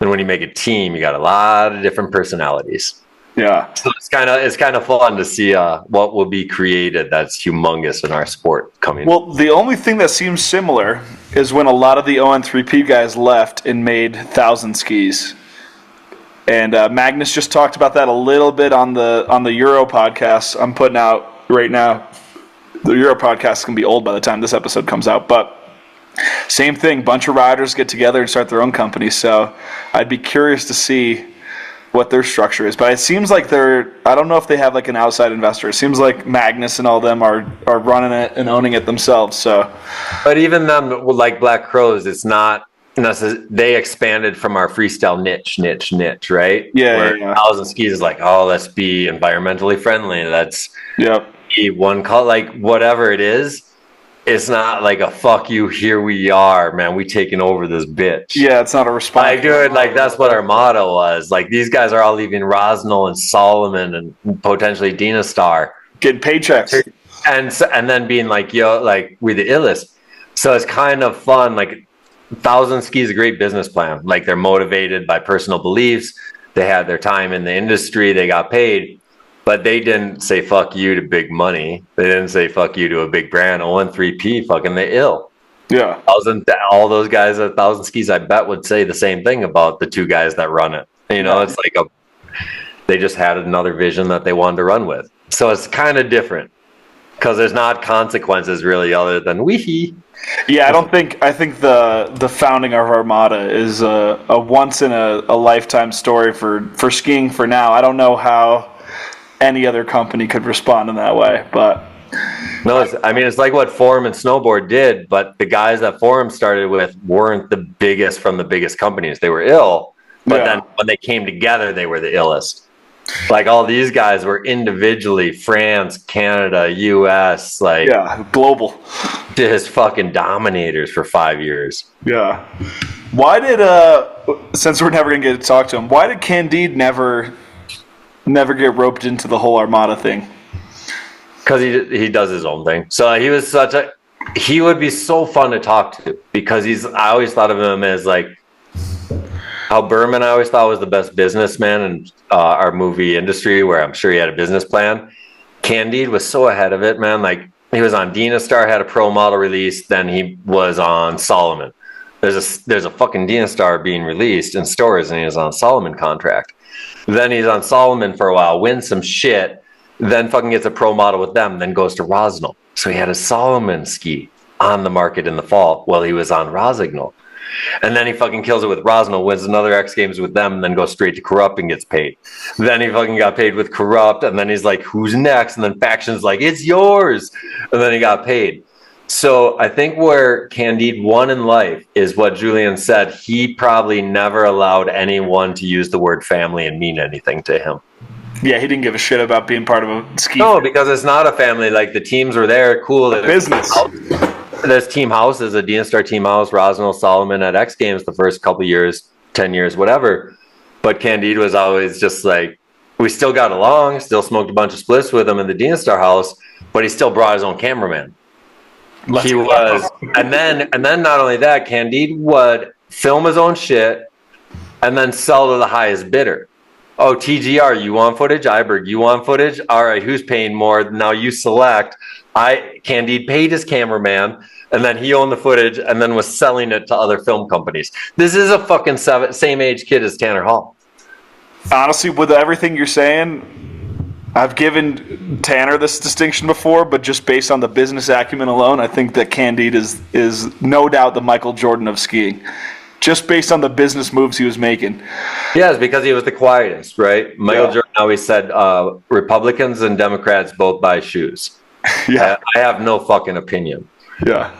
And when you make a team, you got a lot of different personalities. Yeah. So it's kind of fun to see what will be created that's humongous in our sport coming. Well, the only thing that seems similar is when a lot of the ON3P guys left and made 1,000 skis. And Magnus just talked about that a little bit on the Euro podcast I'm putting out right now. The Euro podcast is going to be old by the time this episode comes out, but same thing. Bunch of riders get together and start their own company. So I'd be curious to see what their structure is, but it seems like I don't know if they have like an outside investor. It seems like Magnus and all them are running it and owning it themselves. So, but even them, like Black Crows, it's not necessarily. They expanded from our freestyle niche, right? Yeah, Where yeah. Thousand Skis is like, oh, let's be environmentally friendly. Let's be one call, like whatever it is. It's not like a fuck you. Here we are, man. We taking over this bitch. Yeah, it's not a response. Like, dude, like that's what our motto was. Like these guys are all leaving Rosnell and Solomon and potentially Dina Star, getting paychecks, and then being like, yo, like we're the illest. So it's kind of fun. Like Thousand Ski is a great business plan. Like they're motivated by personal beliefs. They had their time in the industry. They got paid. But they didn't say fuck you to big money. They didn't say fuck you to a big brand. 0-3P, fucking they ill. Yeah. All those guys at Thousand Skis, I bet, would say the same thing about the two guys that run it. You know, it's like they just had another vision that they wanted to run with. So it's kind of different because there's not consequences really other than wee. Yeah, I think the founding of Armada is a once in a lifetime story for skiing for now. I don't know how any other company could respond in that way, but no, it's like what Forum and Snowboard did, but the guys that Forum started with weren't the biggest from the biggest companies. They were ill, but then when they came together, they were the illest. Like all these guys were individually France, Canada, US, like global, just fucking dominators for 5 years. Yeah. Why did since we're never gonna get to talk to him, why did Candide never get roped into the whole Armada thing? Because he does his own thing. So he would be so fun to talk to because I always thought of him as like how Berman I always thought was the best businessman in our movie industry, where I'm sure he had a business plan. Candide was so ahead of it, man. Like he was on Dina Star, had a pro model release, then he was on Solomon. There's a fucking Dina Star being released in stores, and he was on Solomon contract. Then he's on Solomon for a while, wins some shit, then fucking gets a pro model with them, then goes to Rosnell. So he had a Solomon ski on the market in the fall while he was on Rosignol. And then he fucking kills it with Rosnell, wins another X Games with them, and then goes straight to Corrupt and gets paid. Then he fucking got paid with Corrupt, and then he's like, who's next? And then Faction's like, it's yours. And then he got paid. So I think where Candide won in life is what Julian said. He probably never allowed anyone to use the word family and mean anything to him. Yeah, he didn't give a shit about being part of a ski. No, because it's not a family. Like the teams were there, cool. Business. There's team houses, a Dina Star team house, Rosnell, Solomon at X Games the first couple years, 10 years, whatever. But Candide was always just like, we still got along, still smoked a bunch of splits with him in the Dina Star house, but he still brought his own cameraman. He was, and then not only that, Candide would film his own shit and then sell to the highest bidder. Oh, TGR, you want footage? Iberg, you want footage? All right, who's paying more? Now you select. Candide paid his cameraman, and then he owned the footage, and then was selling it to other film companies. This is a fucking same age kid as Tanner Hall. Honestly, with everything you're saying, I've given Tanner this distinction before, but just based on the business acumen alone, I think that Candide is no doubt the Michael Jordan of skiing. Just based on the business moves he was making. Yeah, it's because he was the quietest, right? Michael Jordan always said Republicans and Democrats both buy shoes. Yeah. I have no fucking opinion. Yeah.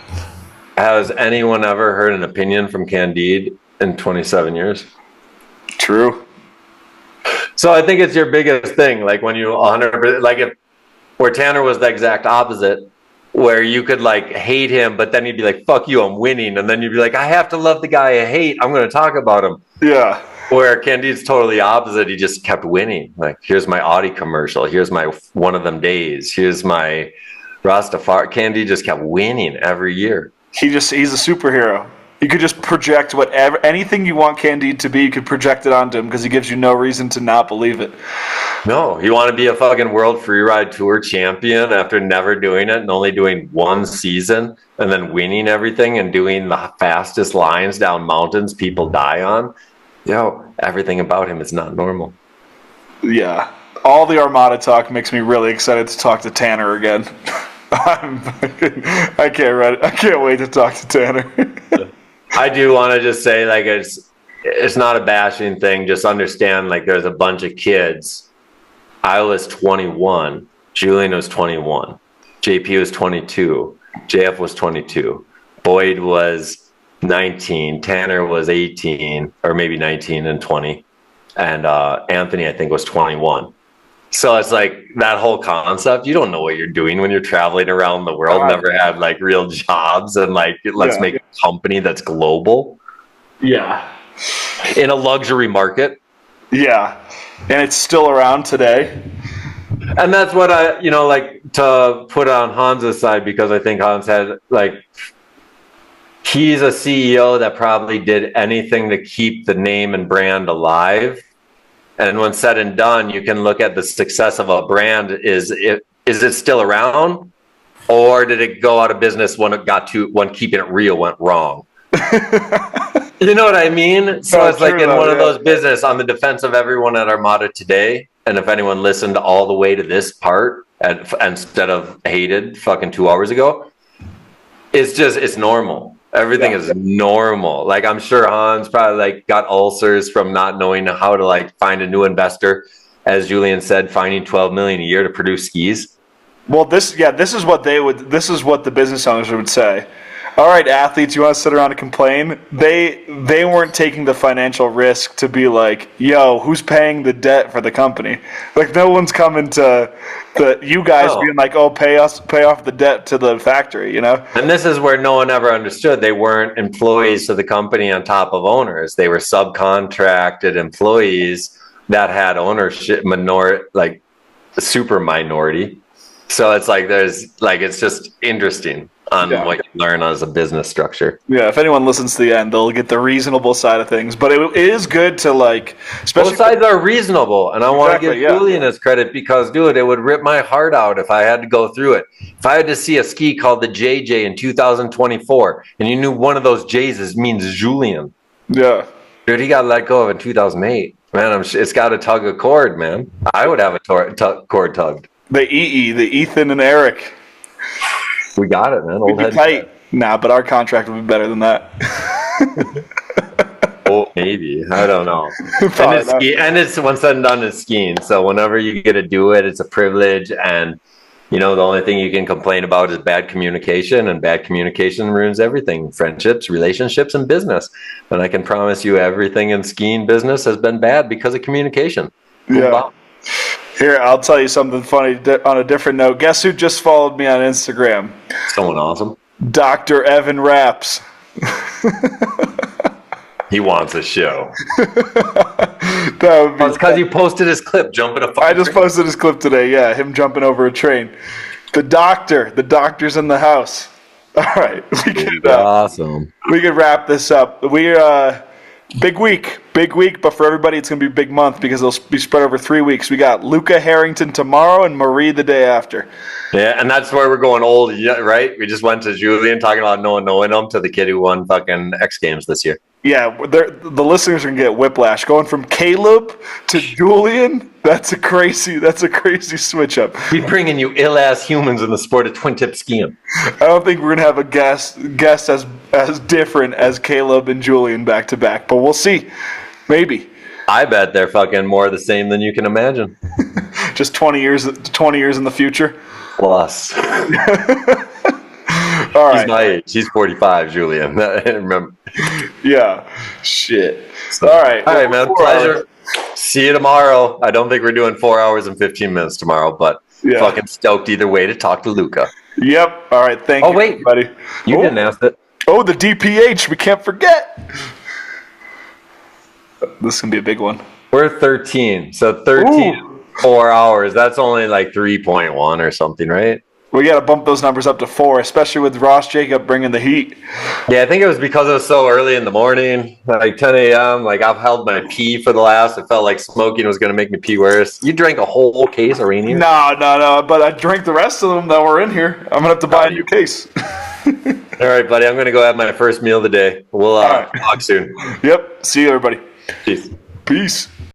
Has anyone ever heard an opinion from Candide in 27 years? True. So I think it's your biggest thing. Like when you 100%, like where Tanner was the exact opposite, where you could like hate him, but then he'd be like, fuck you, I'm winning. And then you'd be like, I have to love the guy I hate. I'm going to talk about him. Yeah. Where Candide's totally opposite. He just kept winning. Like, here's my Audi commercial. Here's my one of them days. Here's my Rastafari. Candide just kept winning every year. He's a superhero. You could just project anything you want Candide to be, you could project it onto him because he gives you no reason to not believe it. No, you want to be a fucking World Freeride Tour champion after never doing it and only doing one season and then winning everything and doing the fastest lines down mountains people die on? Everything about him is not normal. Yeah. All the Armada talk makes me really excited to talk to Tanner again. I can't wait to talk to Tanner. I do want to just say, like, it's not a bashing thing. Just understand, like, there's a bunch of kids. I was 21. Julian was 21. JP was 22. JF was 22. Boyd was 19. Tanner was 18, or maybe 19 and 20. And Anthony, I think, was 21. So it's like that whole concept. You don't know what you're doing when you're traveling around the world. Never had like real jobs, and like let's make a company that's global. Yeah. In a luxury market. Yeah. And it's still around today. And that's what I, like to put on Hans's side, because I think Hans had like, he's a CEO that probably did anything to keep the name and brand alive. And when said and done, you can look at the success of a brand. Is it still around, or did it go out of business when keeping it real went wrong? You know what I mean? So it's like in one of those business on the defense of everyone at Armada today. And if anyone listened all the way to this part instead of hated fucking 2 hours ago, it's normal. Everything is normal. Like, I'm sure Hans probably like got ulcers from not knowing how to like find a new investor. As Julian said, finding 12 million a year to produce skis. Well, this is what the business owners would say. All right, athletes, you want to sit around and complain? They weren't taking the financial risk to be like, yo, who's paying the debt for the company? Like, no one's coming to you guys being like, oh, pay off the debt to the factory, And this is where no one ever understood. They weren't employees of the company on top of owners. They were subcontracted employees that had ownership super minority. So it's like it's just interesting on what you learn as a business structure. Yeah, if anyone listens to the end, they'll get the reasonable side of things. But it is good to like, especially both sides are reasonable, and I want to give Julian his credit because, dude, it would rip my heart out if I had to go through it. If I had to see a ski called the JJ in 2024, and you knew one of those J's means Julian. Yeah, dude, he got let go of in 2008. Man, it's got to tug a cord, man. I would have a cord tugged. The Ethan and Eric. We got it, man. Old head tight. Nah, but our contract would be better than that. Oh, maybe. I don't know. And it's once said and done is skiing. So whenever you get to do it, it's a privilege. And, the only thing you can complain about is bad communication. And bad communication ruins everything. Friendships, relationships, and business. And I can promise you everything in skiing business has been bad because of communication. Yeah. Here, I'll tell you something funny on a different note. Guess who just followed me on Instagram? Someone awesome. Dr. Evan Raps. He wants a show. It's because you posted his clip jumping a fucking I just posted his clip today, yeah. Him jumping over a train. The doctor's in the house. All right. Awesome. We could wrap this up. Big week, but for everybody it's going to be a big month because it'll be spread over 3 weeks. We got Luca Harrington tomorrow and Marie the day after. Yeah, and that's where we're going old, right? We just went to Julian talking about no one knowing him to the kid who won fucking X Games this year. Yeah, the listeners are going to get whiplash. Going from Caleb to Julian, that's a crazy switch up. We're bringing you ill-ass humans in the sport of twin-tip skiing. I don't think we're going to have a guest as different as Caleb and Julian back to back, but we'll see. Maybe. I bet they're fucking more the same than you can imagine. Just 20 years in the future. Plus. All right. He's my age. He's 45, Julian. Remember. Yeah. Shit. All right, man. Pleasure. See you tomorrow. I don't think we're doing 4 hours and 15 minutes tomorrow, but fucking stoked either way to talk to Luca. Yep. All right. Thank you, everybody. You didn't ask it. Oh, the DPH. We can't forget. This is going to be a big one. We're 13. So 13, 4 hours. That's only like 3.1 or something, right? We got to bump those numbers up to 4, especially with Ross Jacob bringing the heat. Yeah, I think it was because it was so early in the morning, like 10 a.m. Like, I've held my pee for the last. It felt like smoking was going to make me pee worse. You drank a whole case of Regnier? No. But I drank the rest of them that were in here. I'm going to have to buy a new case. All right, buddy. I'm going to go have my first meal of the day. We'll talk soon. Yep. See you, everybody. Peace. Peace.